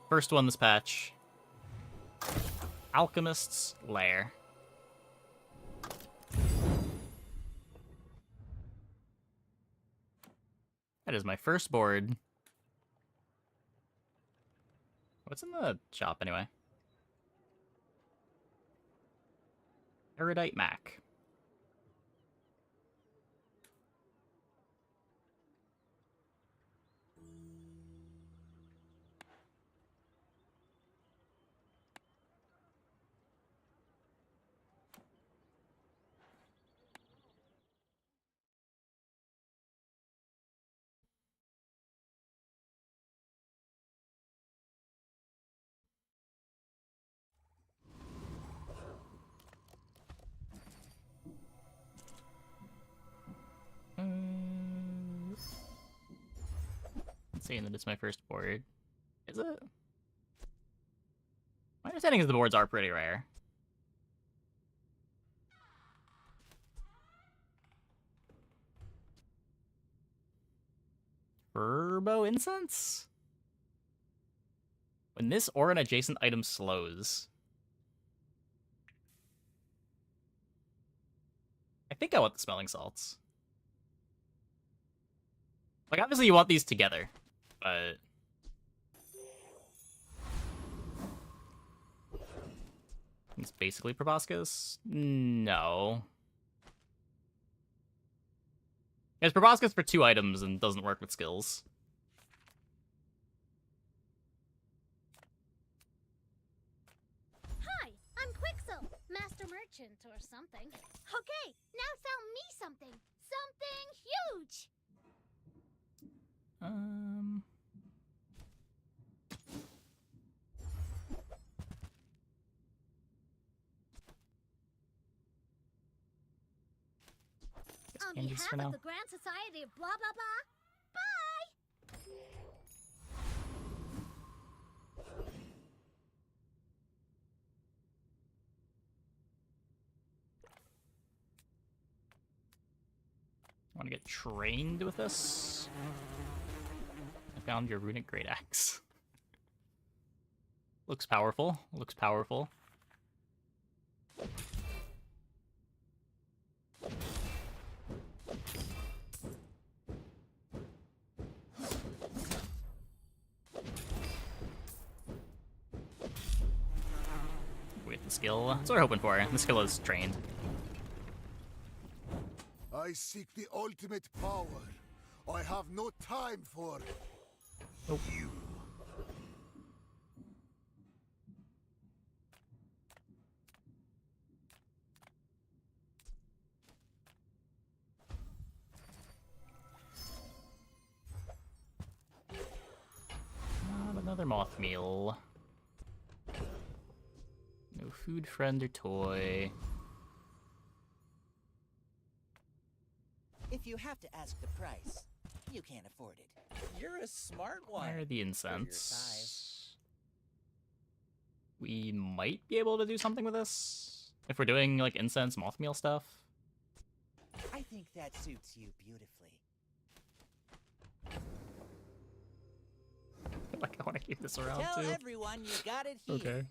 First one this patch. Alchemist's Lair. That is my first board. What's in the shop anyway? Erudite Mac. I'm saying that it's my first board. Is it? My understanding is the boards are pretty rare. Turbo Incense? When this or an adjacent item slows. I think I want the smelling salts. Like, obviously you want these together, but... It's basically proboscis? No. It's proboscis for 2 items and doesn't work with skills. Hi, I'm Quixel, Master Merchant or something. Okay, now sell me something. Something huge! On behalf of the Grand Society of blah blah blah, bye! I want to get trained with this. I found your runic great axe. Looks powerful. Looks powerful. Wait, the skill. That's what we're hoping for. The skill is trained. I seek the ultimate power. I have no time for you. Another moth meal. No food, friend, or toy. If you have to ask the price, you can't afford it. You're a smart one. Where are the for your incense? size. We might be able to do something with this. If we're doing, like, incense, moth meal stuff. I think that suits you beautifully. Like, I want to keep this around, Tell too. everyone you got it here. Okay.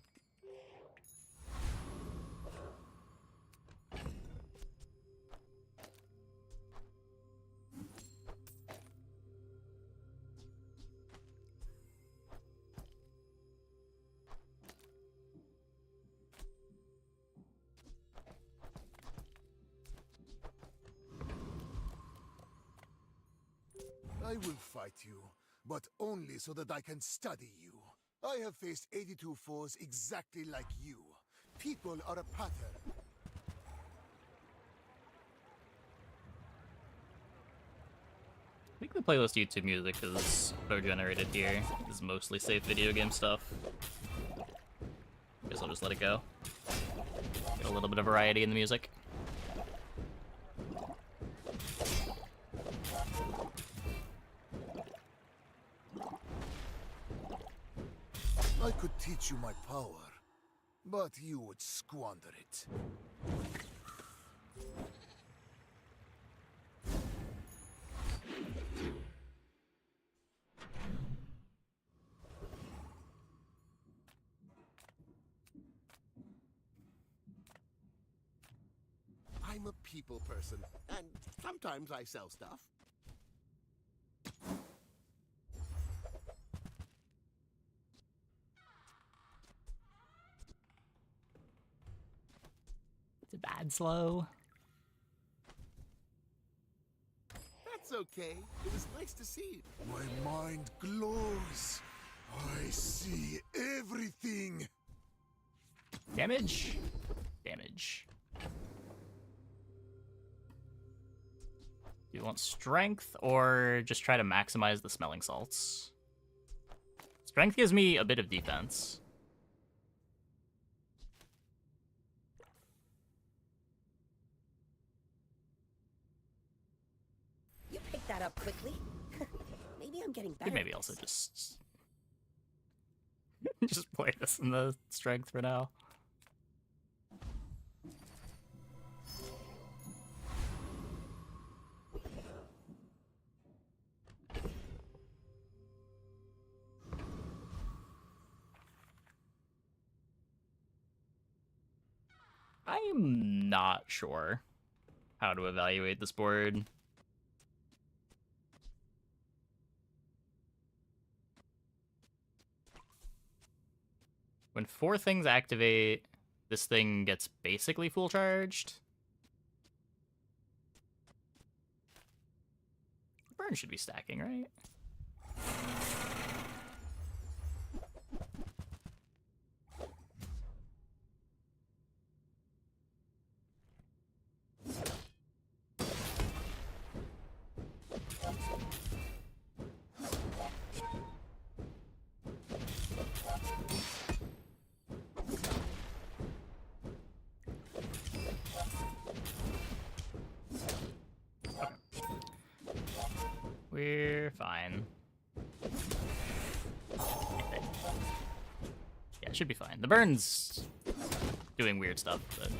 I will fight you, but only so that I can study you. I have faced 82 foes exactly like you. People are a pattern. I think the playlist YouTube music is auto-generated here. This is mostly safe video game stuff. Guess I'll just let it go. Get a little bit of variety in the music. I could teach you my power, but you would squander it. I'm a people person, and sometimes I sell stuff. It's a bad slow. That's okay. It was nice to see you. My mind glows. I see everything. Damage. Damage. Do you want strength or just try to maximize the smelling salts? Strength gives me a bit of defense. You picked that up quickly. Maybe I'm getting better. Could maybe also just just play this in the strength for now. I'm not sure how to evaluate this board. When 4 things activate, this thing gets basically full charged. Burn should be stacking, right? We're fine. Yeah, it should be fine. The burn's doing weird stuff, but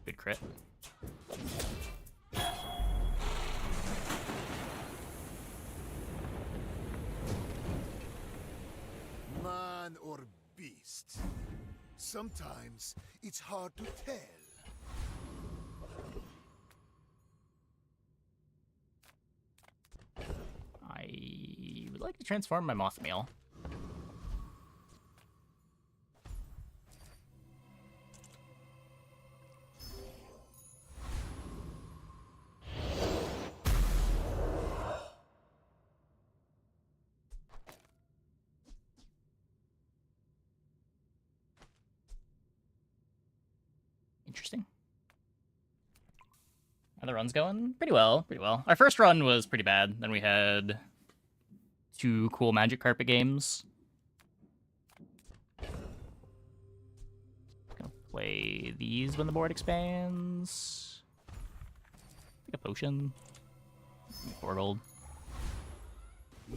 good crit. Man or beast? Sometimes it's hard to tell. I would like to transform my moth meal. Interesting. Are the runs going? Pretty well, pretty well. Our first run was pretty bad. Then we had 2 cool Magic Carpet games. Gonna play these when the board expands. Take a potion. 4 gold.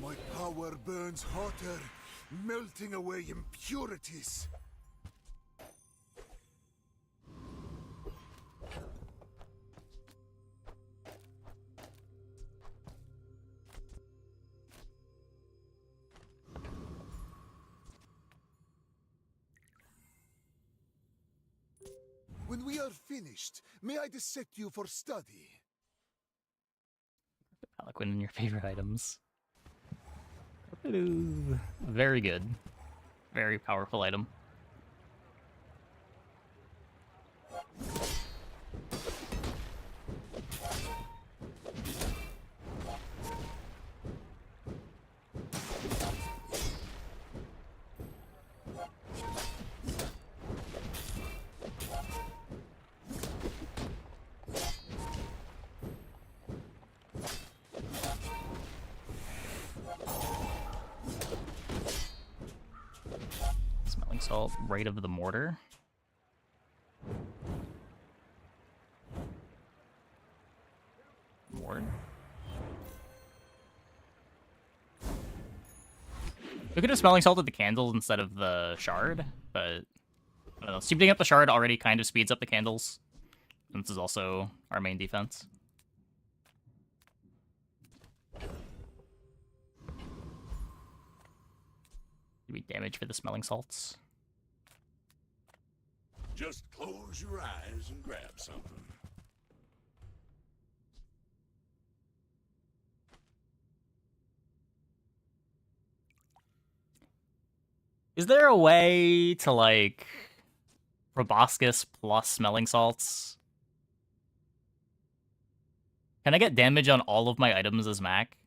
My power burns hotter, melting away impurities. When we are finished, may I dissect you for study? Palanquin in your favorite items. Hello. Very good. Very powerful item. Salt, right of the mortar. Mortar. We could have smelling salted the candles instead of the shard, but I don't know. Speeding up the shard already kind of speeds up the candles. And this is also our main defense. Do we damage for the smelling salts? Just close your eyes and grab something. Is there a way to, like, proboscis plus smelling salts? Can I get damage on all of my items as Mac?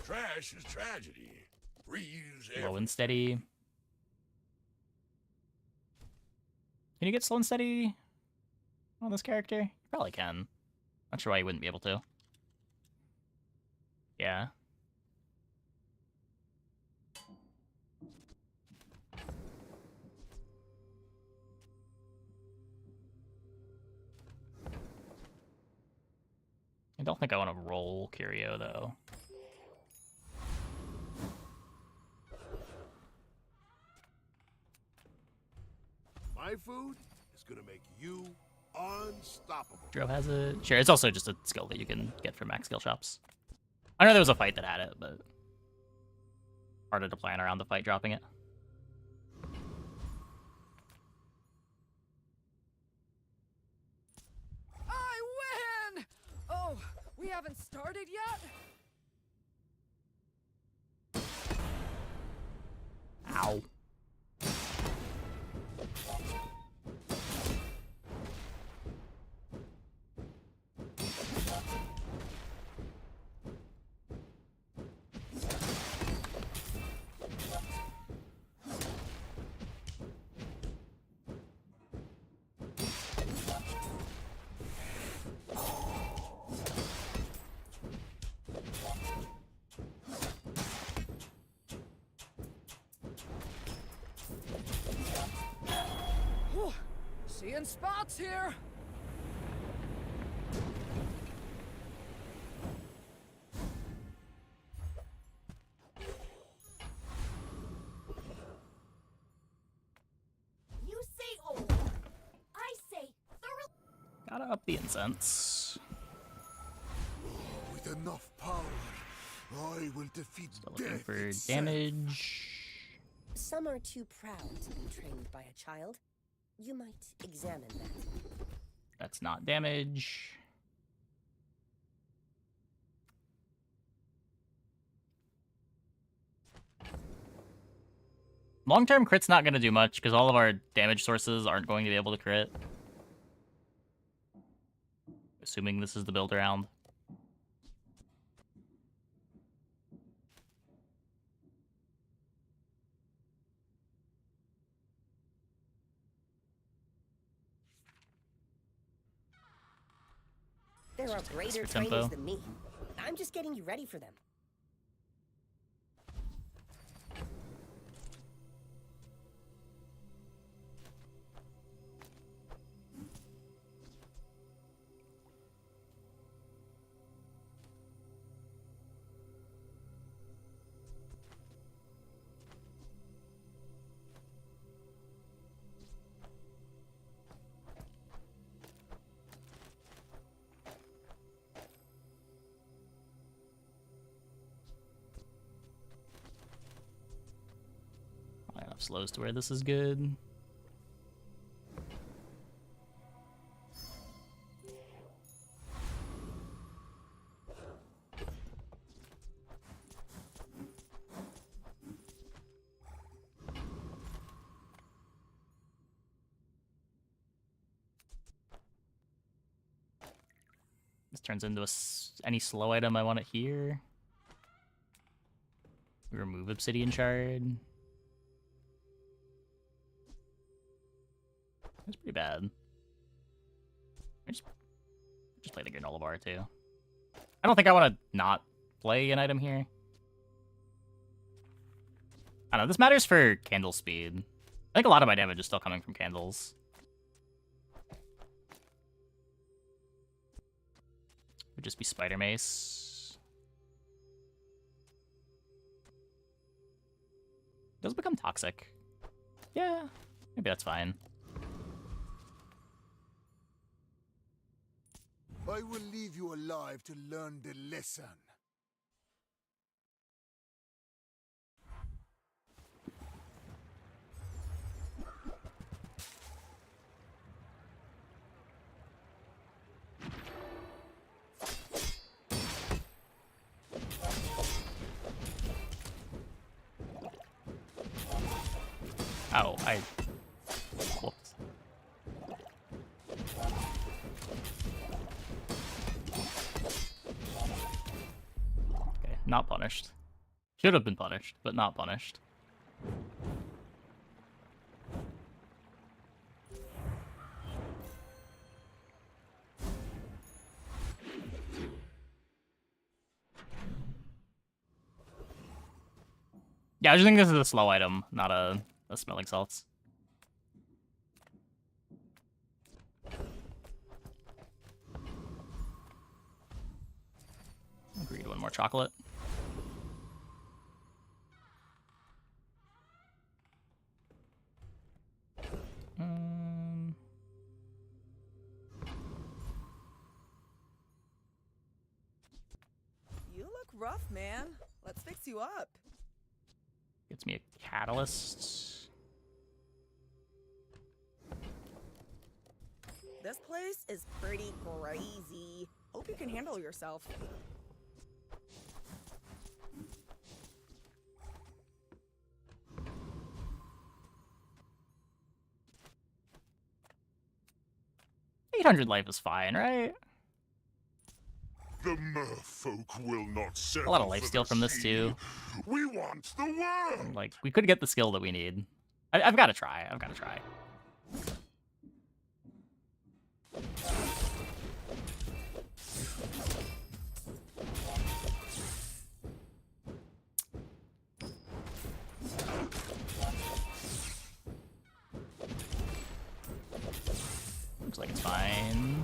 Trash is tragedy. Reuse Slow and steady. Can you get slow and steady on this character? You probably can. Not sure why you wouldn't be able to. Yeah. I don't think I want to roll Curio, though. My food is gonna make you unstoppable. Dro has it. Sure, it's also just a skill that you can get from max skill shops. I know there was a fight that had it, but harder to plan around the fight dropping it. I win! Oh, we haven't started yet? Ow. Whew, seeing spots here. You say oh, I say thoroughly. Gotta up the incense. With enough power, I will defeat Looking death for itself. damage. Some are too proud to be trained by a child. You might examine that. That's not damage. Long-term crit's not going to do much, because all of our damage sources aren't going to be able to crit. Assuming this is the build around. There are greater for tempo. trainers than me. I'm just getting you ready for them. Enough slows to where this is good. This turns into any slow item I want it here. We remove Obsidian Shard. That's pretty bad. I just Just play the granola bar too. I don't think I want to not play an item here. I don't know, this matters for candle speed. I think a lot of my damage is still coming from candles. Would just be Spider Mace. Does it become toxic? Yeah, maybe that's fine. I will leave you alive to learn the lesson. Oh, whoops. Okay, not punished. Should have been punished, but not punished. Yeah, I just think this is a slow item, not a smelling salts. Agreed, one more chocolate. You look rough, man. Let's fix you up. Gets me a catalyst. This place is pretty crazy. Hope you can handle yourself. $800 life is fine, right? The merfolk will not settle A lot of life for steal the from this sea. too. We want the world. Like, we could get the skill that we need. I've got to try. I've got to try. Looks like it's fine.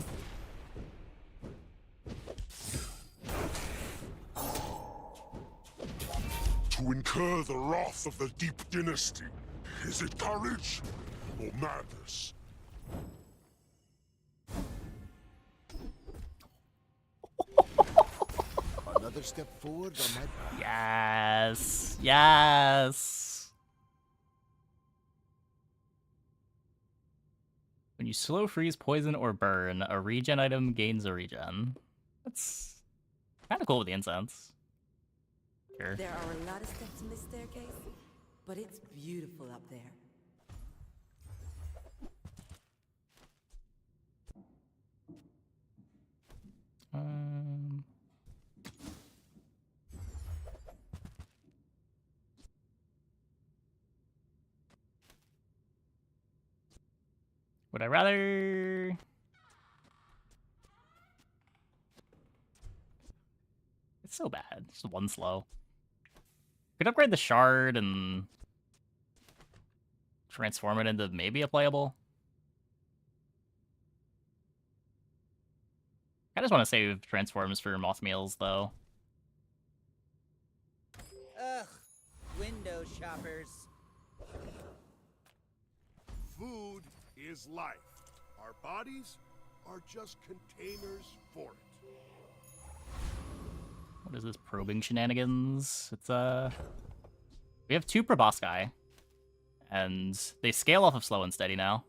To incur the wrath of the Deep Dynasty. Is it courage or madness? Another step forward on my path. Yes. Yes. When you slow freeze, poison, or burn, a regen item gains a regen. That's kind of cool with the incense. Sure. There are a lot of steps in this staircase, but it's beautiful up there. Would I rather... It's so bad. Just one slow. Could upgrade the shard and transform it into maybe a playable. I just want to save transforms for moth meals, though. Ugh, window shoppers. Food is life. Our bodies are just containers for it. What is this, probing shenanigans? It's we have 2 proboscis, and they scale off of slow and steady now.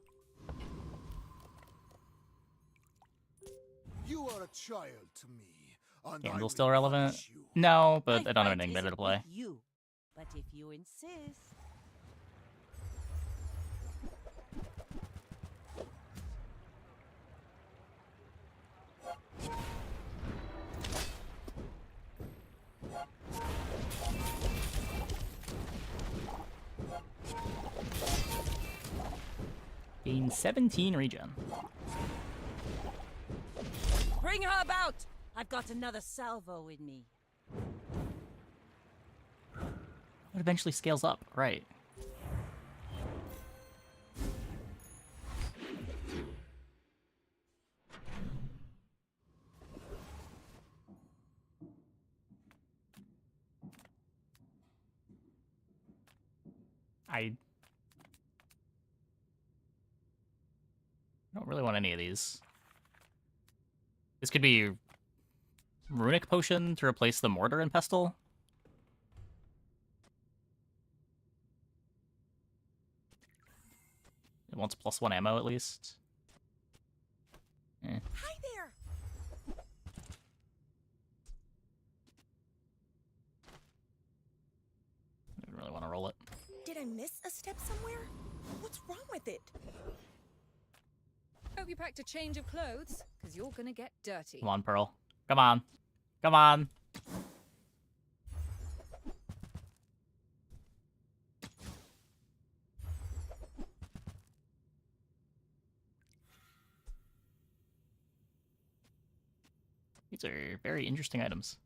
You are a child to me. And Candle's still relevant? No, but I don't have anything better to play. You, but if you insist. Gain 17 regen. Bring her about! I've got another salvo in me. It eventually scales up, right? I don't really want any of these. This could be Runic Potion to replace the Mortar and Pestle. It wants +1 ammo at least. Eh. Hi there! I don't really want to roll it. Did I miss a step somewhere? What's wrong with it? Hope you packed a change of clothes, because you're gonna get dirty. Come on, Pearl. Come on. Come on. These are very interesting items.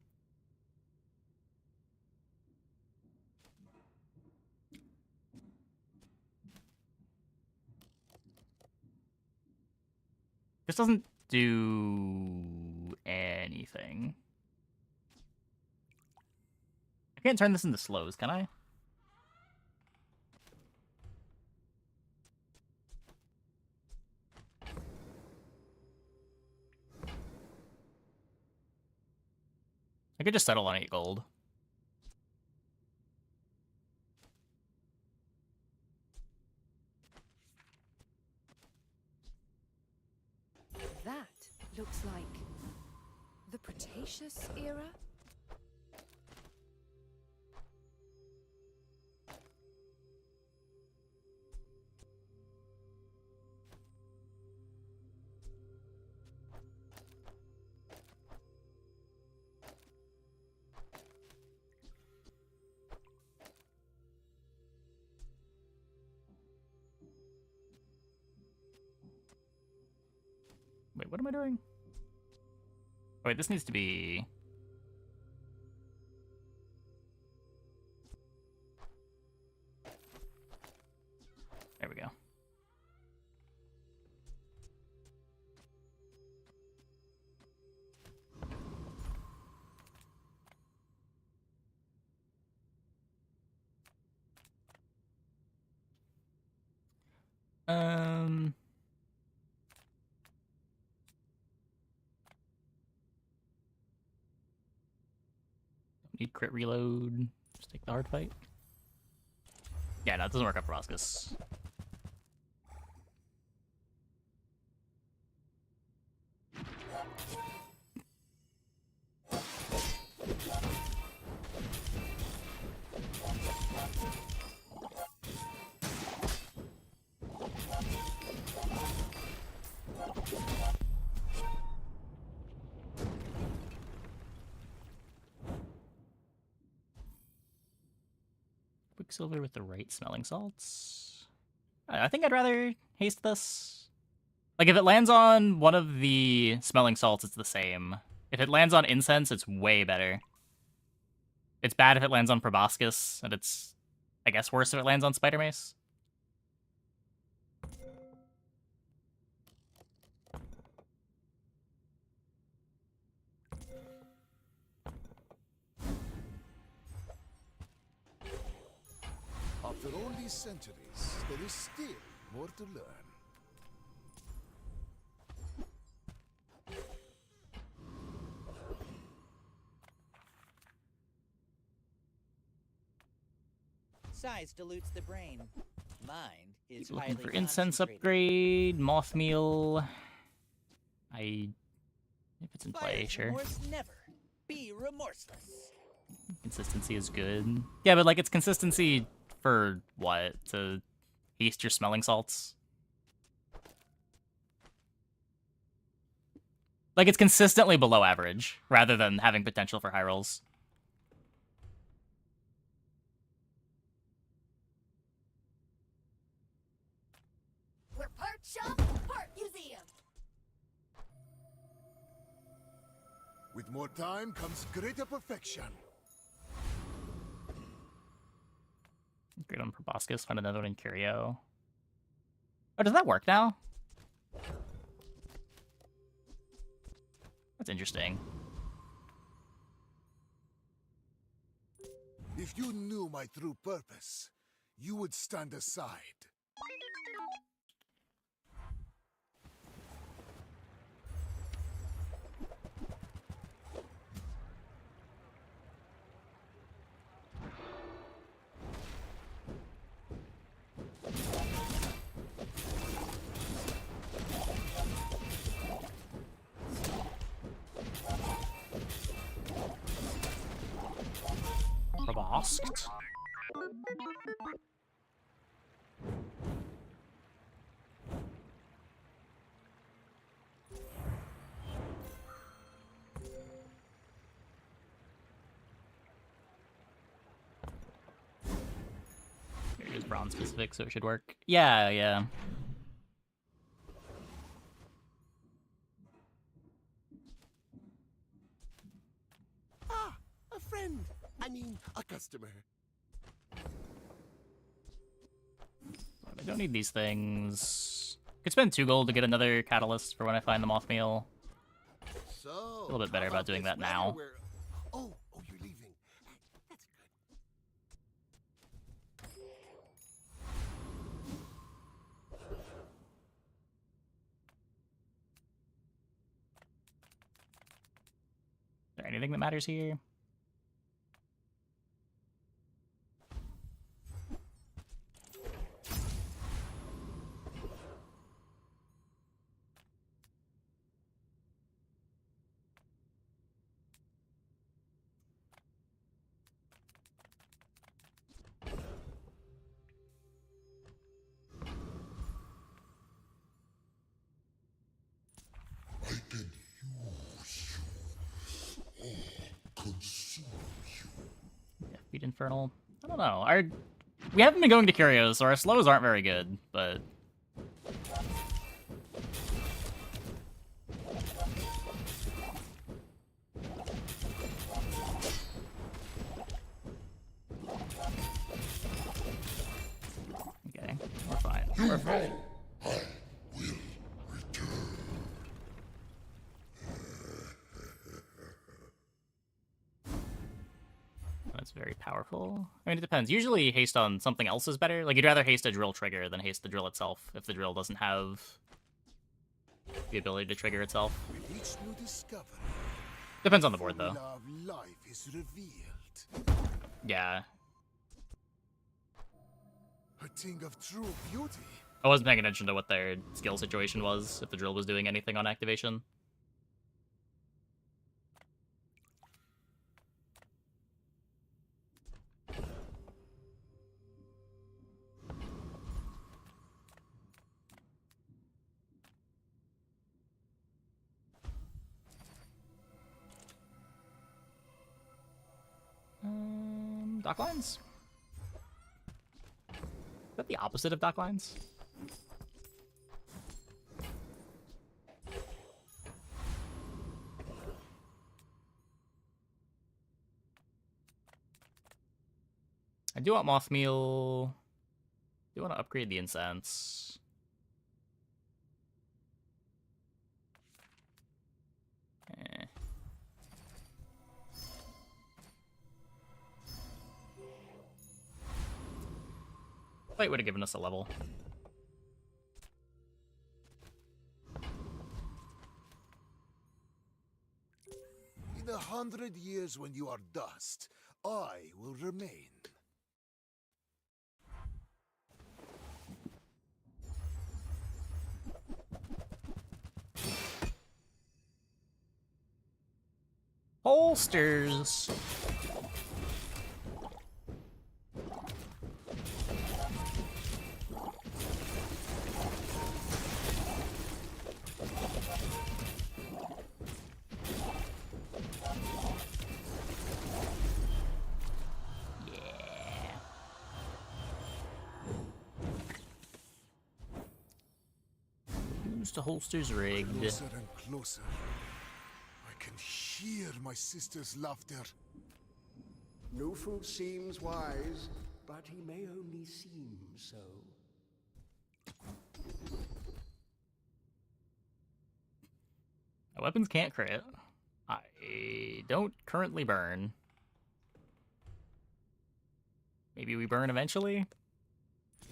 This doesn't do anything. I can't turn this into slows, can I? I could just settle on 8 gold. That looks like the Cretaceous era? Wait, what am I doing? Oh, wait, this needs to be... There we go. Need crit reload. Just take the hard fight. Yeah, no, it doesn't work out for Oscus. Quicksilver with the right smelling salts. I think I'd rather haste this. Like, if it lands on one of the smelling salts, it's the same. If it lands on incense, it's way better. It's bad if it lands on proboscis, and it's, I guess, worse if it lands on spider mace. After all these centuries, there is still more to learn. Size dilutes the brain. Mind is Looking highly for incense concentrated. upgrade, moth meal. If it's in play, Fire's sure. remorse never. Be remorseless. Consistency is good. Yeah, but like, it's consistency for what? To haste your smelling salts? Like, it's consistently below average, rather than having potential for high rolls. We're part shop, part museum. With more time comes greater perfection. Great on Proboscis, find another one in Curio. Oh, does that work now? That's interesting. If you knew my true purpose, you would stand aside. Probosked. It is bronze specific, so it should work. Yeah, yeah. Ah, a friend. I mean, a customer. I don't need these things. Could spend 2 gold to get another catalyst for when I find them off meal. So, A little bit better about doing that now. Oh, you're leaving. That's Is there anything that matters here? I can use you or consume you. Yeah, Feed Infernal. I don't know. We haven't been going to Curios, so our slows aren't very good, but... Okay, we're fine. We're fine. I will return. That's very powerful. I mean, it depends. Usually haste on something else is better. Like, you'd rather haste a drill trigger than haste the drill itself if the drill doesn't have the ability to trigger itself. With each new discovery, Depends on the board, though. formula of life is revealed. Yeah. A thing of true beauty. I wasn't paying attention to what their skill situation was, if the drill was doing anything on activation. Dock lines? Is that the opposite of dock lines? I do want moth meal. I do want to upgrade the incense. Eh. Fight would have given us a level. In 100 years when you are dust, I will remain. Holsters. Who's the holsters rigged? Closer and closer. I can hear my sister's laughter. Nufu seems wise, but he may only seem so. My weapons can't crit. I don't currently burn. Maybe we burn eventually?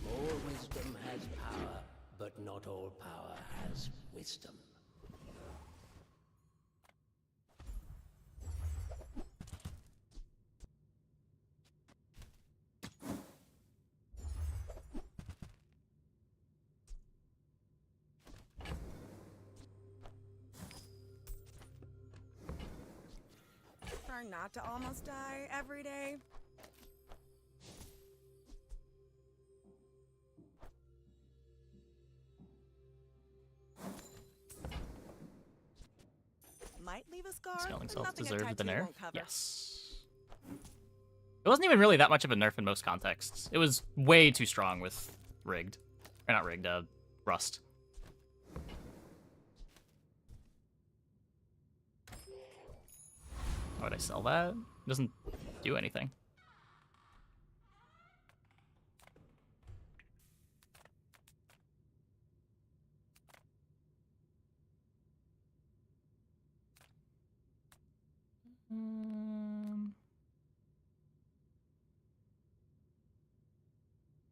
All wisdom has power, but not all power has wisdom. Try not to almost die every day. Might leave a scar, Smelling but salts nothing a deserved the tattoo nerf. won't cover. Yes. It wasn't even really that much of a nerf in most contexts. It was way too strong with rigged. Or not rigged, rust. Why would I sell that? It doesn't do anything.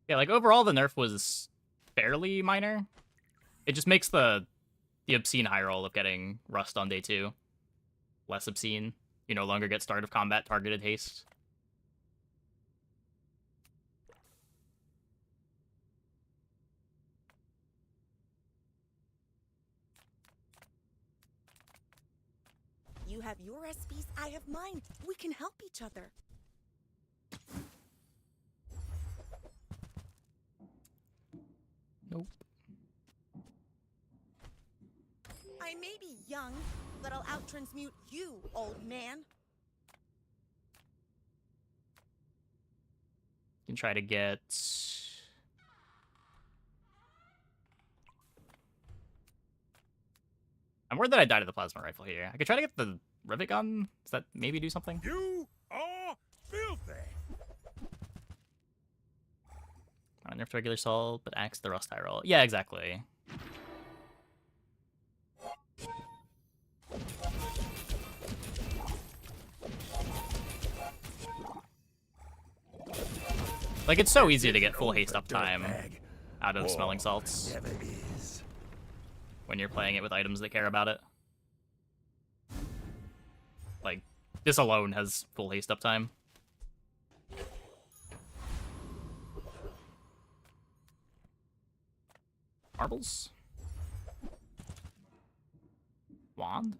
Yeah, like overall the nerf was fairly minor. It just makes the obscene high roll of getting rust on day 2 less obscene. You no longer get start of combat targeted haste. You have your recipes, I have mine. We can help each other. Nope. I may be young, but I'll out-transmute you, old man. You can try to get... I'm worried that I died to the plasma rifle here. I could try to get the rivet gun. Does that maybe do something? You are filthy! I nerfed regular salt, but axe the rust high roll. Yeah, exactly. Like, it's so easy to get full haste uptime out of smelling salts when you're playing it with items that care about it. Like, this alone has full haste uptime. Marbles? Wand?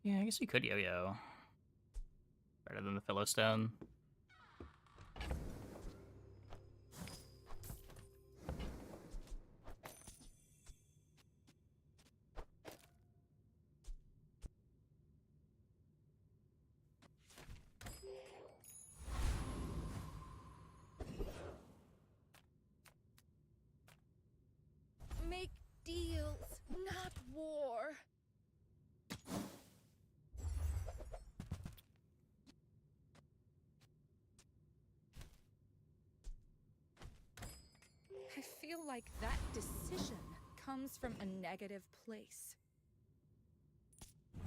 Yeah, I guess we could yo-yo. Better than the Philostone. Make deals, not war. feel like that decision comes from a negative place.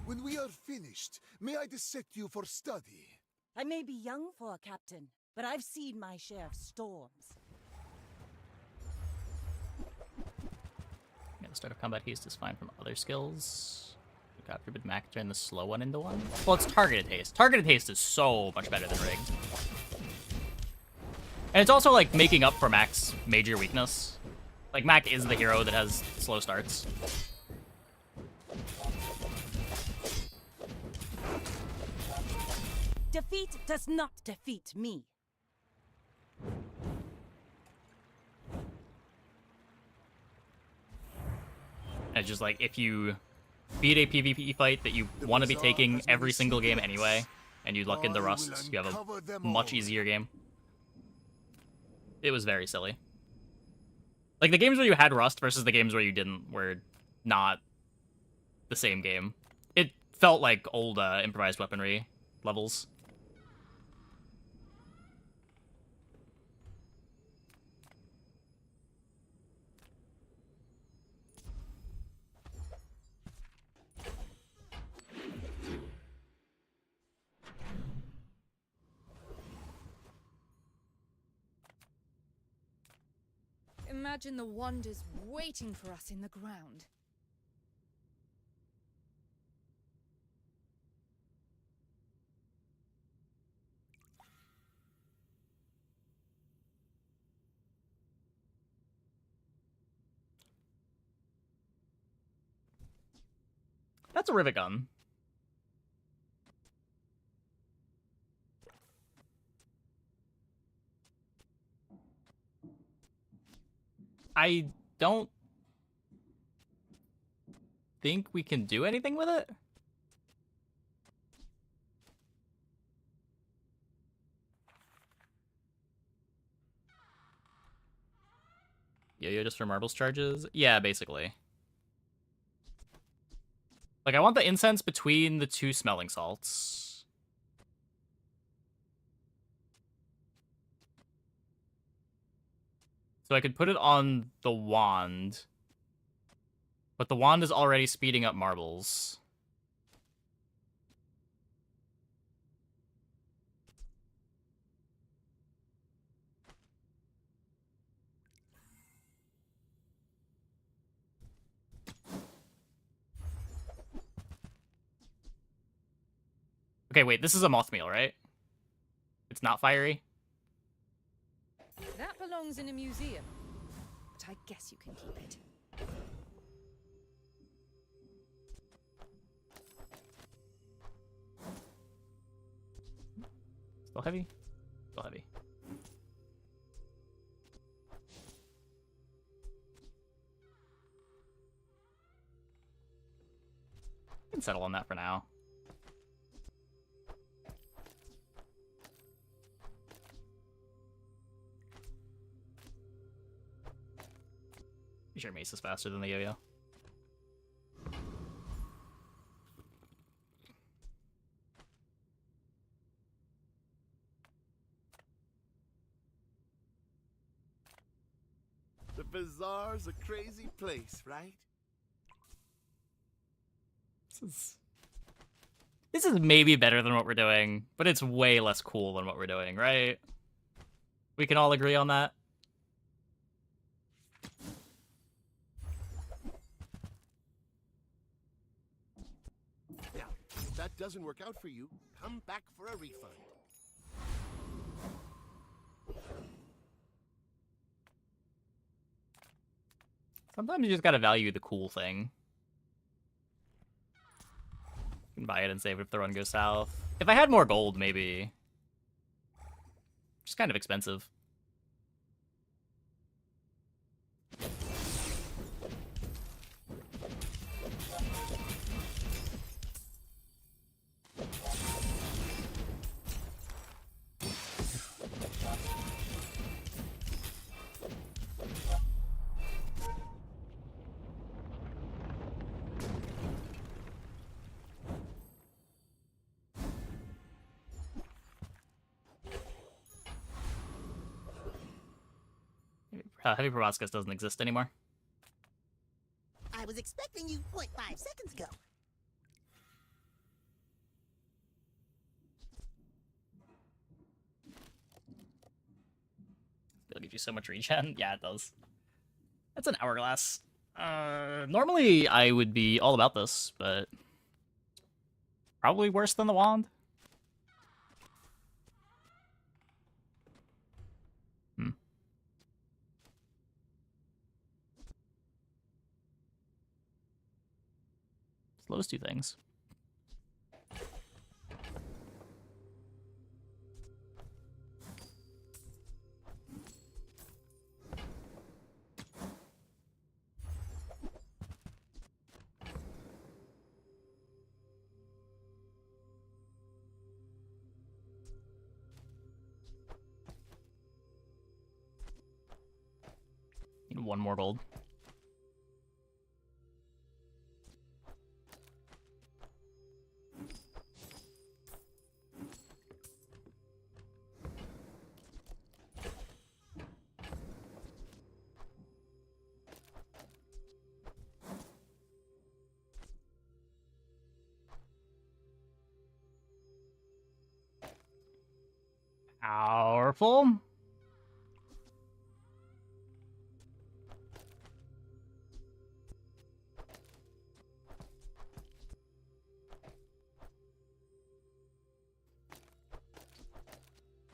When we are finished, may I dissect you for study? I may be young for a captain, but I've seen my share of storms. Yeah, the start of combat haste is fine from other skills. Got forbid Mac turn the slow one into one. Well, it's targeted haste. Targeted haste is so much better than rigged. And it's also like making up for Mac's major weakness. Like Mac is the hero that has slow starts. Defeat does not defeat me. And it's just like if you beat a PvP fight that you want to be taking every single game anyway, and you luck into Rust, you have a much easier game. It was very silly. Like, the games where you had Rust versus the games where you didn't were not the same game. It felt like old improvised weaponry levels. Imagine the wonders waiting for us in the ground. That's a rivet gun. I don't think we can do anything with it. Yo-yo just for marbles charges? Yeah, basically. Like, I want the incense between the two smelling salts. So I could put it on the wand. But the wand is already speeding up marbles. Okay, wait, this is a moth meal, right? It's not fiery? That belongs in a museum, but I guess you can keep it. Still heavy? Still heavy. I can settle on that for now. Sure, Mace is faster than the yo-yo. The bazaar's a crazy place, right? This is maybe better than what we're doing, but it's way less cool than what we're doing, right? We can all agree on that? Now, if that doesn't work out for you, come back for a refund. Sometimes you just gotta value the cool thing. You can buy it and save it if the run goes south. If I had more gold, maybe. Just kind of expensive. Heavy proboscis doesn't exist anymore. I was expecting you 0.5 seconds ago. It'll give you so much regen. Yeah, it does. That's an hourglass. Normally I would be all about this, but probably worse than the wand. It's those two things. Need one more gold. Powerful.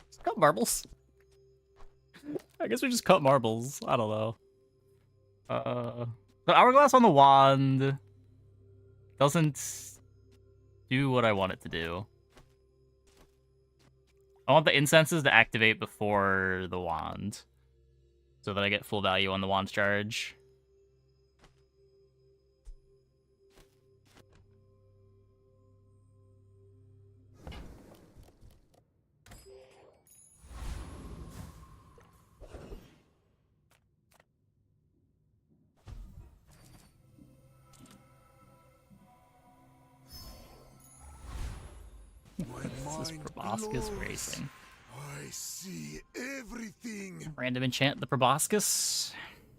Just cut marbles. I guess we just cut marbles. I don't know. The hourglass on the wand doesn't do what I want it to do. I want the incenses to activate before the wand, so that I get full value on the wand's charge. This is proboscis racing. I see everything. Random enchant the proboscis.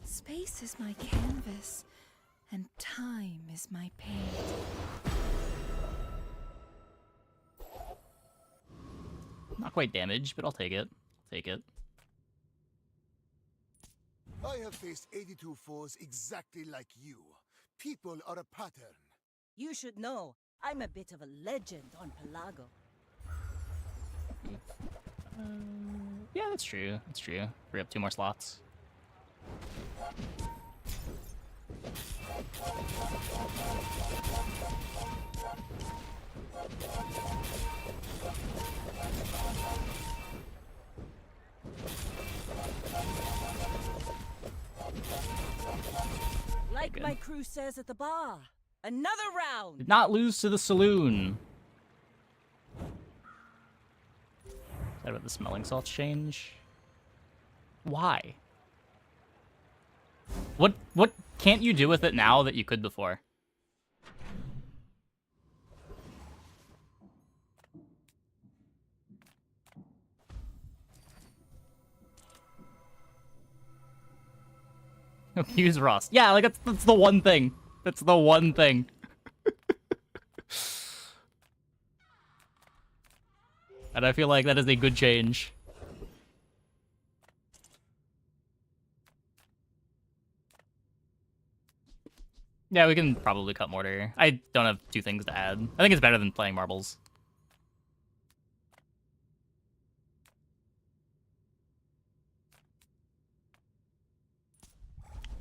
Space is my canvas, and time is my paint. Not quite damaged, but I'll take it. Take it. I have faced 82 foes exactly like you. People are a pattern. You should know, I'm a bit of a legend on Pelago. Yeah, that's true. That's true. Free up 2 more slots. Like Good. my crew says at the bar, another round! Did not lose to the saloon. Is that what the smelling salts change? Why? What can't you do with it now that you could before? Use Ross. Yeah, like that's the one thing. That's the one thing. And I feel like that is a good change. Yeah, we can probably cut mortar. I don't have 2 things to add. I think it's better than playing marbles.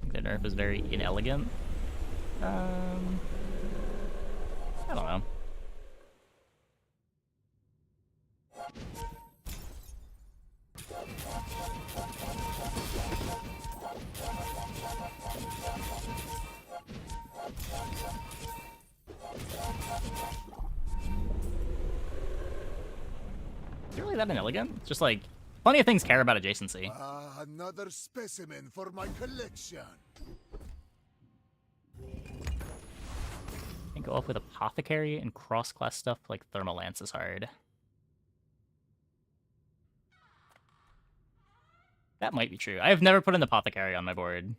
I think the nerf is very inelegant. I don't know. Is it really that inelegant? It's just like, plenty of things care about adjacency. Another specimen for my collection. And go up with Apothecary and cross-class stuff like Thermal Lance is hard. That might be true. I have never put an apothecary on my board.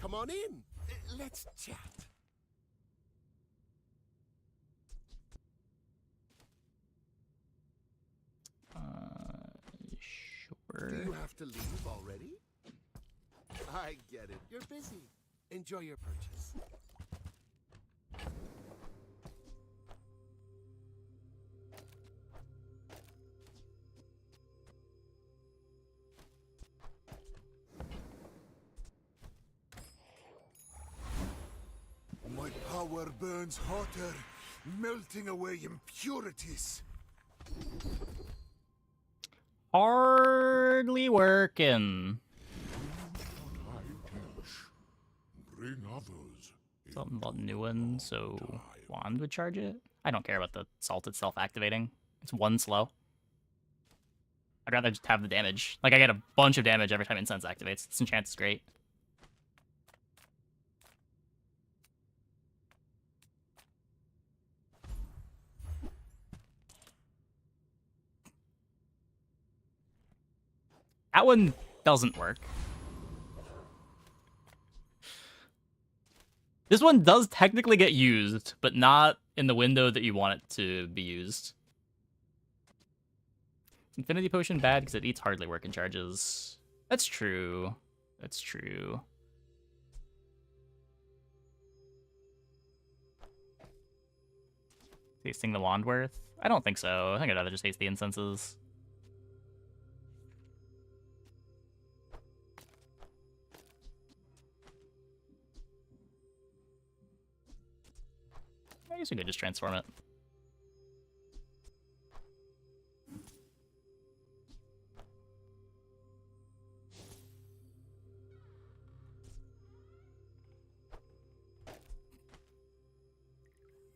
Come on in. Let's chat. Sure. Do you have to leave already? I get it. You're busy. Enjoy your purchase. My power burns hotter, melting away impurities. Hardly working. Bring others. Something about new one, so wand would charge it. I don't care about the salt itself activating. It's 1 slow. I'd rather just have the damage. Like, I get a bunch of damage every time incense activates. This enchant is great. That one doesn't work. This one does technically get used, but not in the window that you want it to be used. Infinity Potion bad because it eats hardly working charges. That's true. That's true. Tasting the wand worth? I don't think so. I think I'd rather just taste the incenses. I guess we could just transform it.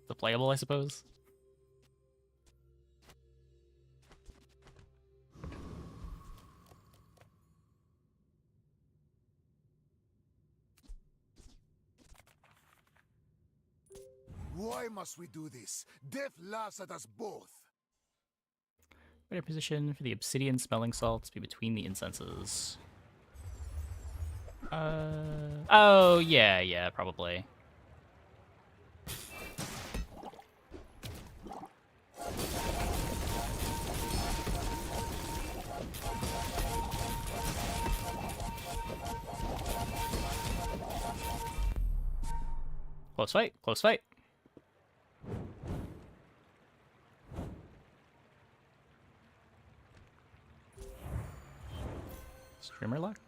It's playable, I suppose. Why must we do this? Death laughs at us both. Better position for the obsidian smelling salts be between the incenses. Oh, yeah, probably. Close fight, close fight. Streamer luck?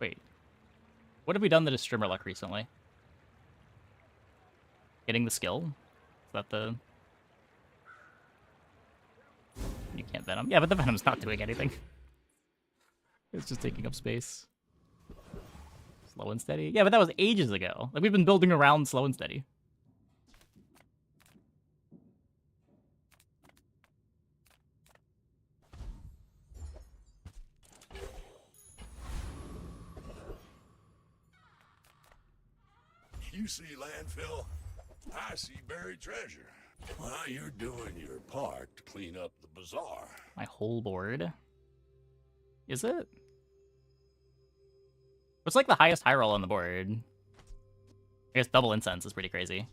Wait. What have we done that is streamer luck recently? Getting the skill? Is that the... You can't venom? Yeah, but the venom's not doing anything. It's just taking up space. Slow and steady? Yeah, but that was ages ago. Like, we've been building around slow and steady. You see landfill, I see buried treasure. Well, you're doing your part to clean up the bazaar. My whole board? Is it? What's like the highest high roll on the board? I guess double incense is pretty crazy.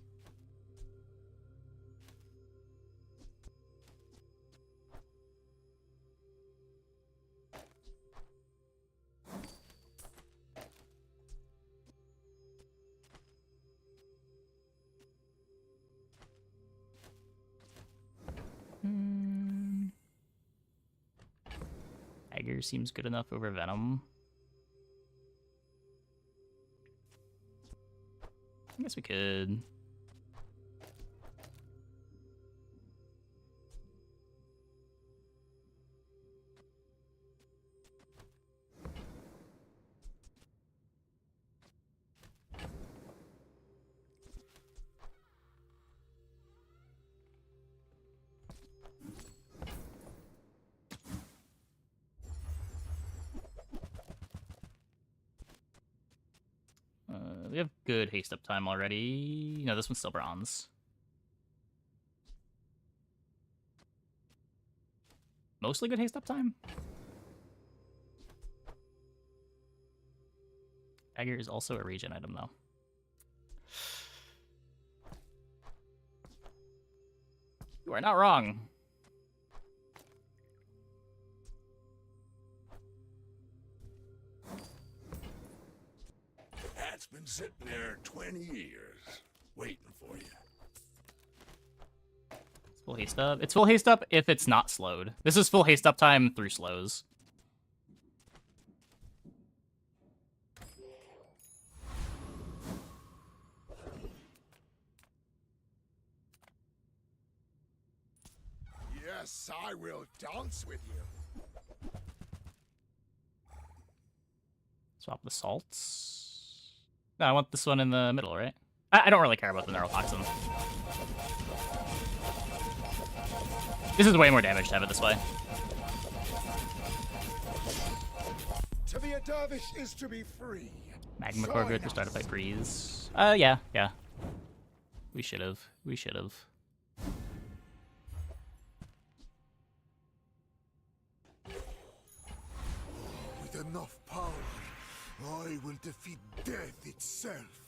Tiger seems good enough over Venom. I guess we could. We have good haste up time already. No, this one's still bronze. mostly good haste up time. Dagger is also a regen item, though. You are not wrong. That's been sitting there 20 years, waiting for you. It's full haste up. It's full haste up if it's not slowed. This is full haste up time through slows. Yes, I will dance with you. Swap the salts. No, I want this one in the middle, right? I don't really care about the neurotoxin. This is way more damage to have it this way. To be a dervish is to be free. Magma core good for start to fight breeze. Yeah. We should have. With enough power, I will defeat death itself.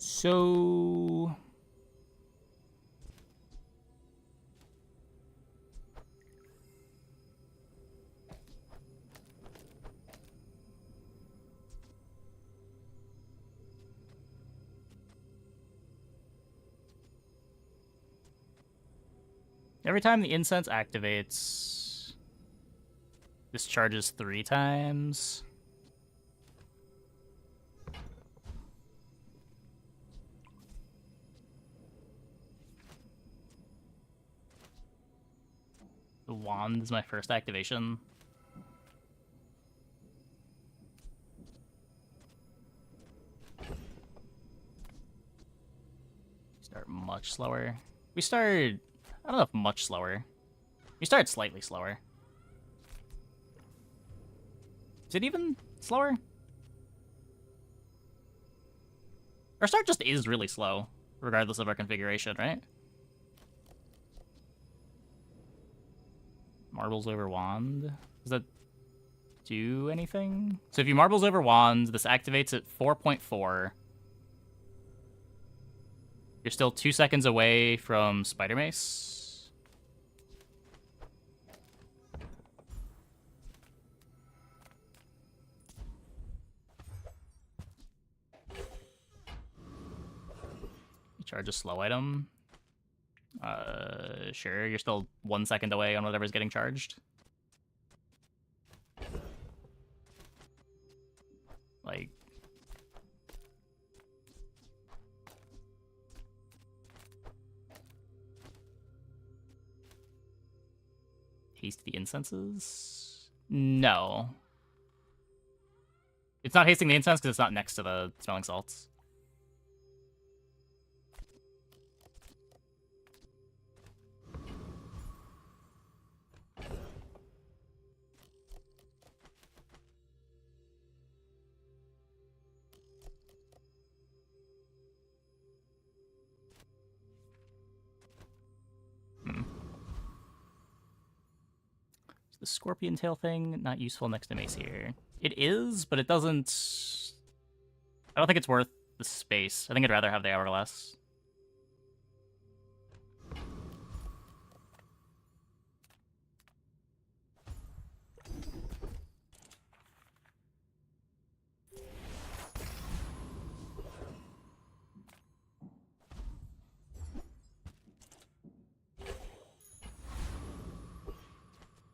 So every time the incense activates, this charges 3 times. The wand is my first activation. Start much slower. We started, I don't know if much slower. We started slightly slower. Is it even slower? Our start just is really slow, regardless of our configuration, right? Marbles over wand. Does that do anything? So if you marbles over wand, this activates at 4.4. You're still 2 seconds away from Spider Mace. You charge a slow item. Sure, you're still 1 second away on whatever's getting charged. Like... Haste the incenses? No. It's not hasting the incense because it's not next to the smelling salts. The scorpion tail thing, not useful next to mace here. It is, but it doesn't... I don't think it's worth the space. I think I'd rather have the hourglass.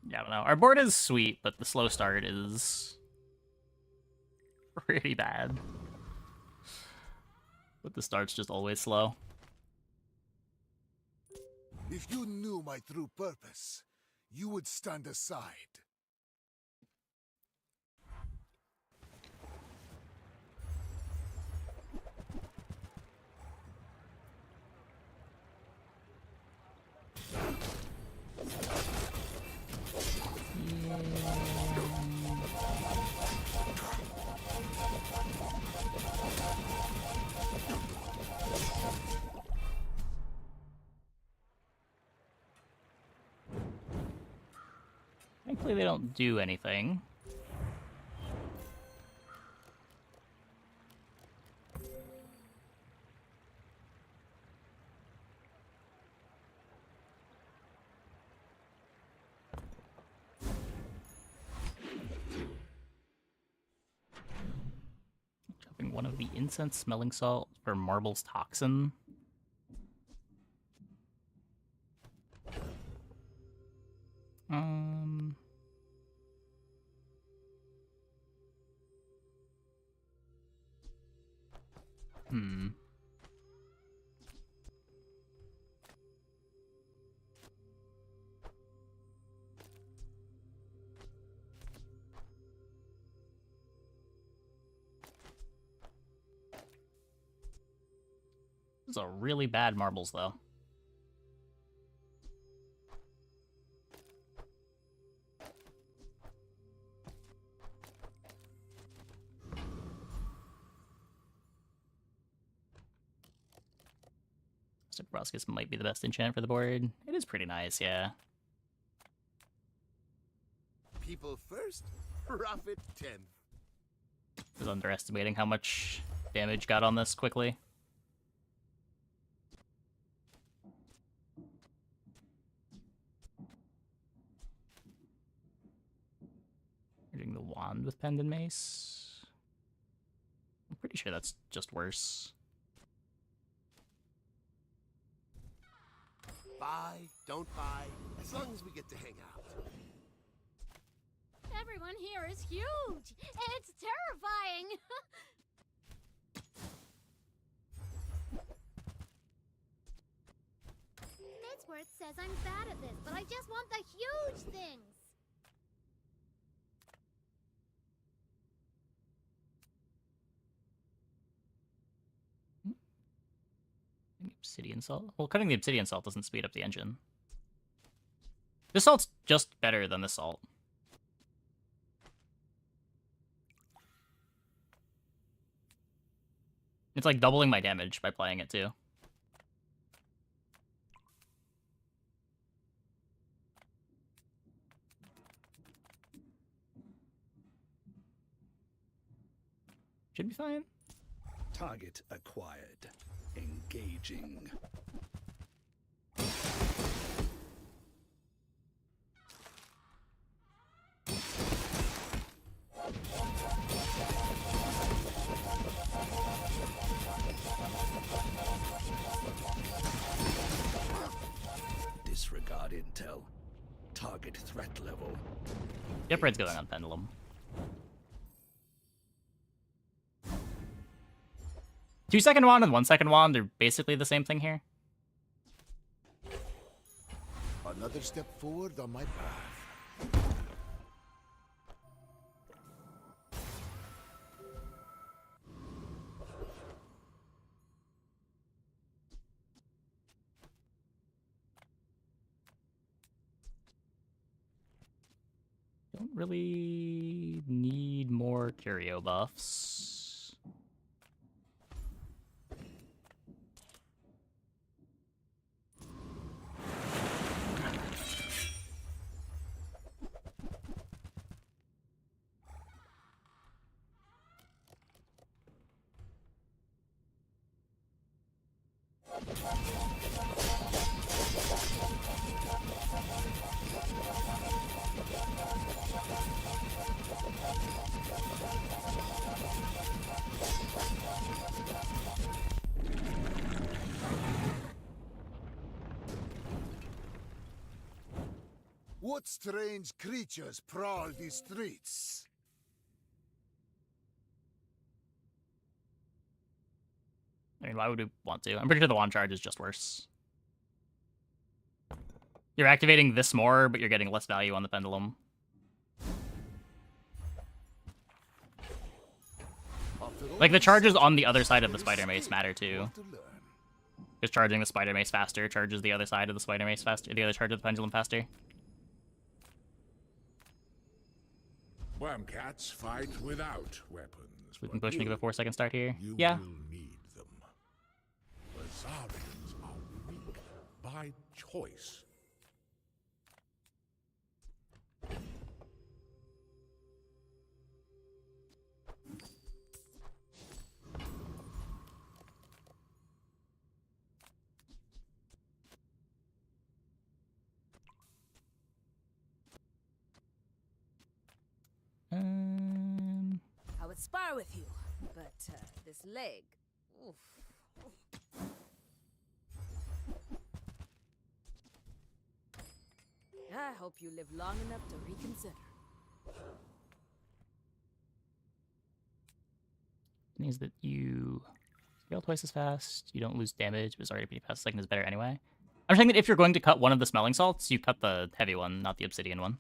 Yeah, I don't know. Our board is sweet, but the slow start is pretty bad. But the start's just always slow. If you knew my true purpose, you would stand aside. Thankfully, they don't do anything. Dropping one of the incense smelling salt for Marble's toxin. Hmm. Those are really bad marbles, though. Proboscis might be the best enchant for the board. It is pretty nice, yeah. People first, profit 10. I was underestimating how much damage got on this quickly. Hitting the wand with Pendant Mace. I'm pretty sure that's just worse. Buy, don't buy, as long as we get to hang out. Everyone here is huge! It's terrifying! Midsworth says I'm bad at this, but I just want the huge things! Obsidian salt? Well, cutting the obsidian salt doesn't speed up the engine. This salt's just better than this salt. It's like doubling my damage by playing it too. Should be fine. Target acquired. Engaging. Disregard intel. Target threat level. Yep, red's going on Pendulum. 2-second wand and 1-second wand are basically the same thing here. Another step forward on my path. Don't really need more curio buffs. What strange creatures prowl these streets? I mean, why would we want to? I'm pretty sure the wand charge is just worse. You're activating this more, but you're getting less value on the pendulum. Like, the charges on the other side of the spider mace matter, too. Just charging the spider mace faster charges the other side of the spider mace faster, the other charge of the pendulum faster. Worm cats fight without weapons. So we can push me to a 4-second start here. You Yeah. will need them. Lazarians are weak by choice. I would spar with you, but this leg. Oof. I hope you live long enough to reconsider. Means that you scale twice as fast, you don't lose damage, but it's already pretty fast. Second is better anyway. I'm saying that if you're going to cut one of the smelling salts, you cut the heavy one, not the obsidian one.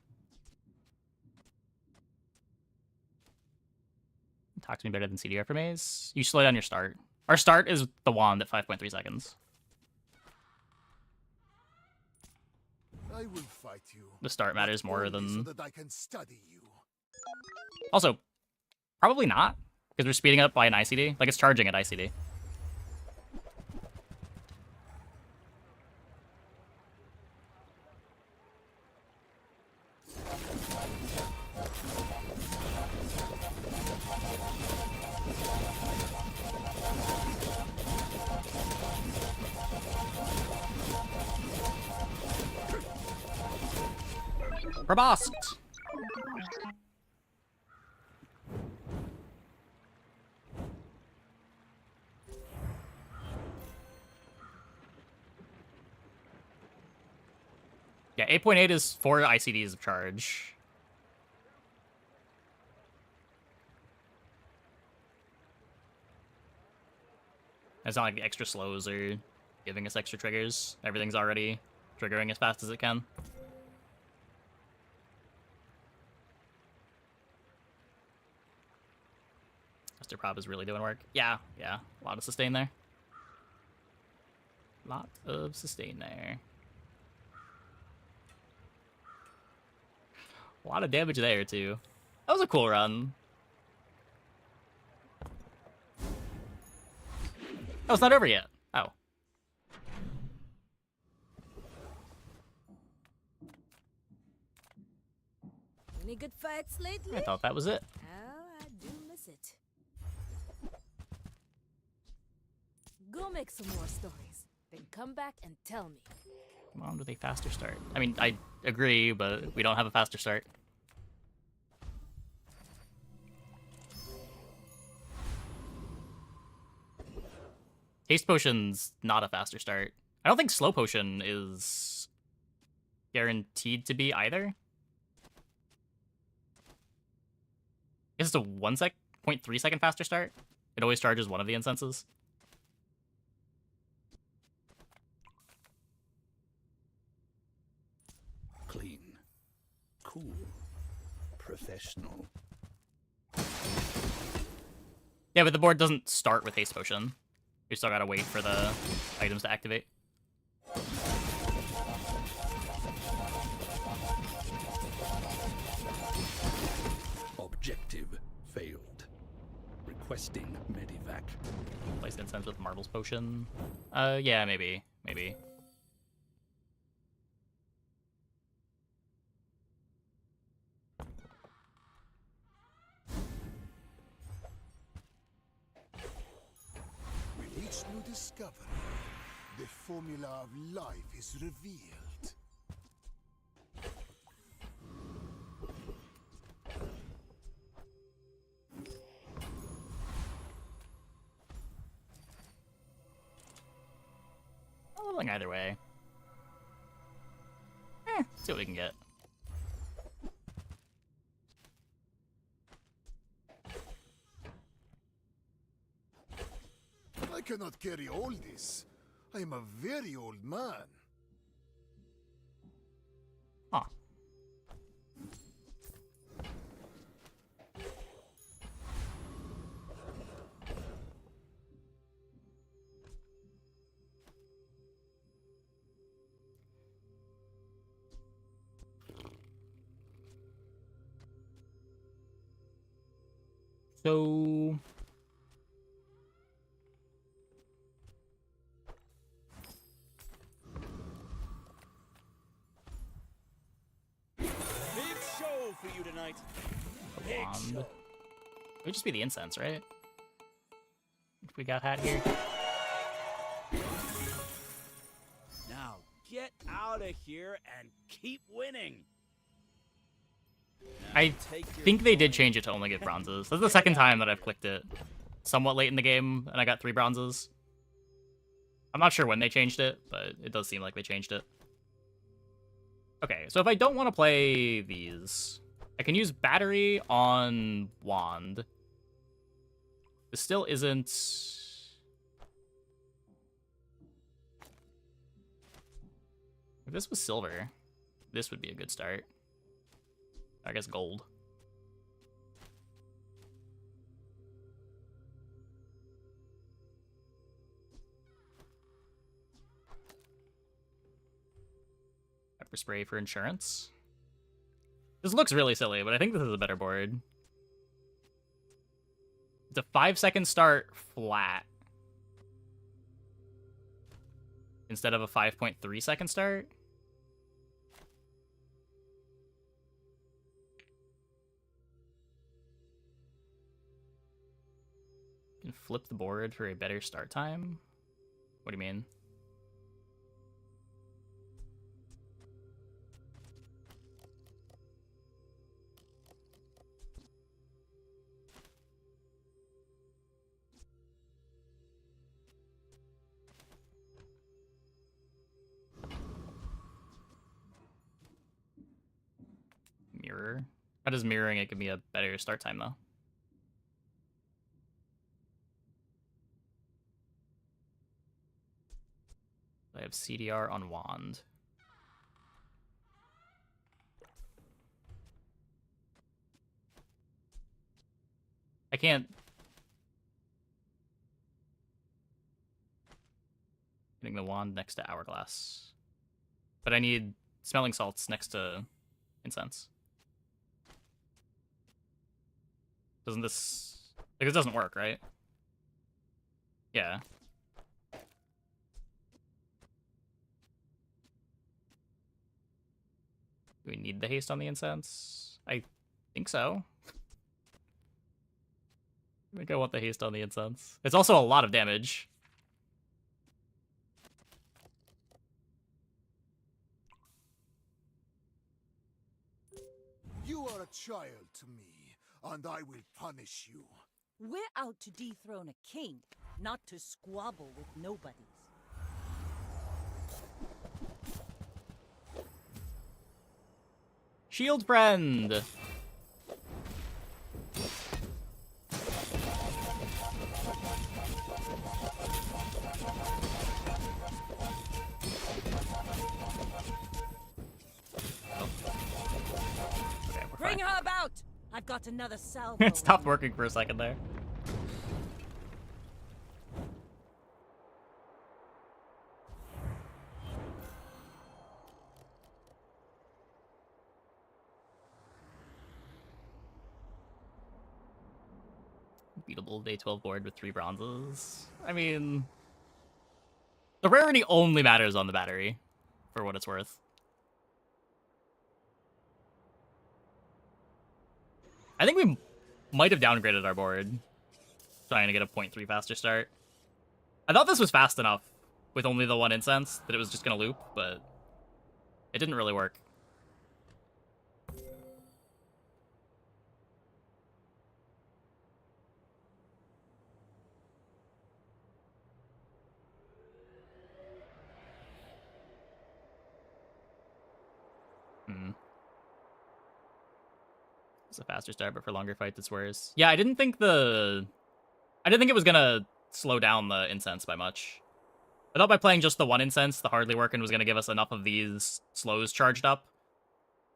Talk to me better than CDR for maze. You slow down your start. Our start is the wand at 5.3 seconds. I will fight you. The start matters more only than... so that I can study you. Also, probably not, because we're speeding up by an ICD. Like, it's charging at ICD. Probosc! Yeah, 8.8 is 4 ICDs of charge. It's not like the extra slows are giving us extra triggers. Everything's already triggering as fast as it can. Mr. Prop is really doing work. Yeah, yeah. A lot of sustain there. Lot of sustain there. A lot of damage there, too. That was a cool run. Oh, it's not over yet. Oh. Any good fights lately? I thought that was it. Oh, I do miss it. Go make some more stories, then come back and tell me. Come on with a faster start. I mean, I agree, but we don't have a faster start. Haste Potion's not a faster start. I don't think Slow Potion is guaranteed to be either. It's a 0.3 second faster start. It always charges one of the incenses. Clean, cool, professional. Yeah, but the board doesn't start with Haste Potion. You still gotta wait for the items to activate. Objective failed. Requesting medivac. Place incense with Marbles Potion. Yeah, maybe. Maybe. With each new discovery, the formula of life is revealed. Rolling either way. See what we can get. I cannot carry all this. I am a very old man. Huh. So Big show for you tonight. Big show. It would just be the incense, right? If we got hat here. Now get out of here and keep winning. I think they did change it to only get bronzes. This is the second time that I've clicked it somewhat late in the game, and I got 3 bronzes. I'm not sure when they changed it, but it does seem like they changed it. Okay, so if I don't want to play these, I can use battery on wand. This still isn't... If this was silver, this would be a good start. I guess gold. Pepper spray for insurance. This looks really silly, but I think this is a better board. It's a 5-second start flat instead of a 5.3 second start. Can flip the board for a better start time? What do you mean? Mirror? How does mirroring it give me a better start time, though? I have CDR on wand. I can't... Putting the wand next to hourglass. But I need smelling salts next to incense. Doesn't this... Like, this doesn't work, right? Yeah. Do we need the haste on the incense? I think so. I think I want the haste on the incense. It's also a lot of damage. You are a child to me, and I will punish you. We're out to dethrone a king, not to squabble with nobodies. Shield friend! Bring her about! I've got another salvo. It stopped working for a second there. Beatable day 12 board with 3 bronzes. I mean, the rarity only matters on the battery, for what it's worth. I think we might have downgraded our board, trying to get a 0.3 faster start. I thought this was fast enough with only the 1 incense that it was just going to loop, but it didn't really work. It's a faster start, but for longer fights, it's worse. Yeah, I didn't think it was gonna slow down the incense by much. I thought by playing just the one incense, the hardly working was going to give us enough of these slows charged up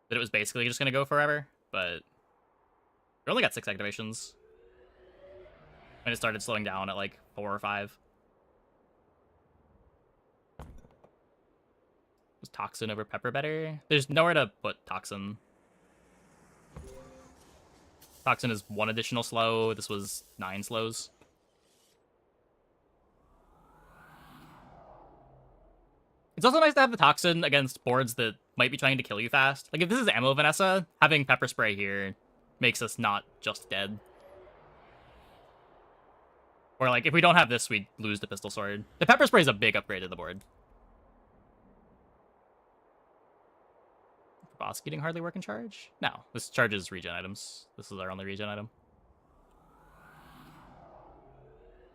that it was basically just going to go forever, but we only got 6 activations. And it started slowing down at like 4 or 5. Was Toxin over Pepper better? There's nowhere to put Toxin. Toxin is 1 additional slow. This was 9 slows. It's also nice to have the Toxin against boards that might be trying to kill you fast. Like, if this is Ammo Vanessa, having Pepper Spray here makes us not just dead. Or, like, if we don't have this, we lose the Pistol Sword. The Pepper Spray is a big upgrade to the board. Boss getting hardly working charge? No, this charges regen items. This is our only regen item.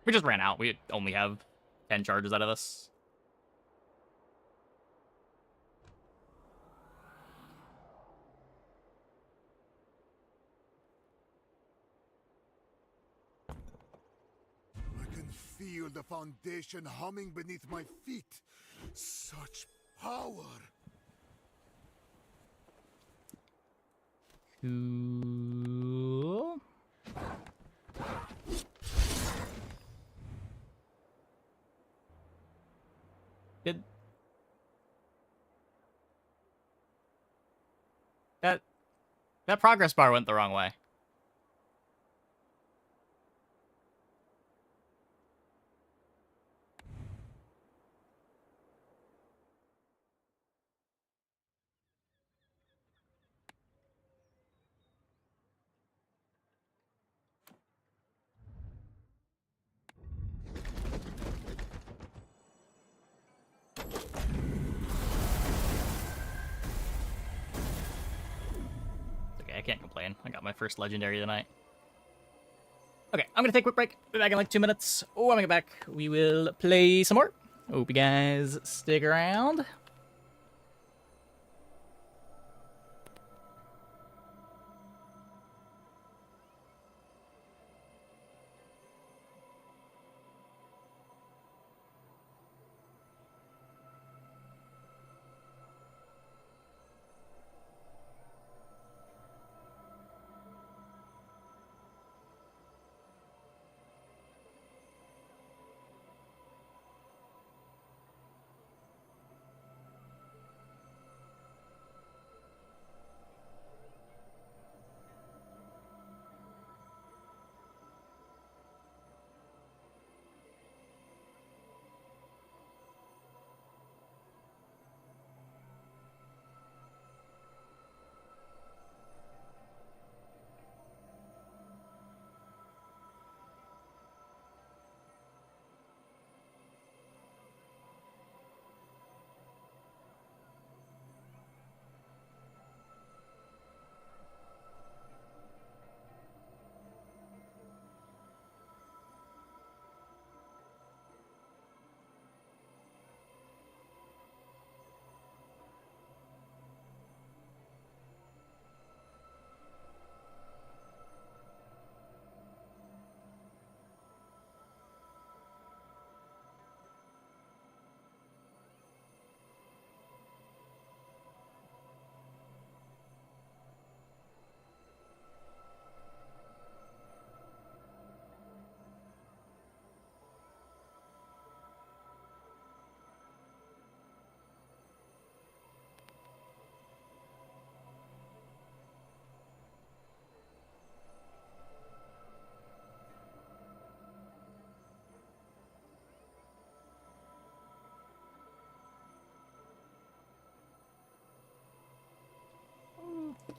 We just ran out. We only have 10 charges out of this. I can feel the foundation humming beneath my feet. Such power. Cool. Did that progress bar went the wrong way? Okay, I can't complain. I got my first legendary tonight. Okay, I'm gonna take a quick break. Be back in like 2 minutes. Oh, when I get back, we will play some more. Hope you guys stick around.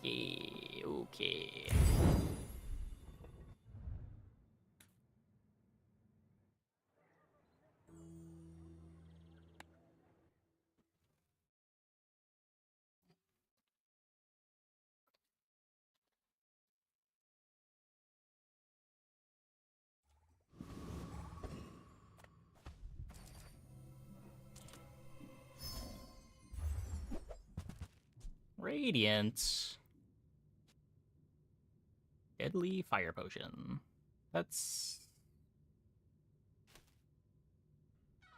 Okay, okay. Radiant. Deadly Fire Potion. That's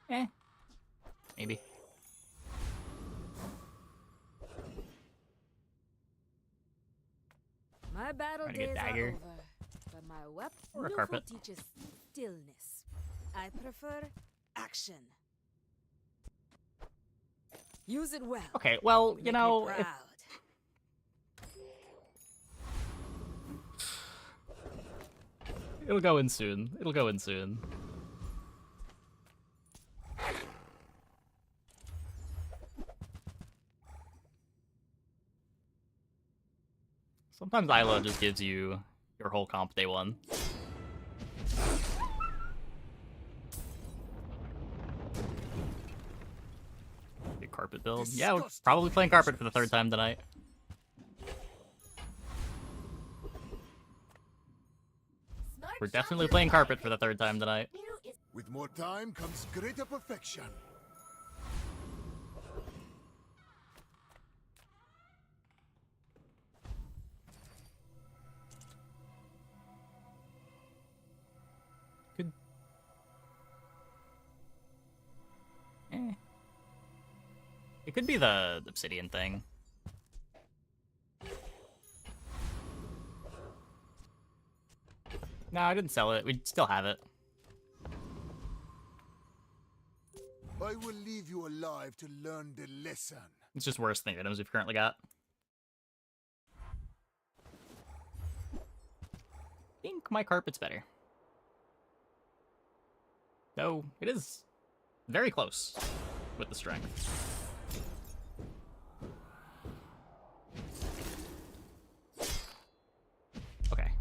Maybe. My battle Trying to get days are dagger. over, but my weapon Or a carpet. teaches stillness. I prefer action. Use it well. Okay, well, Make you me know, proud. it'll go in soon. It'll go in soon. Sometimes Isla just gives you your whole comp day one. Big carpet build. Yeah, we're probably playing carpet for the third time tonight. We're definitely playing carpet for the third time tonight. With more time comes greater perfection. Good. It could be the obsidian thing. No, I didn't sell it. We'd still have it. I will leave you alive to learn the lesson. It's just worse than the items we've currently got. I think my carpet's better. Though, it is very close with the strength. Okay.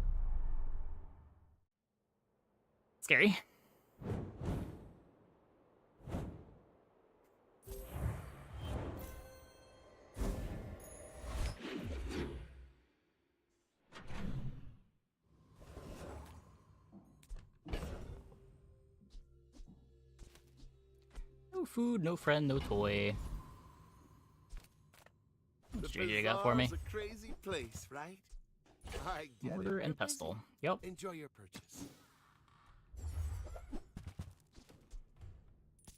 Scary. No food, no friend, no toy. What's JJ got for me? Bazaar's a crazy place, right? I get Mortar it. and You're busy. pestle. Yep. Enjoy your purchase.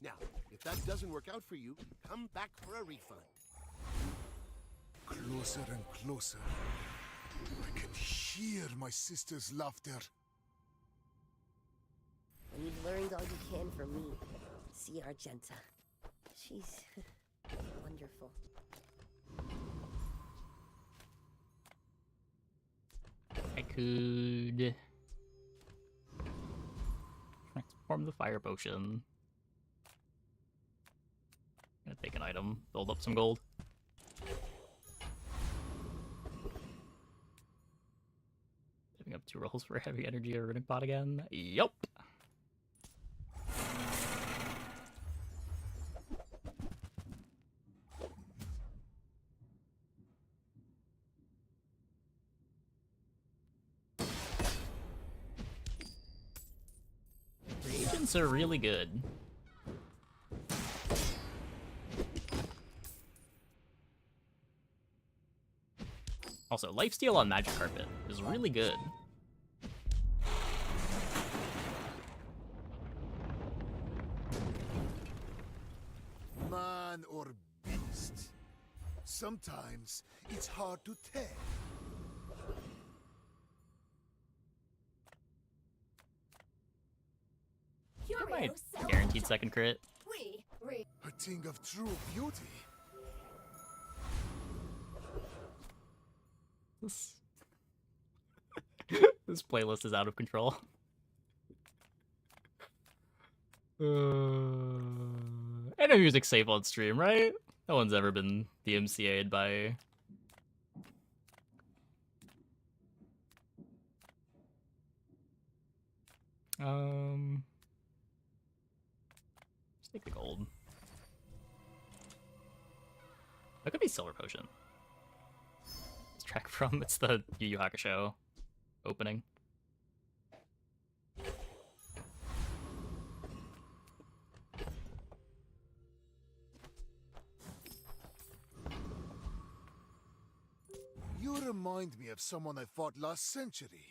Now, if that doesn't work out for you, come back for a refund. Closer and closer. I can hear my sister's laughter. When you've learned all you can from me, see Argenta. She's wonderful. I could transform the fire potion. Gonna take an item, build up some gold. Giving up 2 rolls for heavy energy or runic pot again. Yup. Reagents are really good. Also, lifesteal on Magic Carpet is really good. Man or beast. Sometimes it's hard to tell. My guaranteed second crit. A thing of true beauty. This playlist is out of control. I know music's safe on stream, right? No one's ever been DMCA'd by... Let's take the gold. That could be Silver Potion. This track from, it's the Yu Yu Hakusho opening. You remind me of someone I fought last century.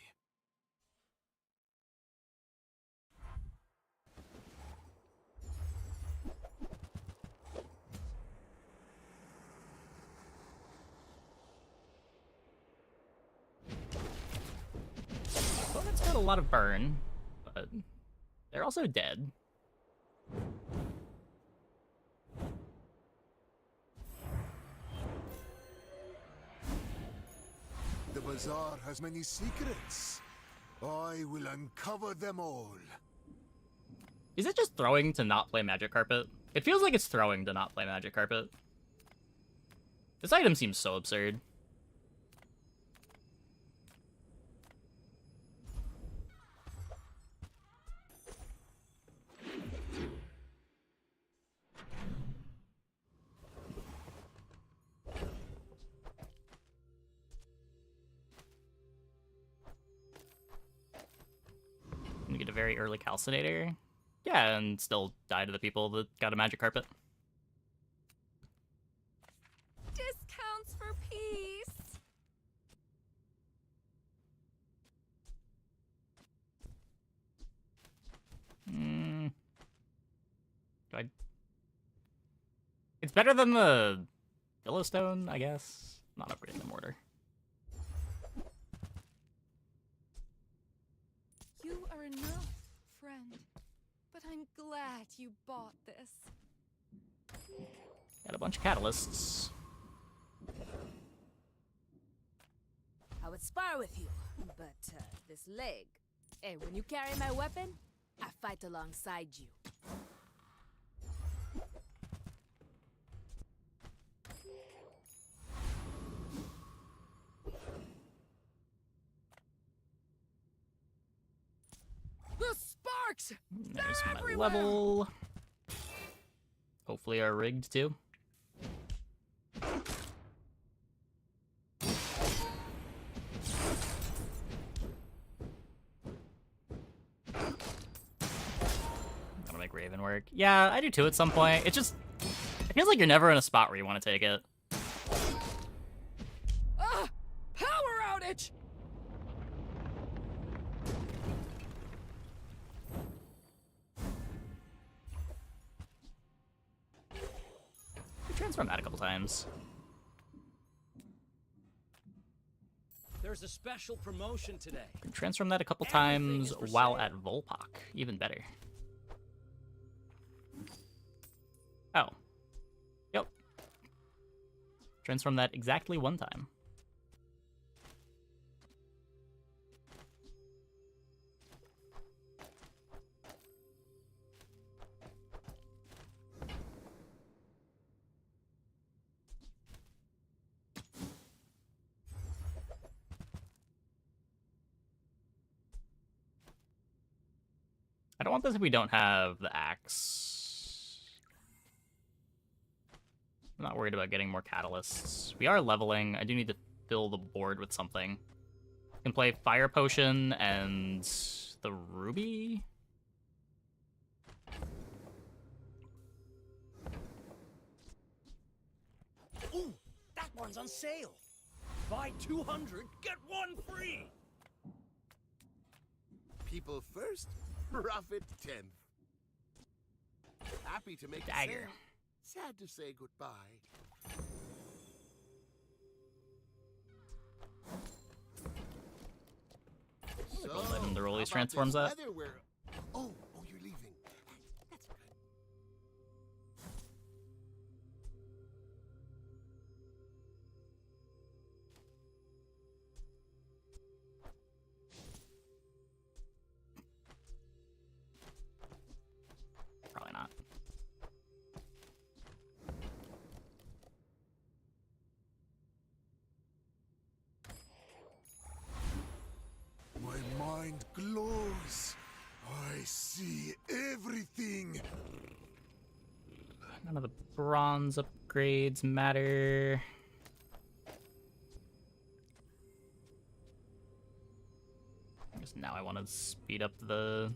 a lot of burn, but they're also dead. The bazaar has many secrets. I will uncover them all. Is it just throwing to not play Magic Carpet? It feels like it's throwing to not play Magic Carpet. This item seems so absurd. And get a very early Calcinator. Yeah, and still die to the people that got a Magic Carpet. Discounts for peace. It's better than the Yellowstone, I guess. Not upgrading the mortar. You are enough, friend. But I'm glad you bought this. Got a bunch of catalysts. I would spar with you, but this leg. Hey, when you carry my weapon, I fight alongside you. The sparks! There's my level. Hopefully are rigged too. Gotta make Raven work. Yeah, I do too at some point. It feels like you're never in a spot where you want to take it. Ah! Power outage! We transformed that a couple times. There's a special promotion today. Can transform that a couple times while at Volpok. Even better. Oh. Yep. Transform that exactly one time. I don't want this if we don't have the axe. I'm not worried about getting more catalysts. We are leveling. I do need to fill the board with something. I can play Fire Potion and the Ruby. Ooh, that one's on sale. Buy 200, get one free. People first, profit 10th. Happy to make Dagger. a sale. Sad to say goodbye. Go let him to roll these how about transforms this up. weather where... Oh, you're leaving. That's good. Probably not. My mind glows. I see everything. None of the bronze upgrades matter. I guess now I want to speed up the...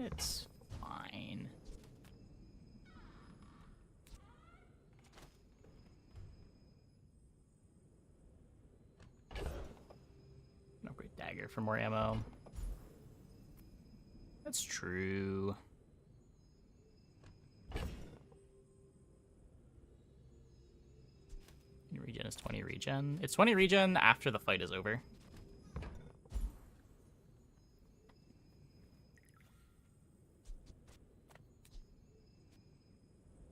It's fine. An upgrade dagger for more ammo. That's true. Minus 20 regen. It's 20 regen after the fight is over.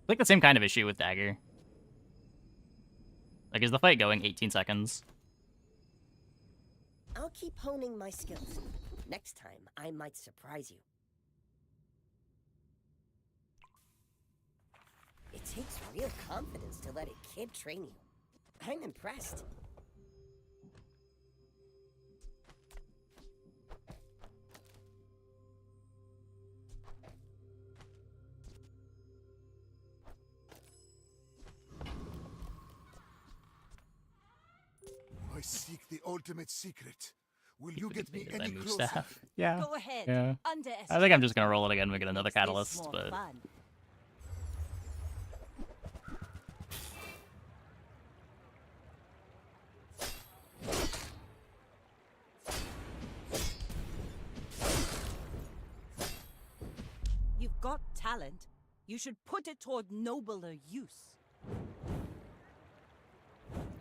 Like the same kind of issue with dagger. Like, is the fight going 18 seconds? I'll keep honing my skills. Next time, I might surprise you. It takes real confidence to let a kid train you. I'm impressed. I seek the ultimate secret. Will you get me Because I any move closer? staff. Yeah. Go ahead. Yeah. Underestimate. I think I'm just gonna roll it again and we get another Makes this catalyst, more but fun. You've got talent. You should put it toward nobler use.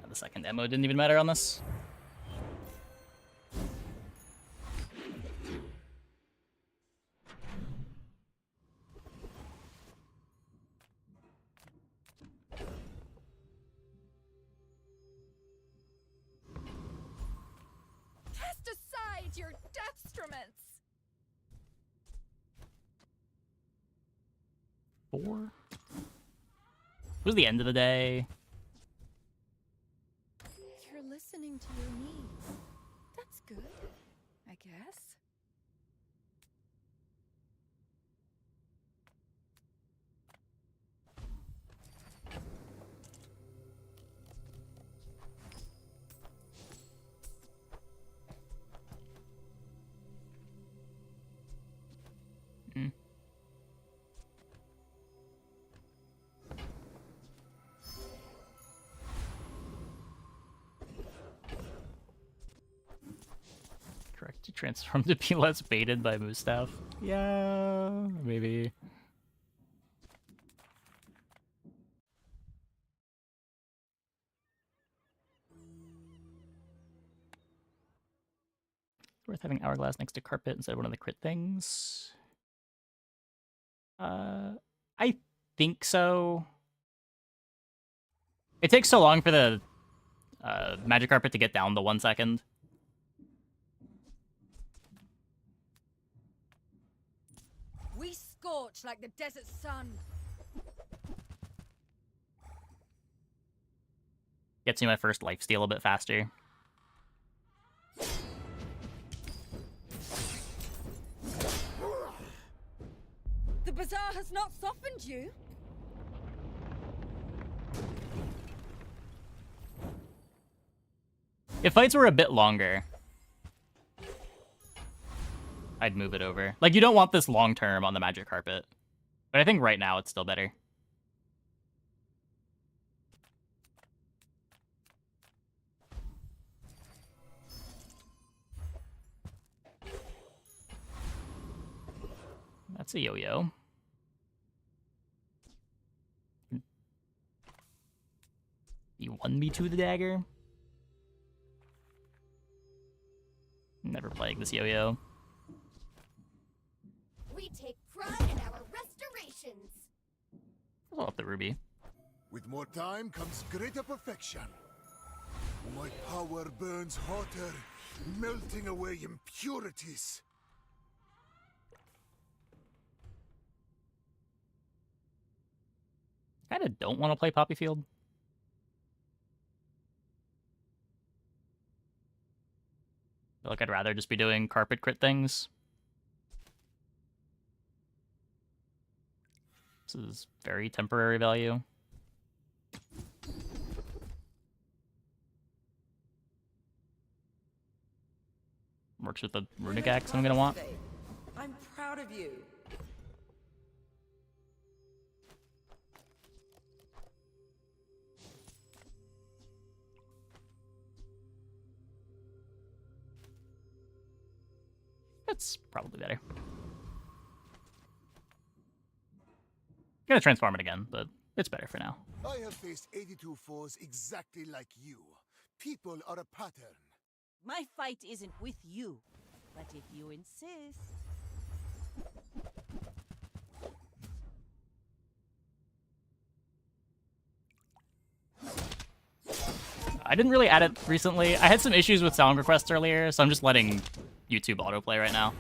yeah, the second ammo didn't even matter on this. Cast aside your destruments! 4. It was the end of the day. You're listening to your needs. That's good, I guess. Mm. Correct to transform to be less baited by Mustav. Yeah, maybe. It's worth having Hourglass next to Carpet instead of one of the crit things. I think so. It takes so long for the Magic Carpet to get down to 1 second. We scorch like the desert sun. Gets me my first lifesteal a bit faster. The bazaar has not softened you. If fights were a bit longer, I'd move it over. Like, you don't want this long term on the Magic Carpet. But I think right now it's still better. That's a yo-yo. You 1v2 the dagger? Never playing this yo-yo. We take pride in our restorations. Pull up the ruby. With more time comes greater perfection. My power burns hotter, melting away impurities. Kinda don't want to play Poppy Field. Feel like I'd rather just be doing carpet crit things. This is very temporary value. Works with the runic axe I'm gonna want. I'm proud of you. That's probably better. Gonna transform it again, but It's better for now. I have faced 82 foes exactly like you. People are a pattern. My fight isn't with you, but if you insist. I didn't really add it recently. I had some issues with sound requests earlier, so I'm just letting YouTube autoplay right now.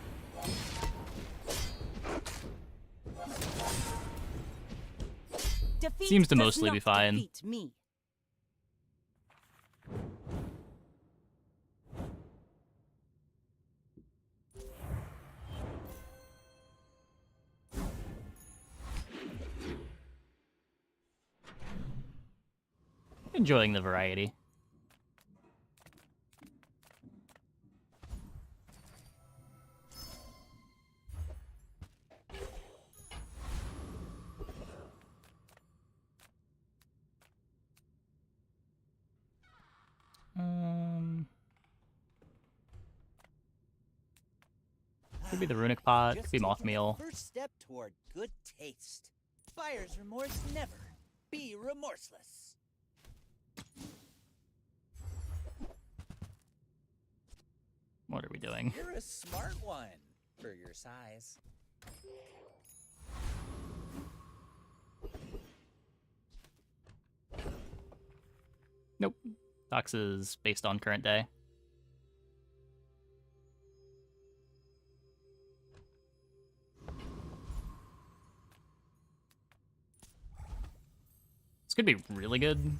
Defeat Seems to does mostly not be fine. defeat me. Enjoying the variety. Could be the runic pot, could be moth meal. First step toward good taste. Buyer's remorse never. Be remorseless. What are we doing? You're a smart one for your size. Nope. Docs is based on current day. This could be really good.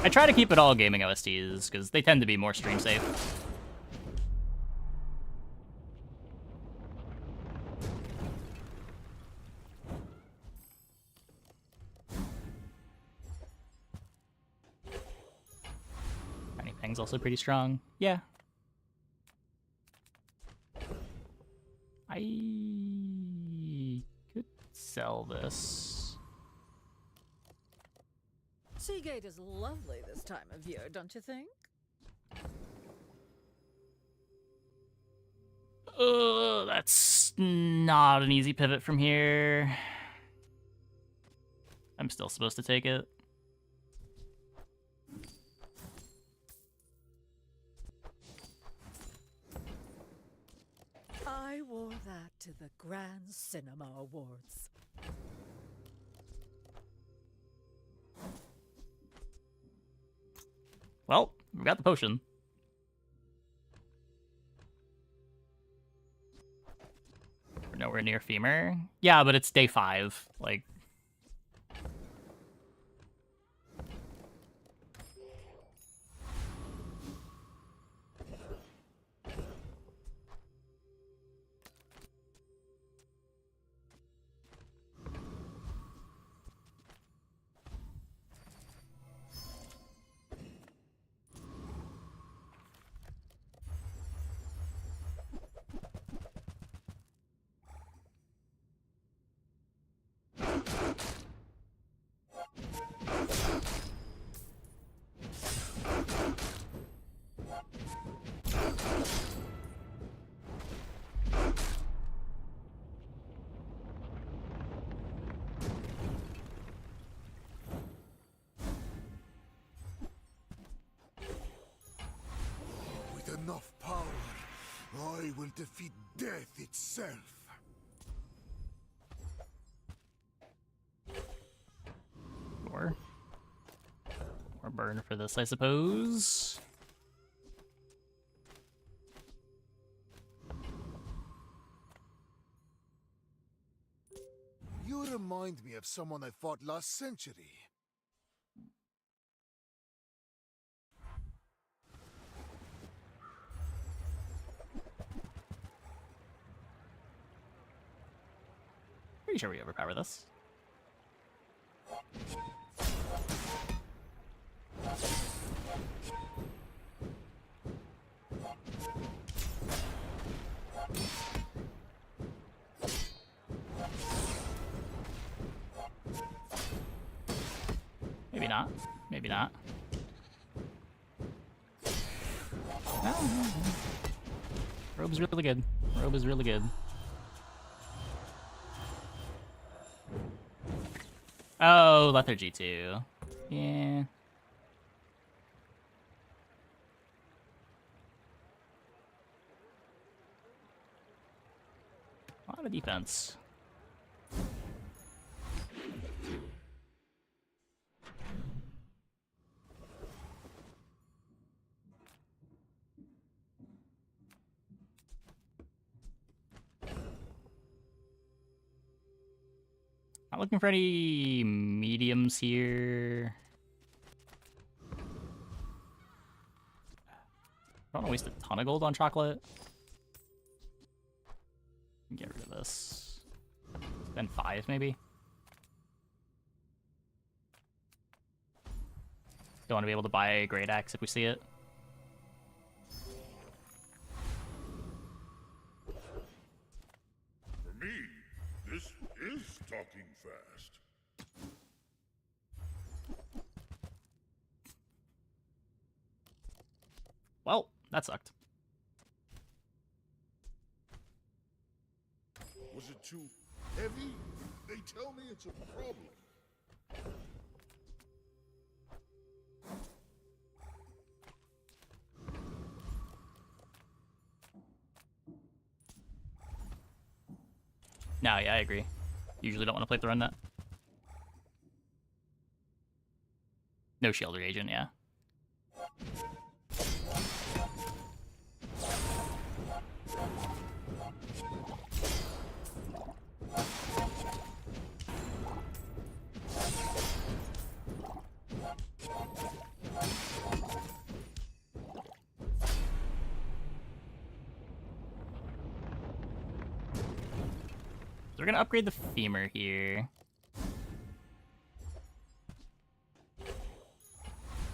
I try to keep it all gaming OSTs, because they tend to be more stream safe. Tiny Ping's also pretty strong. Yeah. I could sell this. Seagate is lovely this time of year, don't you think? That's not an easy pivot from here. I'm still supposed to take it. I wore that to the Grand Cinema Awards. Well, we got the potion. We're nowhere near femur. Yeah, but it's day 5. Like, With enough power, I will defeat death itself. more burn for this, I suppose. You remind me of someone I fought last century. Pretty sure we overpower this. Maybe not. Maybe not. Robe's really good. Robe is really good. Oh, lethargy too. Yeah. A lot of defense. Not looking for any mediums here. Don't want to waste a ton of gold on chocolate. Get rid of this. Spend 5 maybe. Don't want to be able to buy a great axe if we see it. For me, this is talking fast. Well, that sucked. Was it too heavy? They tell me it's a problem. No, yeah, I agree. Usually don't want to play the run net. No shield reagent, yeah. We're gonna upgrade the femur here.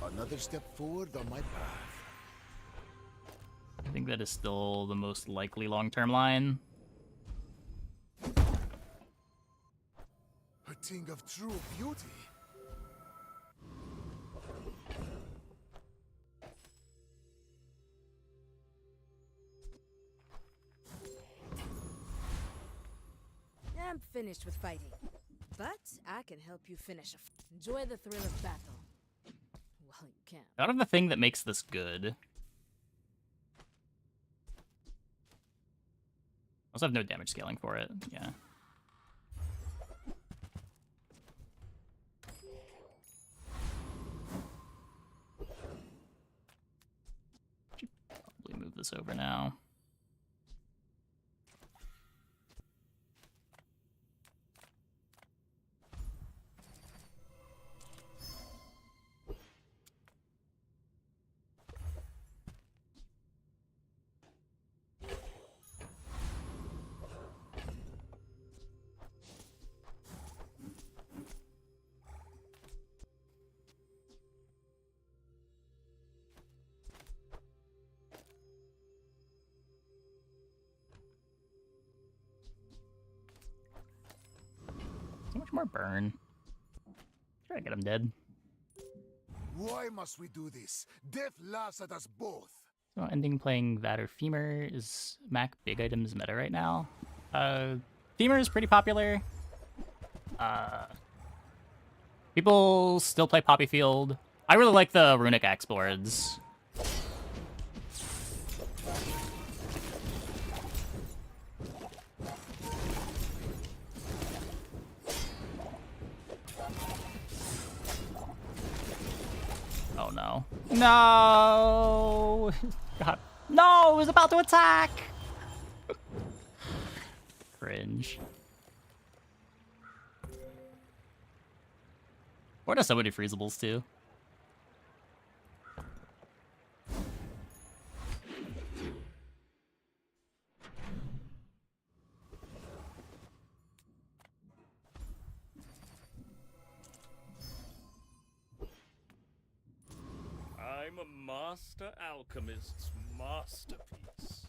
Another step forward on my path. I think that is still the most likely long-term line. A thing of true beauty. I'm finished with fighting, but I can help you finish. Enjoy the thrill of battle. Well, you can. I don't have the thing that makes this good. Also have no damage scaling for it, yeah. Should probably move this over now. So much more burn. Try to get him dead. Why must we do this? Death laughs at us both. So ending playing that or femur is Mac big items meta right now. Femur is pretty popular. People still play Poppy Field. I really like the runic axe boards. Oh no. No! God. No! It was about to attack! Cringe. Or does somebody freezables too? I'm a master alchemist's masterpiece.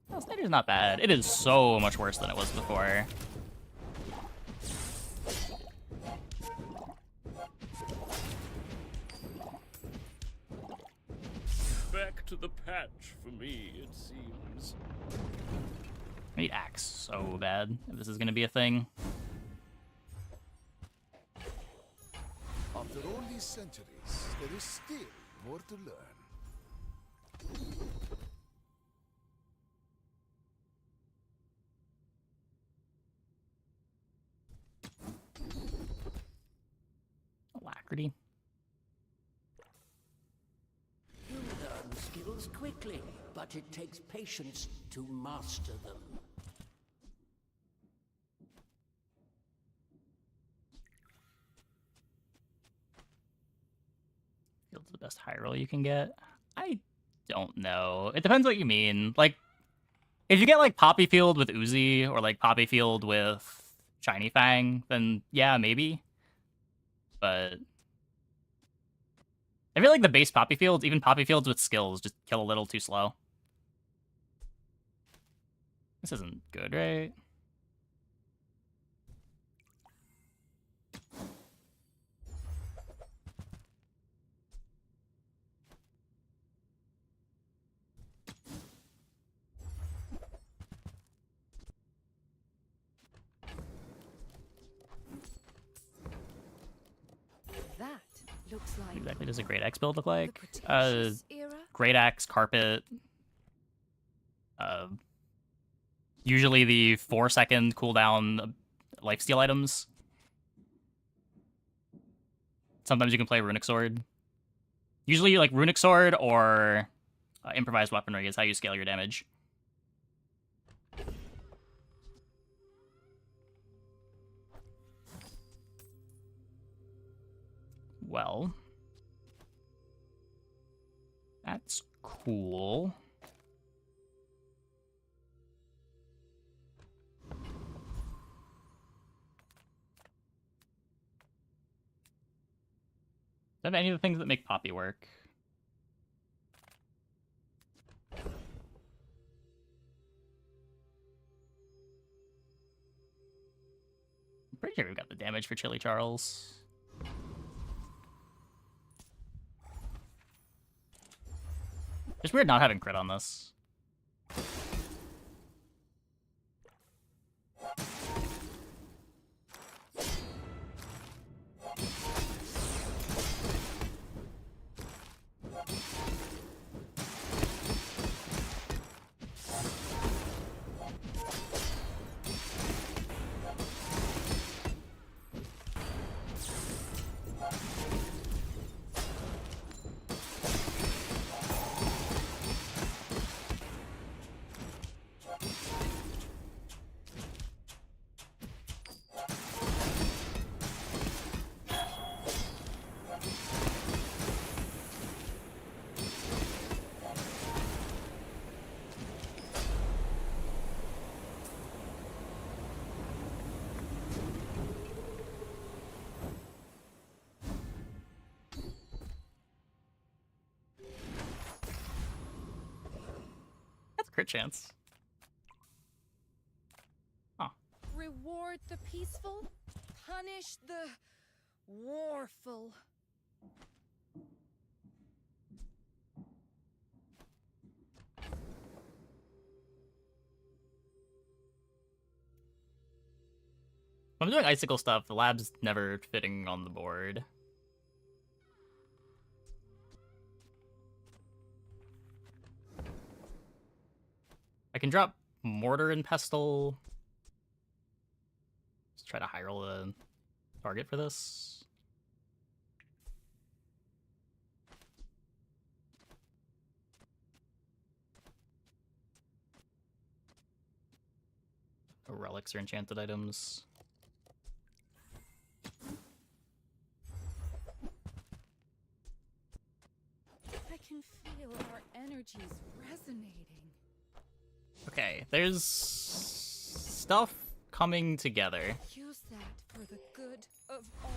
Well, Snyder's not bad. It is so much worse than it was before. patch for me, it seems. I need axe so bad if this is gonna be a thing. After all these centuries, there is still more to learn. Alacrity. You learn skills quickly, but it takes patience to master them. Field's the best high roll you can get. I don't know. It depends what you mean. Like, if you get like Poppy Field with Uzi or like Poppy Field with Shiny Fang, then yeah, maybe. But I feel like the base Poppy Fields, even Poppy Fields with skills, just kill a little too slow. This isn't good, right? That looks like What exactly does a Great Axe build look like? Cretaceous era? Great Axe, Carpet. Usually the 4-second cooldown lifesteal items. Sometimes you can play Runic Sword. Usually like Runic Sword or improvised weaponry is how you scale your damage. Well, that's cool. Do I have any of the things that make Poppy work? I'm pretty sure we've got the damage for Chili Charles. Just weird not having crit on this. That's a crit chance. Huh. Reward the peaceful, punish the warful. When I'm doing icicle stuff, the lab's never fitting on the board. I can drop Mortar and Pestle. Let's try to high roll a target for this. Relics or enchanted items. I can feel our energies resonating. Okay, there's stuff coming together. Use that for the good of all.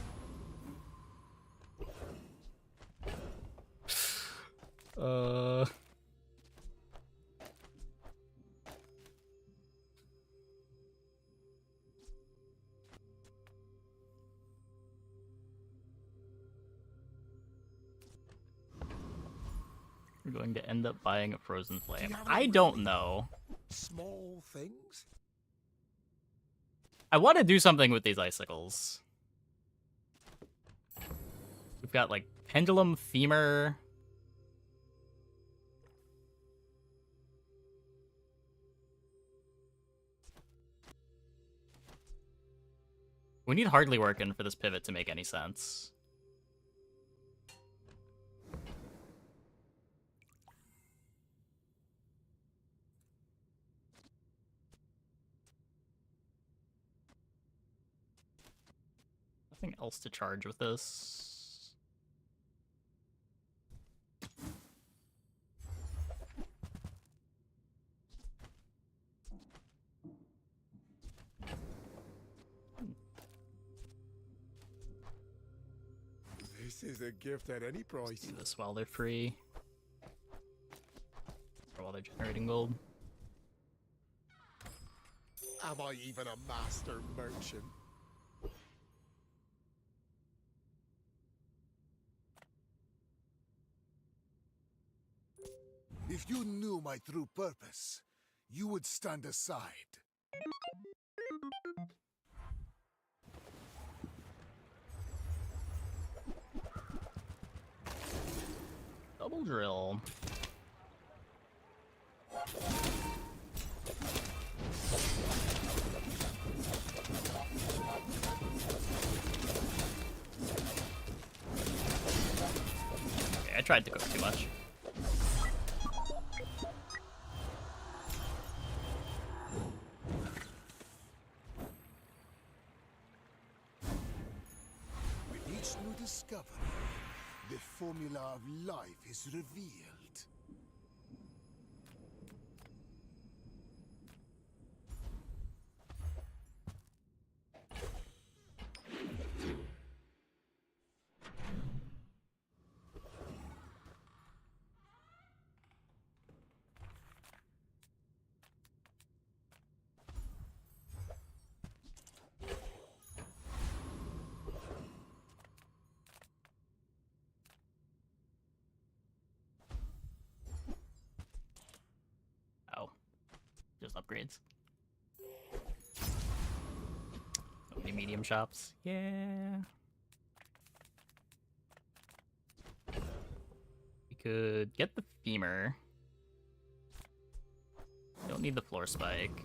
going to end up buying a frozen flame. you have I any don't really know. Small things? I want to do something with these icicles. We've got like pendulum, femur. We need hardly working for this pivot to make any sense. Nothing else to charge with this. This is a gift at any price. Do this while they're free. Or while they're generating gold. Am I even a master merchant? If you knew my true purpose, you would stand aside. Double drill. Okay, I tried to cook too much. With each new discovery, the formula of life is revealed. Oh. Just upgrades. So many medium shops. Yeah. We could get the femur. Don't need the floor spike.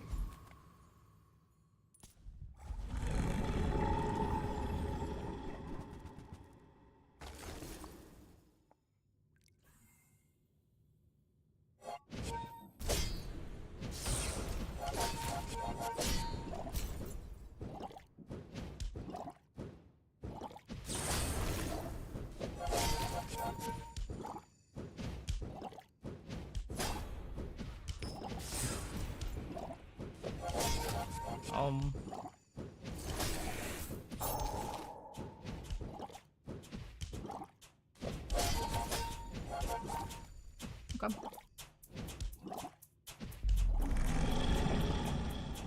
Okay.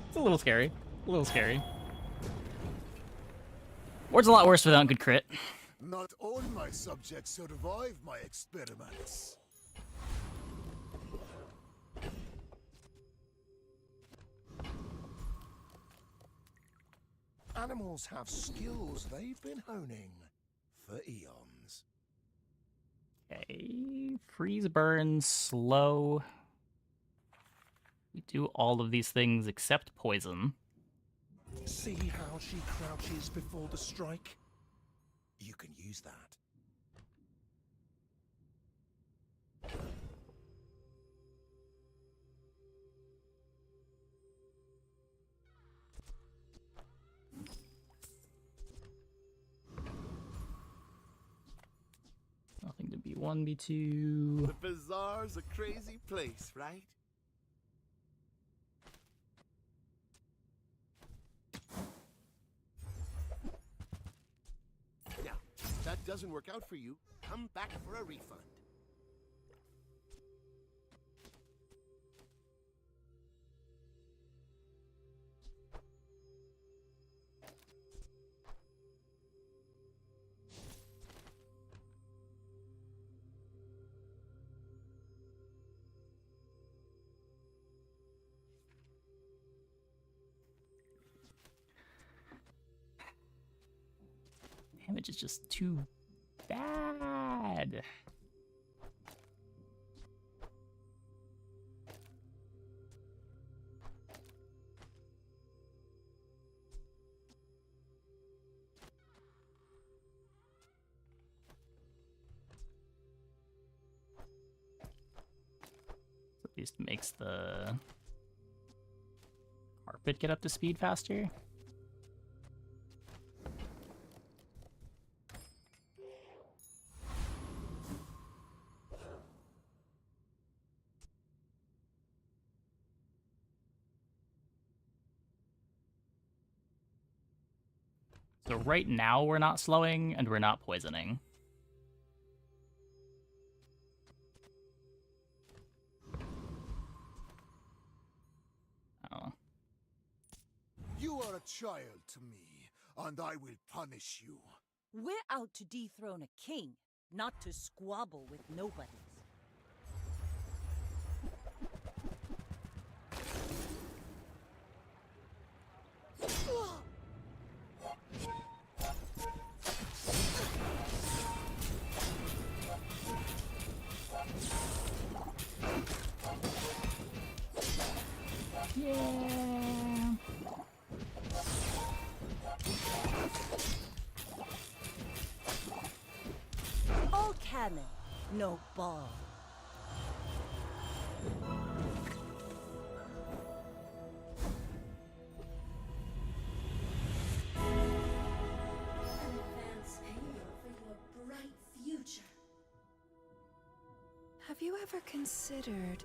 It's a little scary. A little scary. Ward's a lot worse without good crit. Not all my subjects survive my experiments. Animals have skills they've been honing for eons. Okay. Freeze, burn, slow. We do all of these things except poison. See how she crouches before the strike? You can use that. Nothing to B1, B2. The bazaar's a crazy place, right? Now, if that doesn't work out for you, come back for a refund. damage is just too bad. So at least makes the carpet get up to speed faster. So right now we're not slowing and we're not poisoning. Oh. You are a child to me, and I will punish you. We're out to dethrone a king, not to squabble with nobodies. Yeah. All cannon, no ball. An advance payment for your bright future. Have you ever considered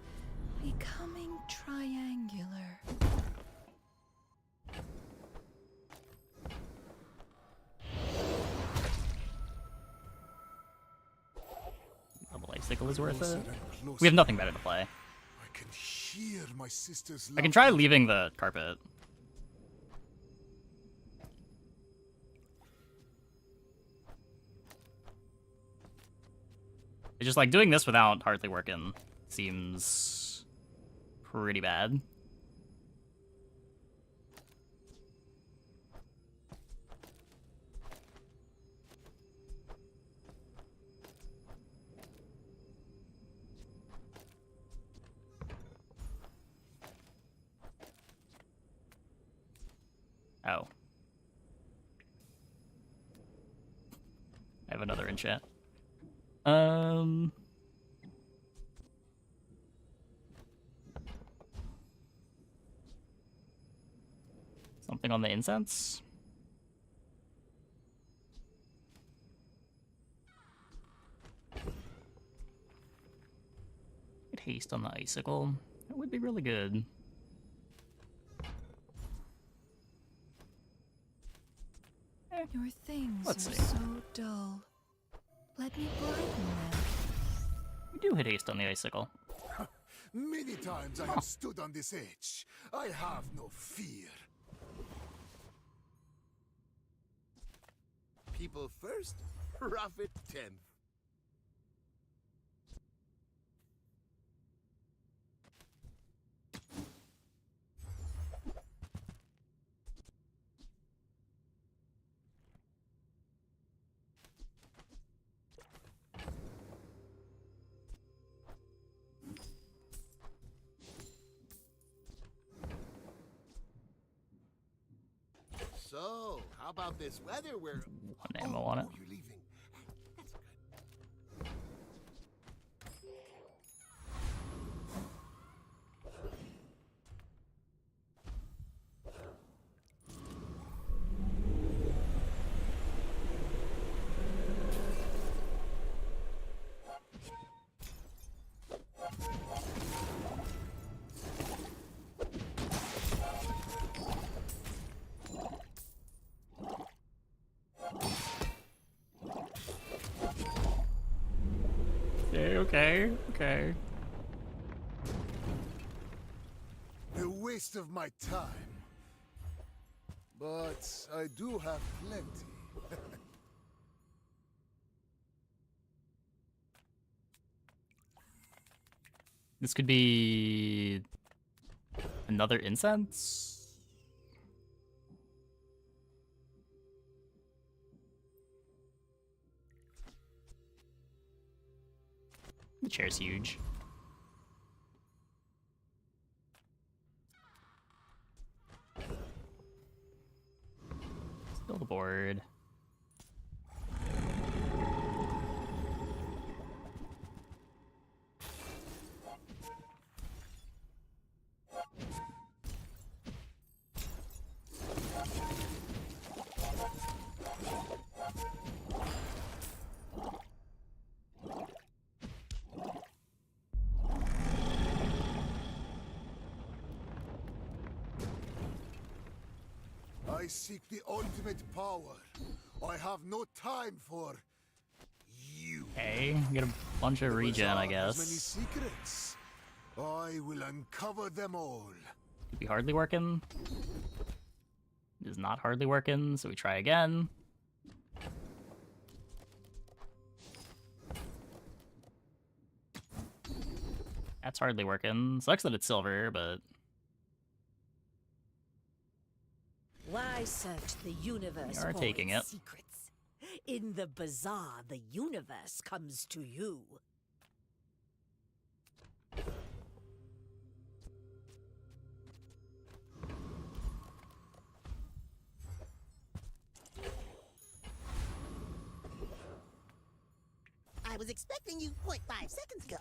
becoming triangular? Double icicle is worth Closer it. and closer. We have nothing better to play. I can hear my sister's I can try leaving the carpet. It's just like doing this without hardly working seems pretty bad. Oh. I have another enchant. Something on the incense? Get haste on the icicle. That would be really good. Your things Let's are see. so dull. Let me brighten them. We do hit haste on the icicle. Many times I have stood on this edge. I have no fear. People first, profit 10th. So, how about this weather where... One ammo on it. You're leaving. That's good. Okay. A waste of my time. But I do have plenty. This could be another incense? The chair's huge. Still the board. I seek the ultimate power. I have no time for you. Okay, get a bunch of regen, I Has many guess. secrets. I will uncover them all. Could be hardly working. It is not hardly working, so we try again. That's hardly working. Sucks that it's silver, but Why search the universe We are for taking its it. secrets? In the bazaar, the universe comes to you. I was expecting you 0.5 seconds ago.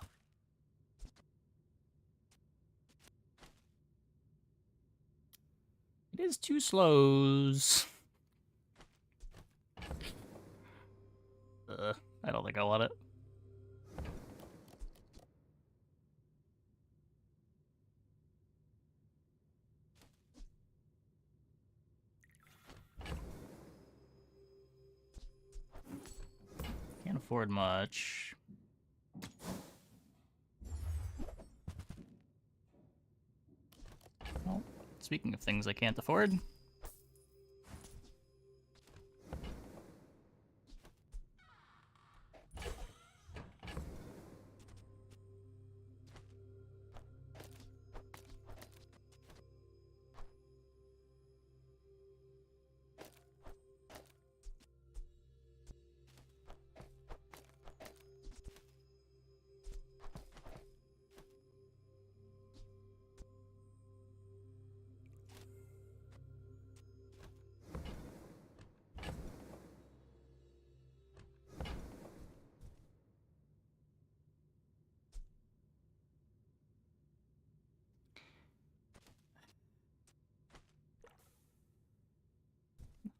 it is two slows. I don't think I want it. Can't afford much. Well, speaking of things I can't afford.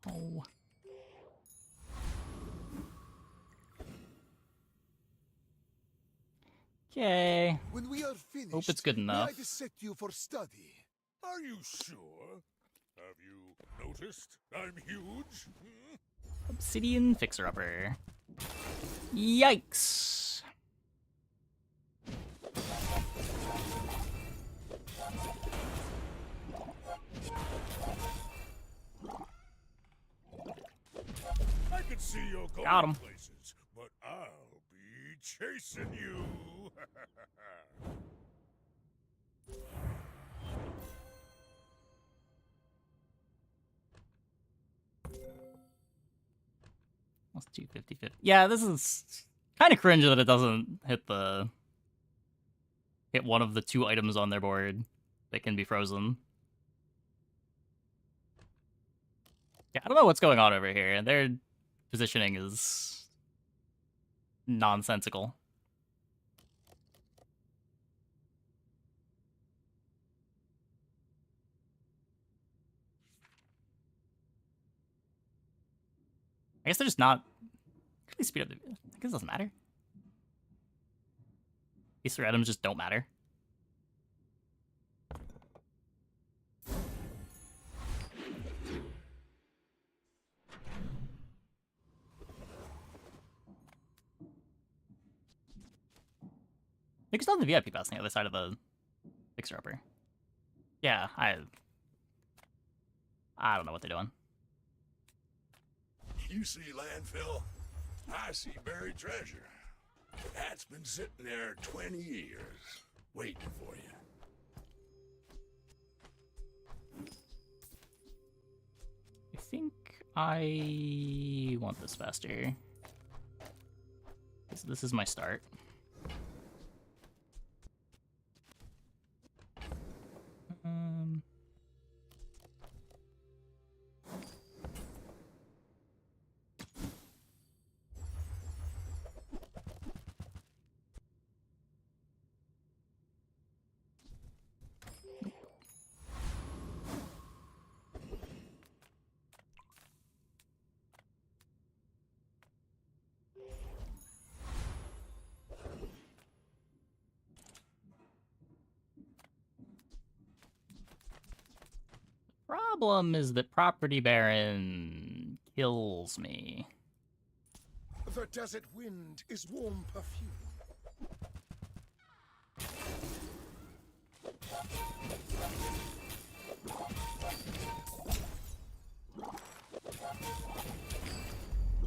Oh. Okay. When we are finished, Hope it's good may enough. I dissect you for study? Are you sure? Have you noticed I'm huge? Obsidian fixer-upper. Yikes. I can see you're going Got him. places, but I'll be chasing you. That's 250. Yeah, this is kind of cringe that it doesn't hit one of the two items on their board that can be frozen. Yeah, I don't know what's going on over here. Their positioning is nonsensical. I guess they're just not. Could they speed up? I guess it doesn't matter. These three items just don't matter. They can still have the VIP pass on the other side of the fixer-upper. Yeah, I don't know what they're doing. You see landfill? I see buried treasure. That's been sitting there 20 years, waiting for you. I think I want this faster. This is my start. problem is that Property Baron kills me. The desert wind is warm perfume.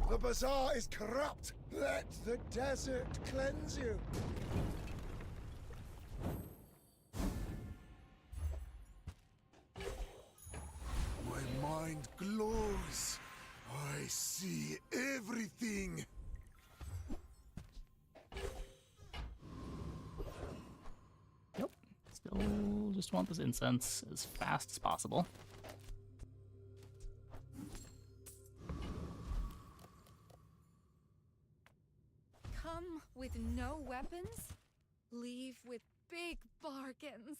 The bazaar is corrupt. Let the desert cleanse you. My mind glows. I see everything. Nope. Still just want this incense as fast as possible. Come with no weapons, leave with big bargains.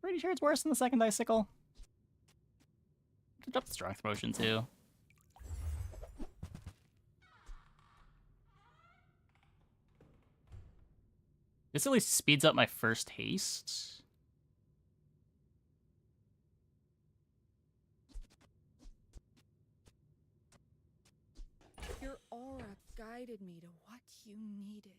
Pretty sure it's worse than the second icicle. Could up the strength motion too. This at least speeds up my first haste. Your aura guided me to what you needed.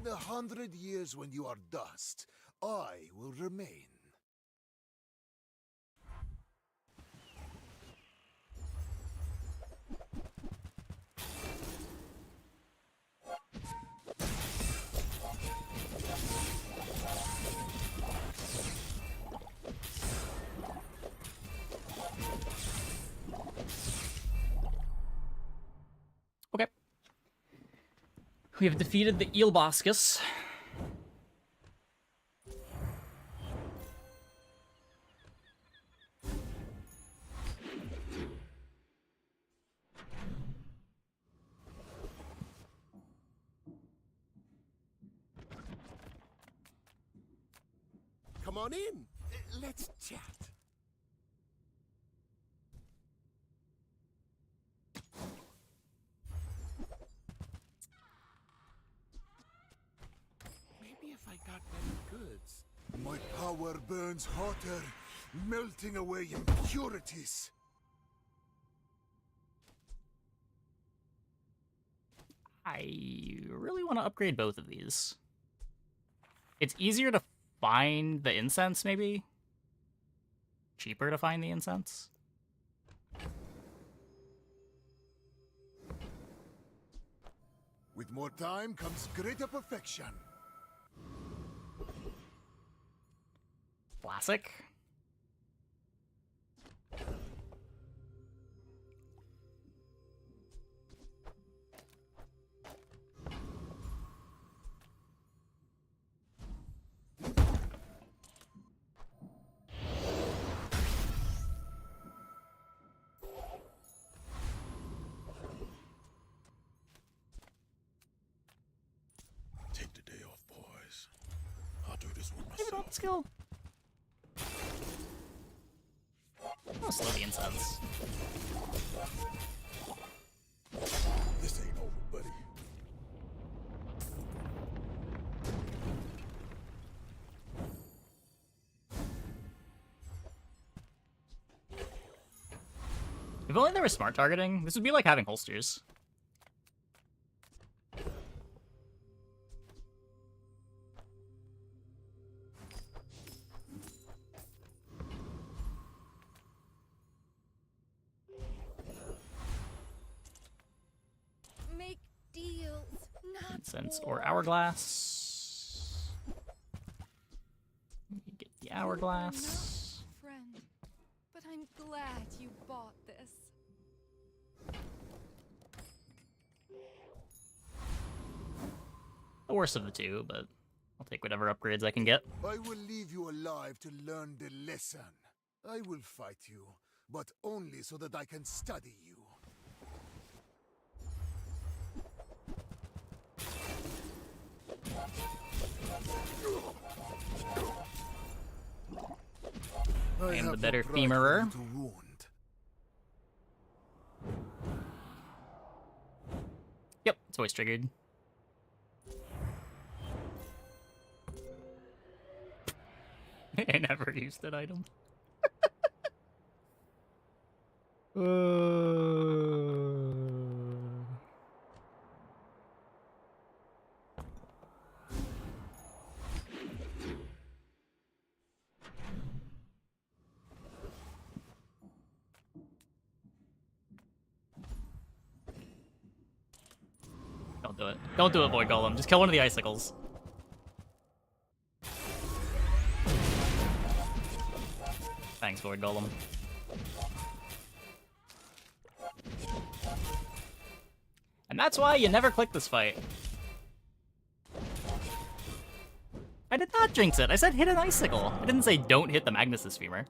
In 100 years when you are dust, I will remain. Okay. We have defeated the Eelboscus. Come on in. Let's chat. Maybe if I got better goods. My power burns hotter, melting away impurities. I really want to upgrade both of these. It's easier to find the incense, maybe? Cheaper to find the incense? With more time comes greater perfection. Classic. Take the day off, boys. I'll do this one Give it myself. up, skill. Oh, slow the incense. This ain't over, buddy. If only there was smart targeting, this would be like having holsters. Make deals, not Incense war. or hourglass. Get the hourglass. Friend, but I'm glad you bought this. the worst of the two, but I'll take whatever upgrades I can get. I will leave you alive to learn the lesson. I will fight you, but only so that I can study you. I am the have better no pride for femorer. you to wound. Yep, it's always triggered. I never used that item. Don't do it. Don't do it, Void Golem. Just kill one of the icicles. Thanks, Void Golem. And that's why you never click this fight. I did not jinx it. I said hit an icicle. I didn't say don't hit the Magnus's femur.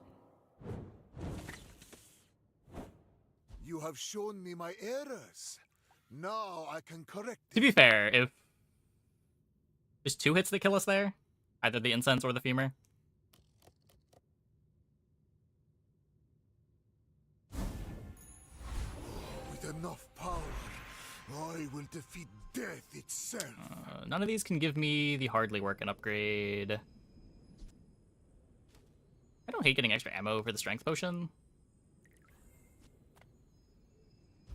You have shown me my errors. Now I can correct. To be fair, if there's 2 hits that kill us there, either the incense or the femur. With enough power, I will defeat death itself. None of these can give me the hardly working upgrade. I don't hate getting extra ammo for the strength potion.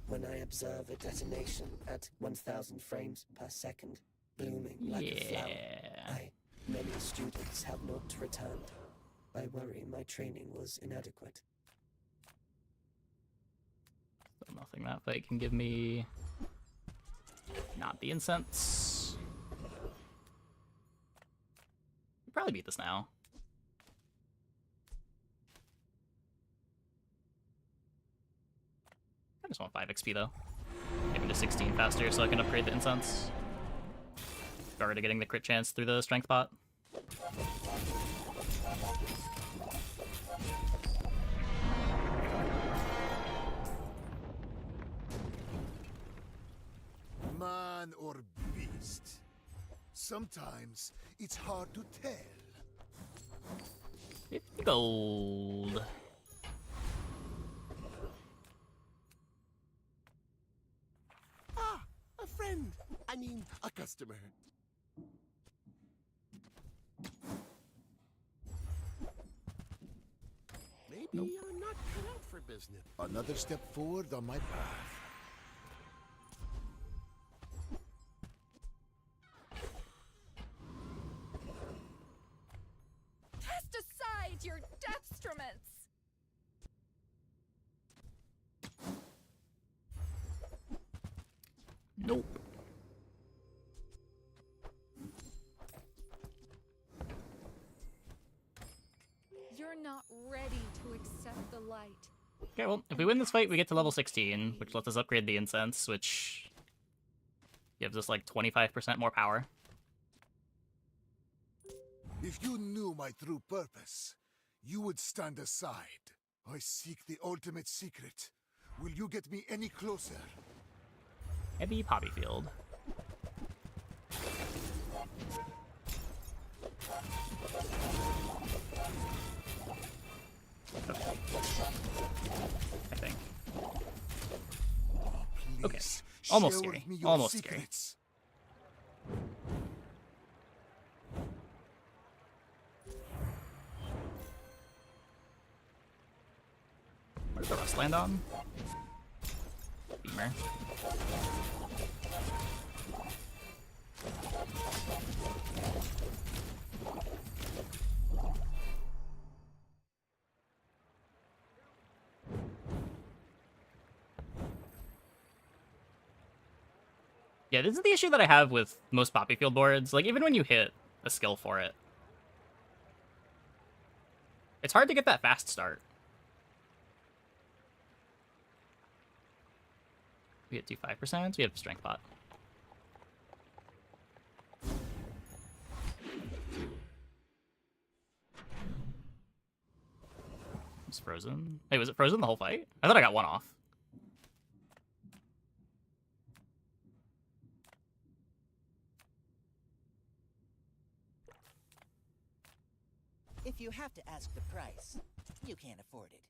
When I observe a detonation at 1,000 frames per second, blooming like a flower, many students have not returned. I worry my training was inadequate. So nothing that fight can give me. Not the incense. We'll probably beat this now. I just want 5 XP though. Maybe to 16 faster so I can upgrade the incense. Already getting the crit chance through the strength pot. Man or beast? Sometimes it's hard to tell. 50 gold. Ah, a friend. I mean, a customer. Maybe I'm not cut out for business. Another step forward on my path. Cast aside your destruments! Nope. You're not ready to accept the light. Okay, well, if we win this fight, we get to level 16, which lets us upgrade the incense, which gives us like 25% more power. If you knew my true purpose, you would stand aside. I seek the ultimate secret. Will you get me any closer? Heavy poppy field. Okay. I think. Okay. Almost scary. Almost scary. Where did the rust land on? Beamer. Yeah, this is the issue that I have with most poppy field boards. Like, even when you hit a skill for it, it's hard to get that fast start. We hit 5%, we have strength pot. It's frozen. Hey, was it frozen the whole fight? I thought I got one off. If you have to ask the price, you can't afford it.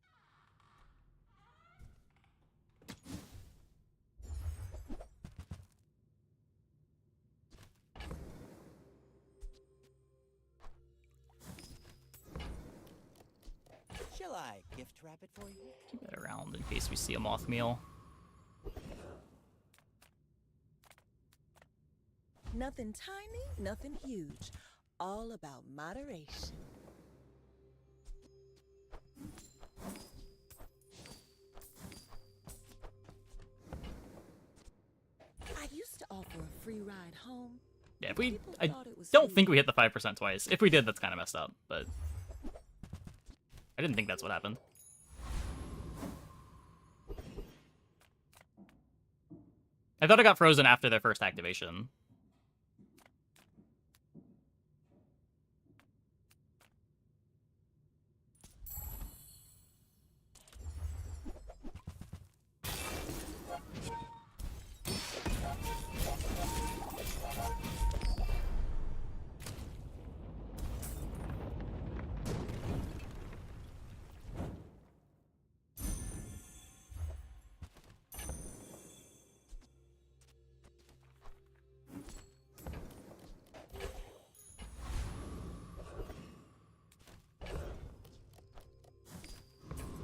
Shall I gift wrap it for you? Keep it around in case we see a moth meal. Nothing tiny, nothing huge. All about moderation. I used to offer a free ride home. Yeah, if we... People I thought it was don't free. think we hit the 5% twice. If we did, that's kind of messed up, but... I didn't think that's what happened. I thought it got frozen after their first activation.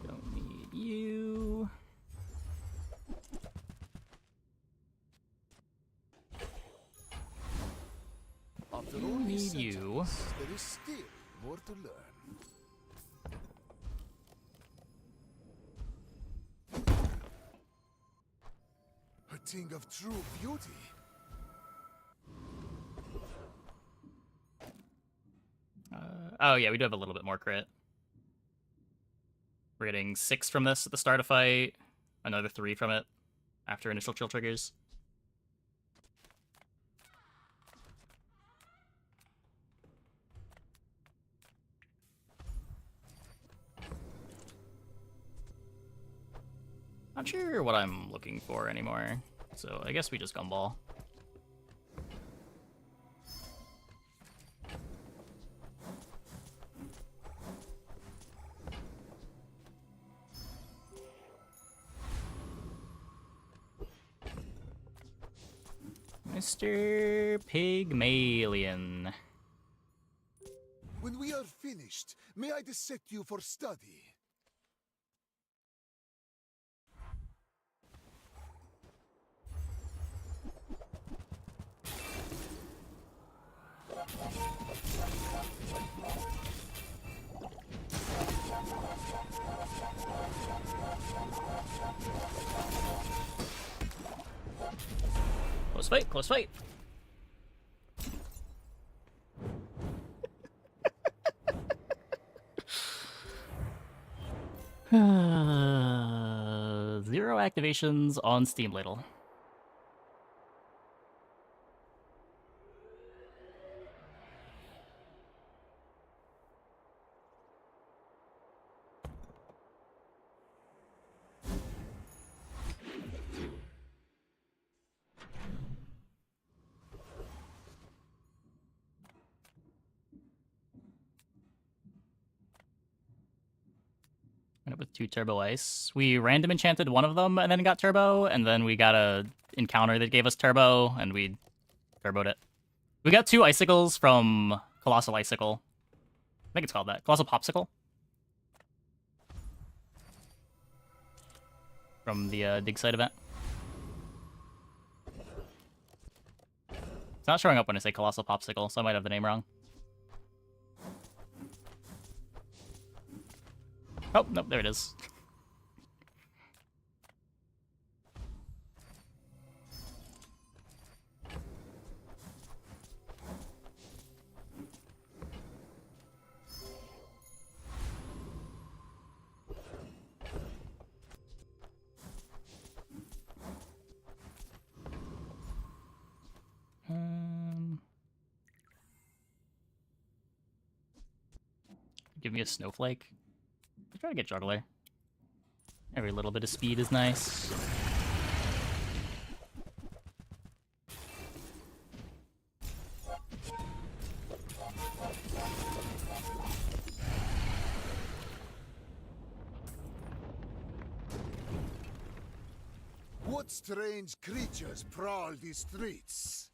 Don't need you. After all Don't these need you. centuries, there is still more to learn. A thing of true beauty. Oh yeah, we do have a little bit more crit. We're getting 6 from this at the start of fight, another 3 from it after initial chill triggers. Not sure what I'm looking for anymore, so I guess we just gumball. Mr. Pygmalion. When we are finished, may I dissect you for study? Close fight, close fight. Zero activations on Steam Ladle. Went up with 2 Turbo Ice. We random enchanted one of them and then got Turbo, and then we got a encounter that gave us Turbo, and we turboed it. We got 2 Icicles from Colossal Icicle. I think it's called that. Colossal Popsicle. From the dig site event. It's not showing up when I say Colossal Popsicle, so I might have the name wrong. Oh, nope, there it is. Give me a snowflake. try to get Juggler. Every little bit of speed is nice. What strange creatures prowl these streets?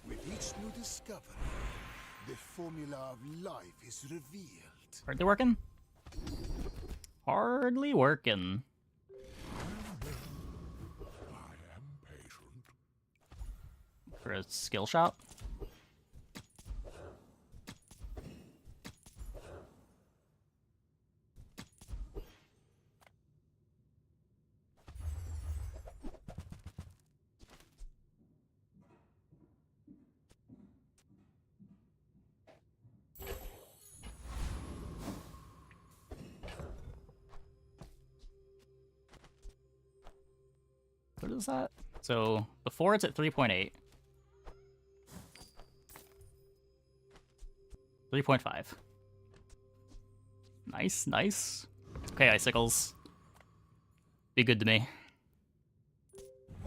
With each new discovery, the formula of life is revealed. Hardly working? Hardly working. For a skill shop? What is that? So before it's at 3.8. 3.5. Nice, nice. Okay, icicles. Be good to me.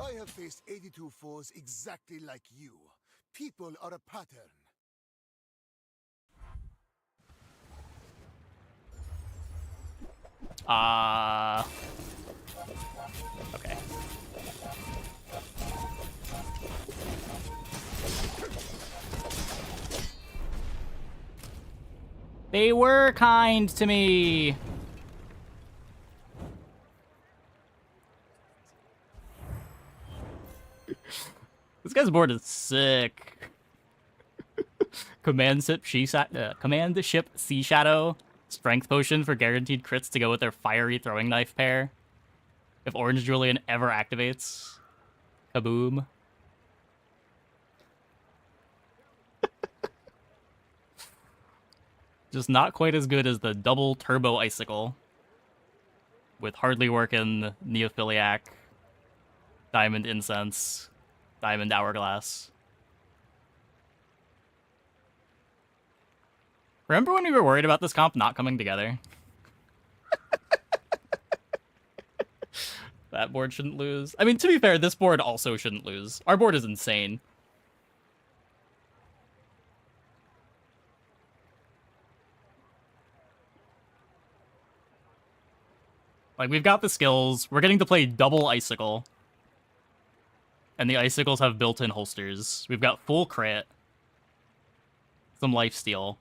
I have faced 82 foes exactly like you. People are a pattern. Okay. They were kind to me. This guy's board is sick. Command ship Sea Shadow. Strength potion for guaranteed crits to go with their fiery throwing knife pair. If Orange Julian ever activates. Kaboom. Just not quite as good as the double turbo icicle. With hardly working Neophiliac, Diamond Incense, Diamond Hourglass. Remember when we were worried about this comp not coming together? That board shouldn't lose. I mean, to be fair, this board also shouldn't lose. Our board is insane. Like, we've got the skills. We're getting to play double Icicle. And the Icicles have built-in holsters. We've got full crit. Some lifesteal.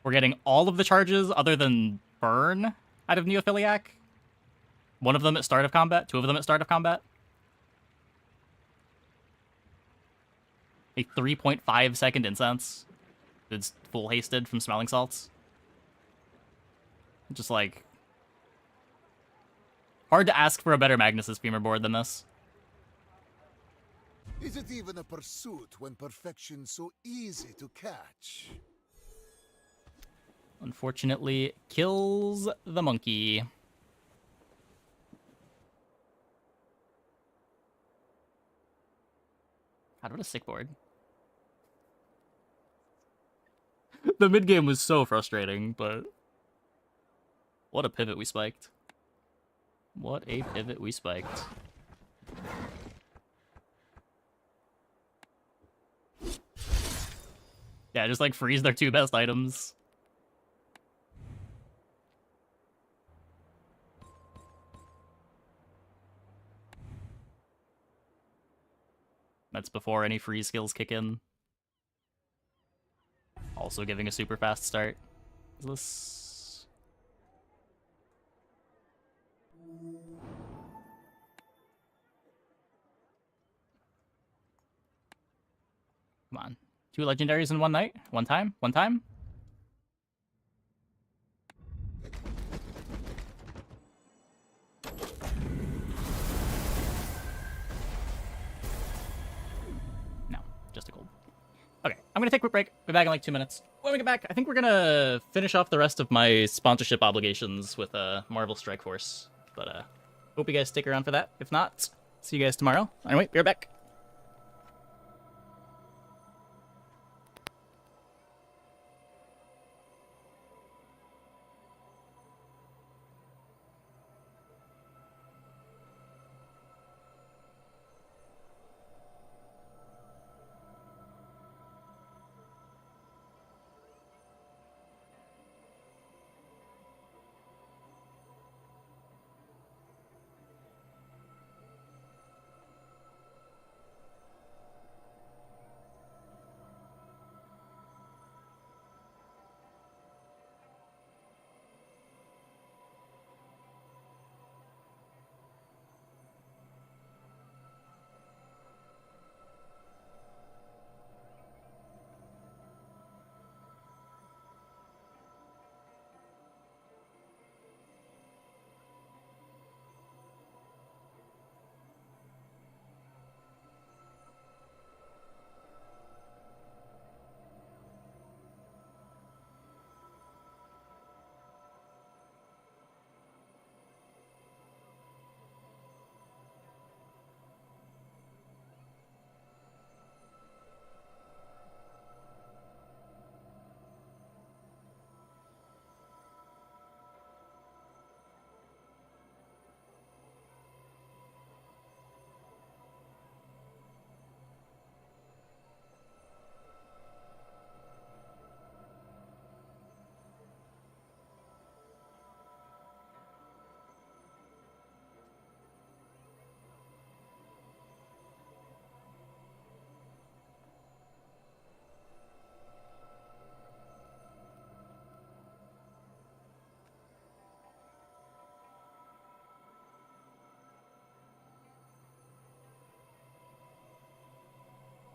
We're getting all of the charges other than Burn out of Neophiliac. One of them at start of combat. Two of them at start of combat. A 3.5 second incense. It's full hasted from Smelling Salts. Just like... hard to ask for a better Magnus's Femur board than this. Is it even a pursuit when perfection's so easy to catch? Unfortunately, kills the monkey. God, what a sick board. The mid game was so frustrating, but what a pivot we spiked. What a pivot we spiked. Yeah, just like freeze their two best items. That's before any freeze skills kick in. Also giving a super fast start. Is this... Come on. 2 legendaries in one night? One time? One time? No, just a gold. Okay, I'm gonna take a quick break. Be back in like 2 minutes. When we get back, I think we're gonna finish off the rest of my sponsorship obligations with Marvel Strike Force. But hope you guys stick around for that. If not, See you guys tomorrow. Anyway, be right back.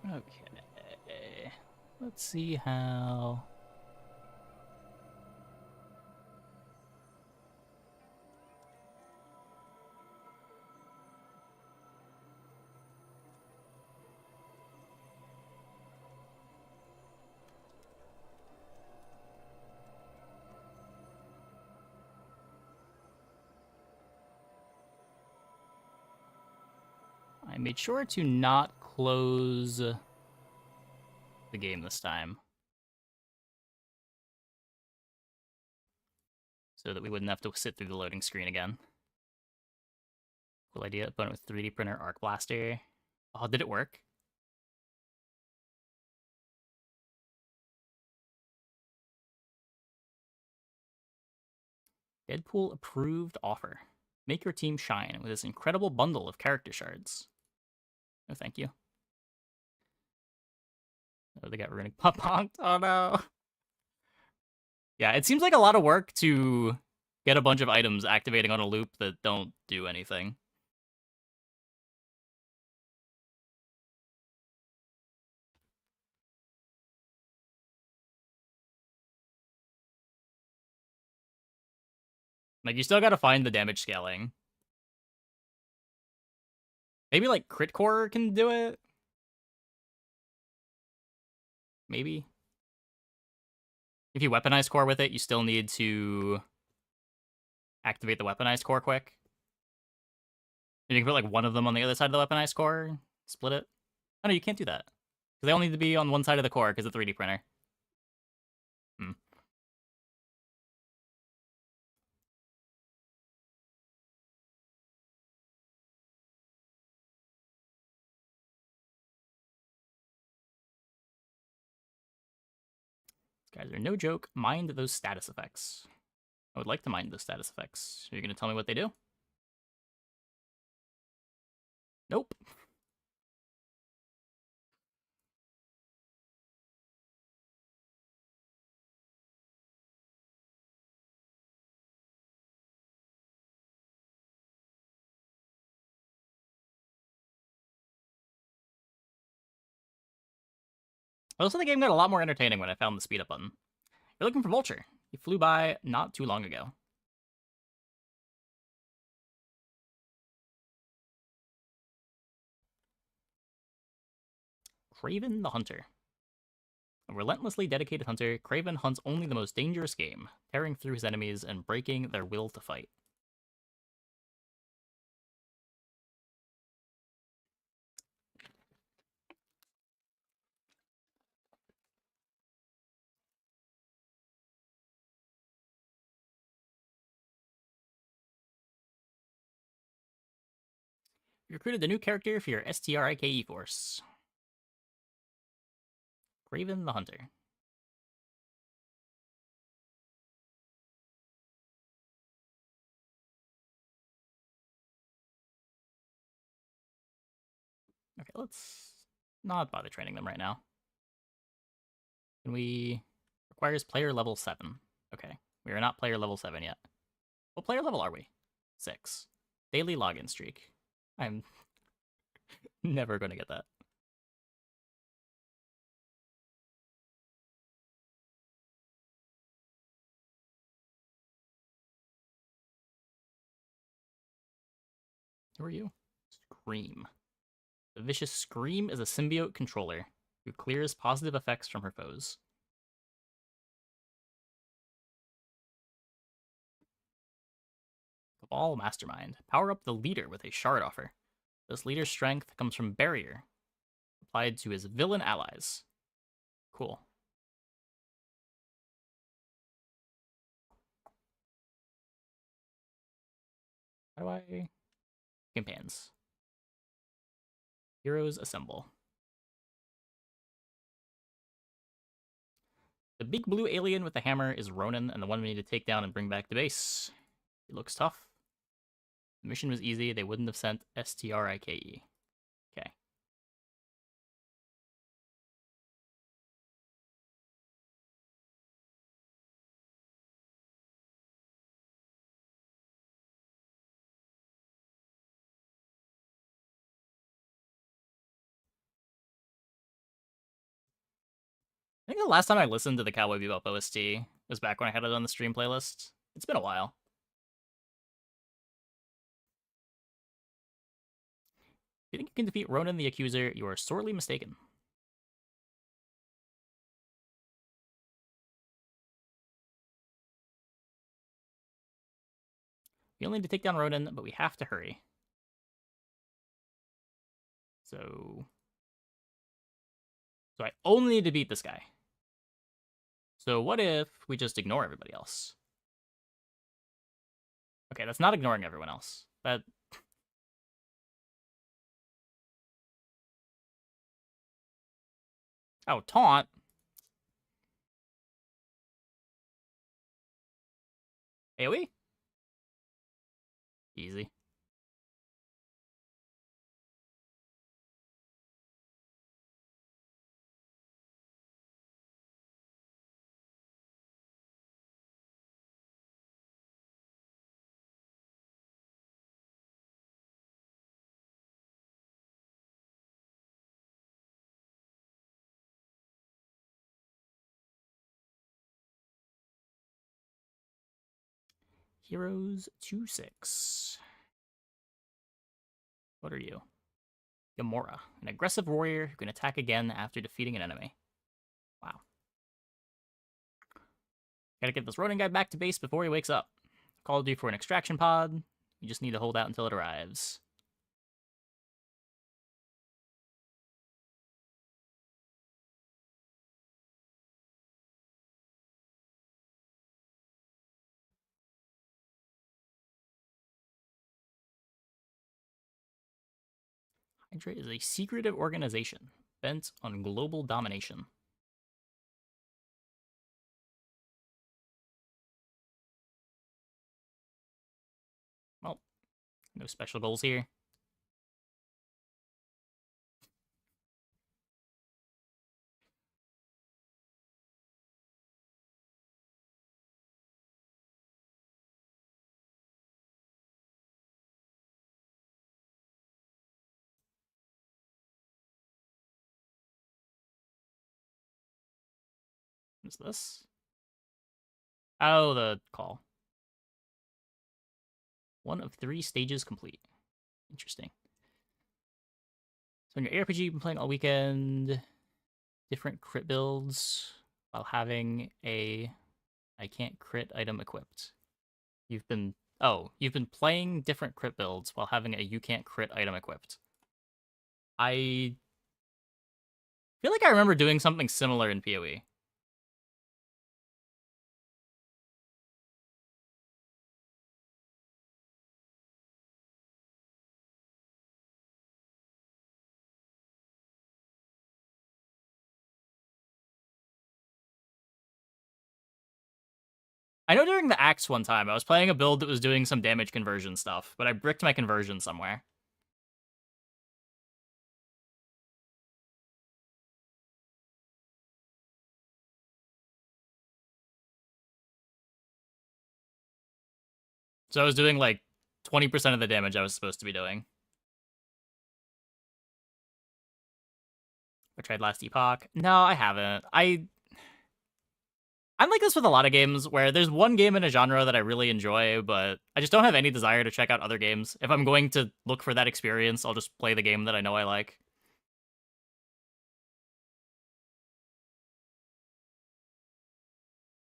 Okay. Let's see how... I made sure to not close the game this time, so that we wouldn't have to sit through the loading screen again. Cool idea. Opponent with 3D printer arc blaster. Oh, did it work? Deadpool approved offer. Make your team shine with this incredible bundle of character shards. No, thank you. Oh, they got runic pop punked. Oh no. Yeah, it seems like a lot of work to get a bunch of items activating on a loop that don't do anything. Like, you still gotta find the damage scaling. Maybe, like, Crit Core can do it? Maybe? If you weaponize core with it, you still need to activate the weaponized core quick. And you can put, like, one of them on the other side of the weaponized core, split it. Oh, no, you can't do that. Because they all need to be on one side of the core because of the 3D printer. Guys are no joke. Mind those status effects. I would like to mind those status effects. Are you going to tell me what they do? Nope. Also, the game got a lot more entertaining when I found the speed up button. You're looking for Vulture. He flew by not too long ago. Craven the Hunter. A relentlessly dedicated hunter, Craven hunts only the most dangerous game, tearing through his enemies and breaking their will to fight. You recruited the new character for your STRIKE force. Craven the Hunter. Okay, let's not bother training them right now. Can we... Requires player level 7. Okay, we are not player level 7 yet. What player level are we? 6. Daily login streak. I'm never going to get that. Who are you? Scream. The vicious Scream is a symbiote controller who clears positive effects from her foes. Cabal Mastermind. Power up the leader with a shard offer. This leader's strength comes from Barrier, applied to his villain allies. Cool. How do I... Campaigns. Heroes assemble. The big blue alien with the hammer is Ronan, and the one we need to take down and bring back to base. He looks tough. The mission was easy. They wouldn't have sent STRIKE. Okay. I think the last time I listened to the Cowboy Bebop OST was back when I had it on the stream playlist. It's been a while. If you think you can defeat Ronan the Accuser, you are sorely mistaken. We only need to take down Ronan, but we have to hurry. So I only need to beat this guy. So what if we just ignore everybody else? Okay, that's not ignoring everyone else. That... Oh, taunt? AoE? Easy. Heroes 2-6. What are you? Gamora, an aggressive warrior who can attack again after defeating an enemy. Wow. Gotta get this Ronin guy back to base before he wakes up. Called you for an extraction pod. You just need to hold out until it arrives. Hydra is a secretive organization bent on global domination. Well, no special goals here. What's this? Oh, the call. 1 of 3 stages complete. Interesting. So in your ARPG, you've been playing all weekend, different crit builds, while having a I can't crit item equipped. You've been playing different crit builds while having a you can't crit item equipped. I feel like I remember doing something similar in PoE. I know during the axe one time, I was playing a build that was doing some damage conversion stuff, but I bricked my conversion somewhere. So I was doing like 20% of the damage I was supposed to be doing. I tried last epoch. No, I haven't. I'm like this with a lot of games where there's one game in a genre that I really enjoy, but I just don't have any desire to check out other games. If I'm going to look for that experience, I'll just play the game that I know I like.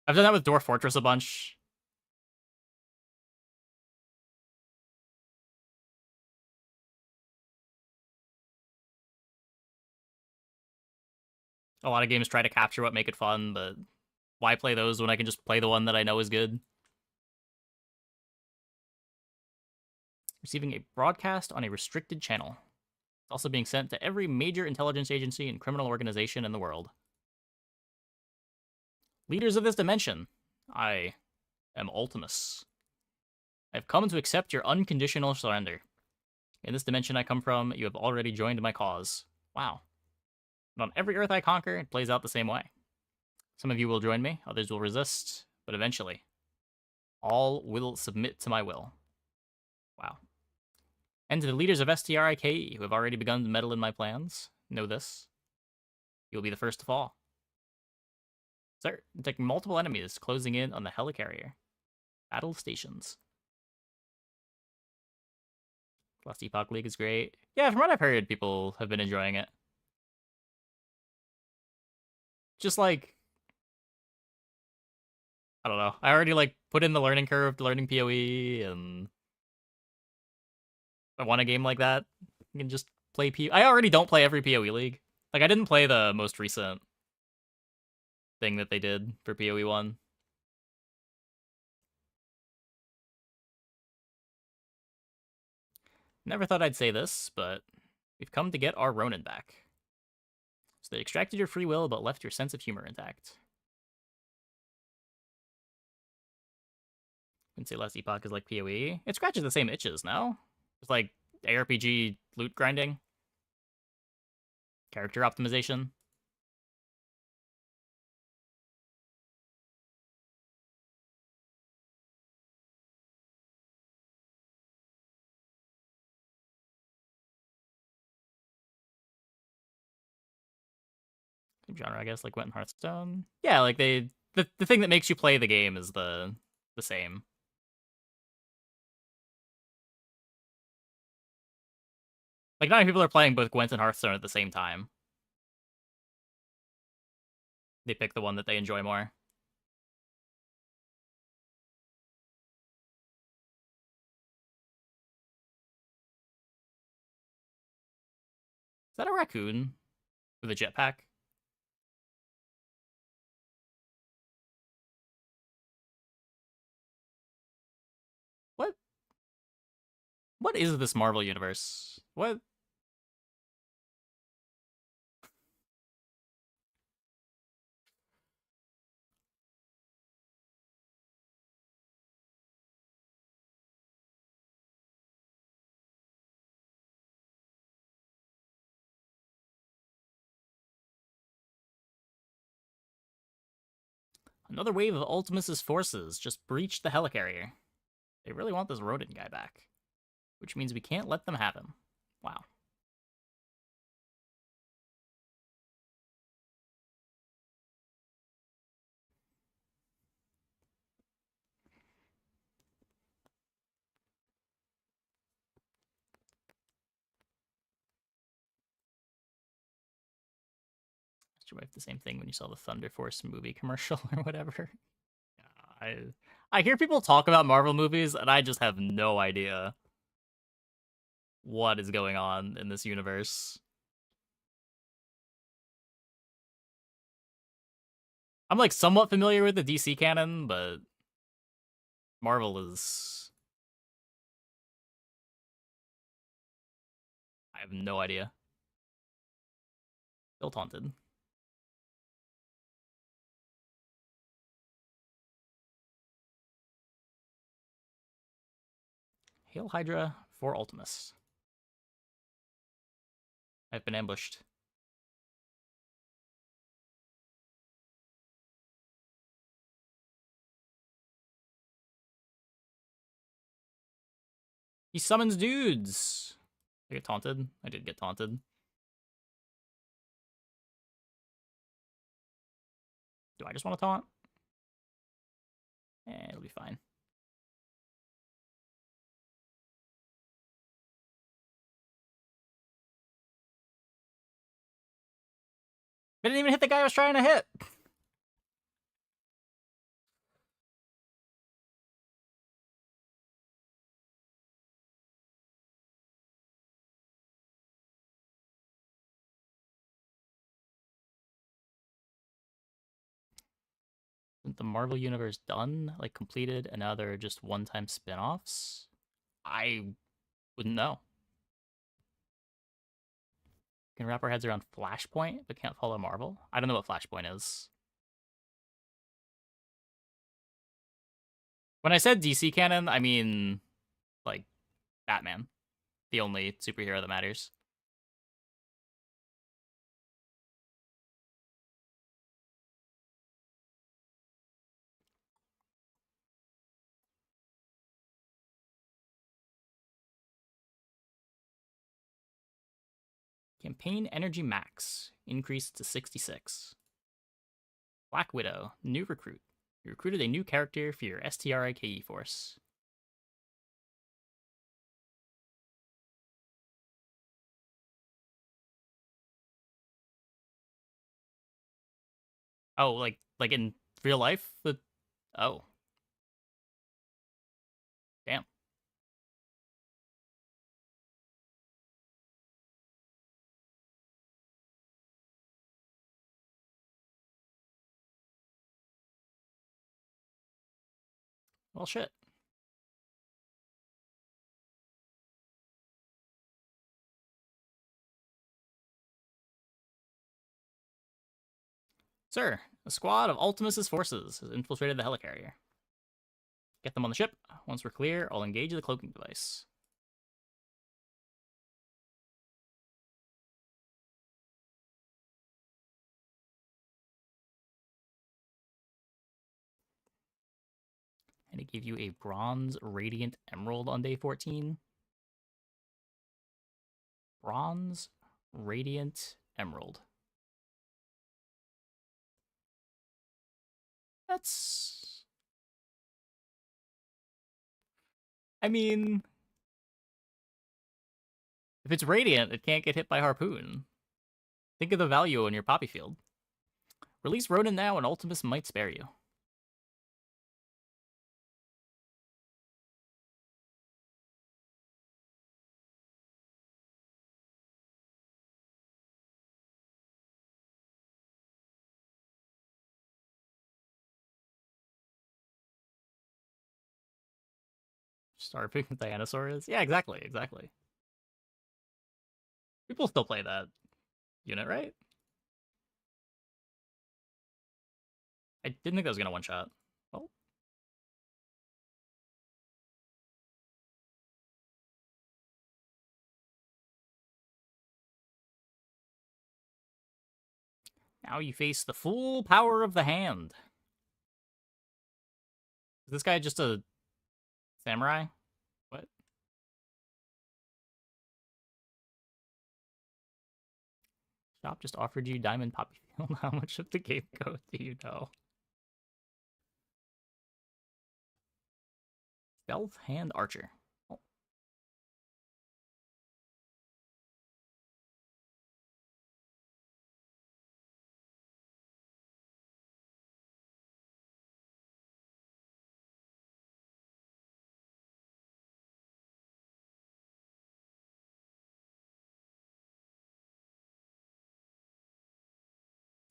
I've done that with Dwarf Fortress a bunch. A lot of games try to capture what make it fun, but why play those when I can just play the one that I know is good? Receiving a broadcast on a restricted channel. It's also being sent to every major intelligence agency and criminal organization in the world. Leaders of this dimension, I am Ultimus. I have come to accept your unconditional surrender. In this dimension I come from, you have already joined my cause. Wow. And on every Earth I conquer, it plays out the same way. Some of you will join me, others will resist, but eventually, all will submit to my will. Wow. And to the leaders of STRIKE who have already begun to meddle in my plans, know this. You will be the first to fall. Sir, detect multiple enemies closing in on the helicarrier. Battle stations. Last Epoch League is great. Yeah, from what I've heard, people have been enjoying it. Just like, I don't know. I already like put in the learning curve to learning PoE, and if I want a game like that, I can just play PoE. I already don't play every PoE league. Like, I didn't play the most recent thing that they did for PoE 1. Never thought I'd say this, but we've come to get our Ronin back. So they extracted your free will, but left your sense of humor intact. I can say last Epoch is like PoE. It scratches the same itches, no? It's like ARPG loot grinding. Character optimization. Genre, I guess, like Went and Hearthstone. Yeah, like the thing that makes you play the game is the same. Like, not many people are playing both Gwent and Hearthstone at the same time. They pick the one that they enjoy more. Is that a raccoon with a jetpack? What? What is this Marvel universe? What? Another wave of Ultimus's forces just breached the helicarrier. They really want this rodent guy back, which means we can't let them have him. Wow. Asked your wife the same thing when you saw the Thunder Force movie commercial or whatever. I hear people talk about Marvel movies, and I just have no idea what is going on in this universe. I'm like somewhat familiar with the DC canon, but Marvel is... I have no idea. Still taunted. Hail Hydra for Ultimus. I've been ambushed. He summons dudes. I get taunted. I did get taunted. Do I just want to taunt? It'll be fine. I didn't even hit the guy I was trying to hit. Isn't the Marvel Universe done? Like, completed, and now they're just one-time spin-offs? I wouldn't know. Can wrap our heads around Flashpoint, but can't follow Marvel? I don't know what Flashpoint is. When I said DC canon, I mean, like, Batman. The only superhero that matters. Campaign Energy Max increased to 66. Black Widow, new recruit. You recruited a new character for your STRIKE force. Oh, like in real life? Oh. Damn. Well, shit. Sir, a squad of Ultimus's forces has infiltrated the helicarrier. Get them on the ship. Once we're clear, I'll engage the cloaking device. And it gave you a bronze radiant emerald on day 14. Bronze radiant emerald. That's... I mean... if it's radiant, it can't get hit by harpoon. Think of the value in your poppy field. Release Ronin now and Ultimus might spare you. Start picking Dianosaurus? Yeah, exactly. People still play that unit, right? I didn't think that was gonna one-shot. Oh. Now you face the full power of the hand. Is this guy just a samurai? What? Shop just offered you Diamond Poppy Field. How much of the game code do you know? Stealth Hand Archer. Oh.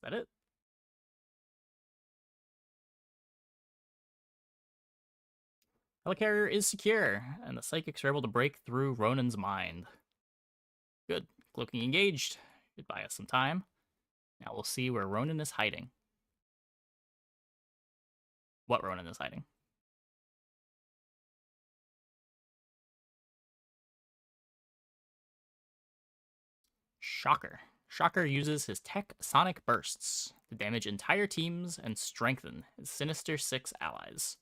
Is that it? Helicarrier is secure, and the psychics are able to break through Ronin's mind. Good. Cloaking engaged. Should buy us some time. Now we'll see where Ronin is hiding. What Ronin is hiding. Shocker. Shocker uses his tech sonic bursts to damage entire teams and strengthen his Sinister Six allies.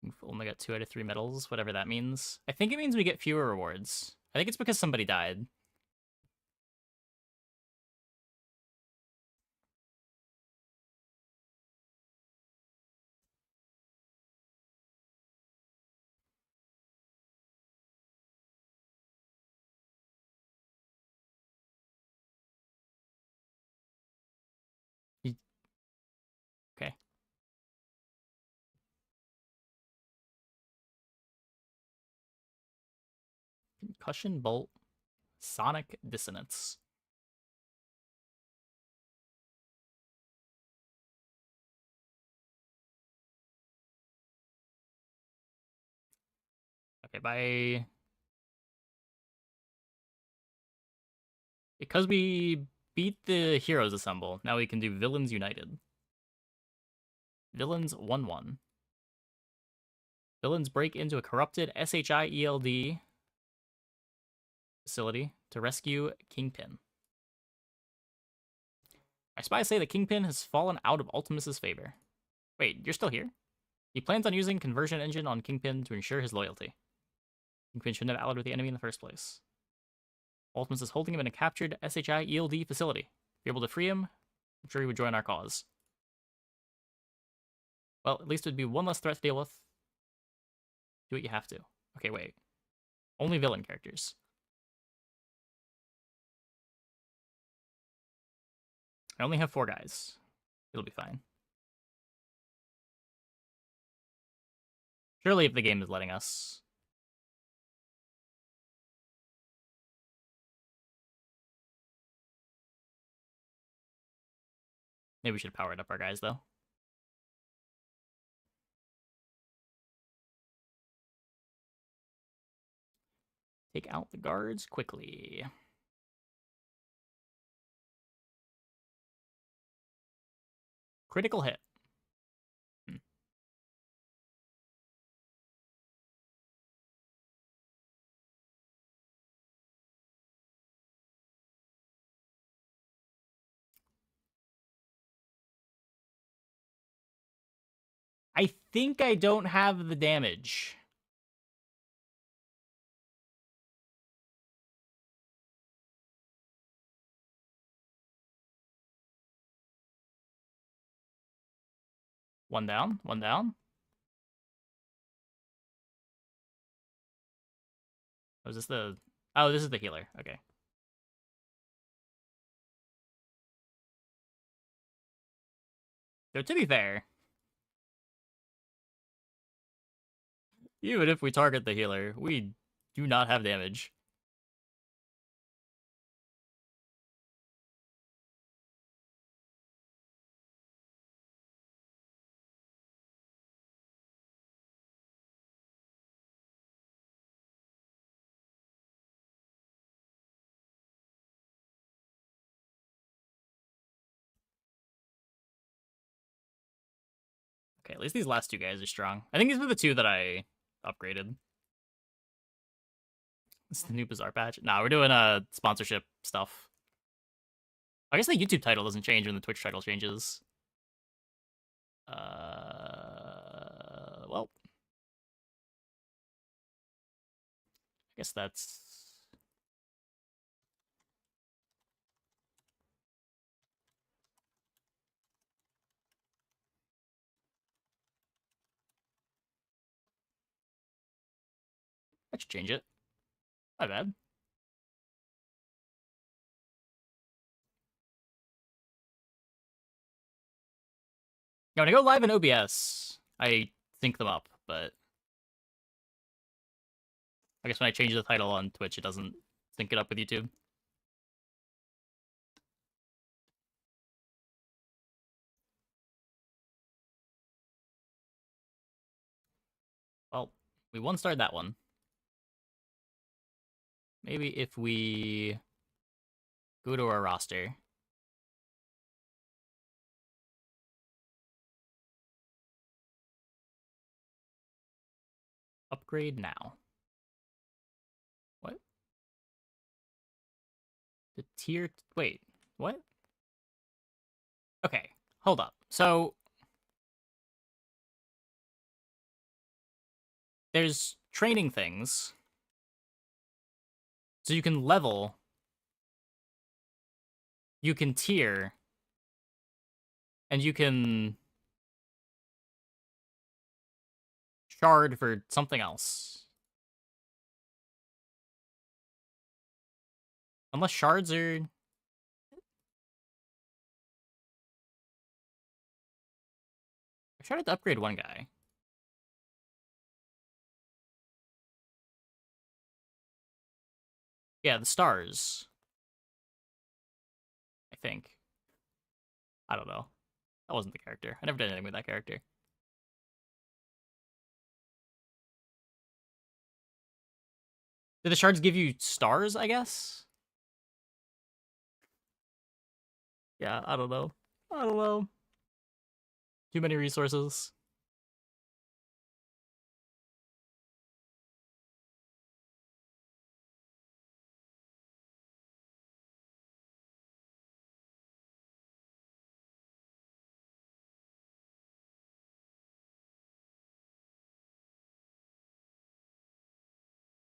We've only got 2 out of 3 medals, whatever that means. I think it means we get fewer rewards. I think it's because somebody died. Okay. Concussion Bolt. Sonic Dissonance. Okay, bye. Because we beat the Heroes Assemble, now we can do Villains United. Villains 1-1. Villains break into a corrupted SHIELD facility to rescue Kingpin. My spies say that Kingpin has fallen out of Ultimus's favor. Wait, you're still here? He plans on using Conversion Engine on Kingpin to ensure his loyalty. Kingpin shouldn't have allied with the enemy in the first place. Ultimus is holding him in a captured SHIELD facility. If you're able to free him, I'm sure he would join our cause. Well, at least it would be one less threat to deal with. Do what you have to. Okay, wait. Only villain characters. I only have 4 guys. It'll be fine. Surely if the game is letting us. Maybe we should power it up our guys, though. Take out the guards quickly. Critical hit. I think I don't have the damage. One down, one down. Oh, is this the... Oh, this is the healer. Okay. So to be fair, even if we target the healer, we do not have damage. Okay, at least these last 2 guys are strong. I think these were the 2 that I upgraded. This is the new Bizarre patch. Nah, we're doing sponsorship stuff. I guess the YouTube title doesn't change when the Twitch title changes. Well. I guess that's... That should change it. Not bad. Now, when I go live in OBS, I sync them up, but... I guess when I change the title on Twitch, it doesn't sync it up with YouTube. Well, we one-starred that one. Maybe if we go to our roster. Upgrade now. The tier... Wait, what? Okay, hold up. So... there's training things. So you can level. You can tier. And you can... shard for something else. Unless shards are... I tried to upgrade one guy. Yeah, the stars. I think. I don't know. That wasn't the character. I never did anything with that character. Did the shards give you stars, I guess? Yeah, I don't know. I don't know. Too many resources.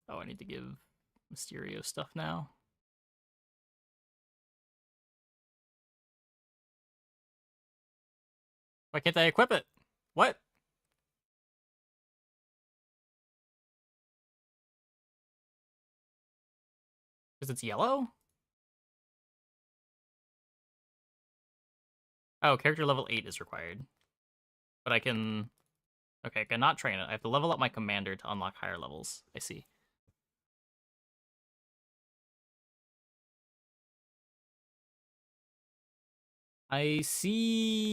Oh, I need to give Mysterio stuff now. Why can't I equip it? What? Because it's yellow? Oh, character level 8 is required. But I can... Okay, I cannot train it. I have to level up my commander to unlock higher levels. I see. I see...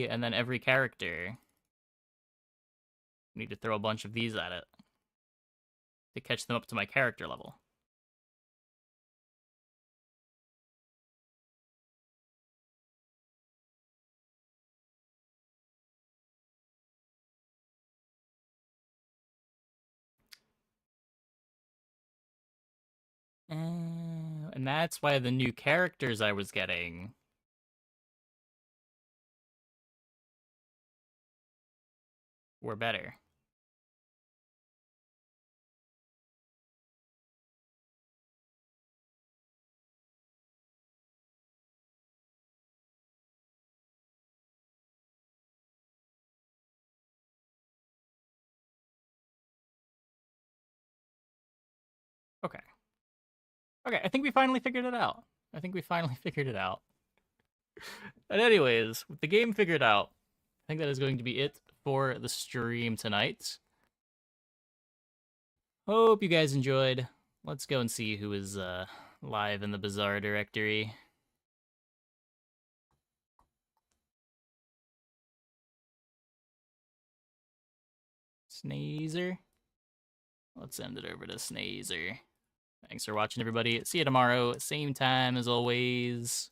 And then every character. Need to throw a bunch of these at it to catch them up to my character level. And that's why the new characters I was getting were better. Okay. Okay, I think we finally figured it out. And anyways, with the game figured out, I think that is going to be it for the stream tonight. Hope you guys enjoyed. Let's go and see who is live in the Bazaar directory. Snazer. Let's send it over to Snazer. Thanks for watching, everybody. See you tomorrow, same time as always.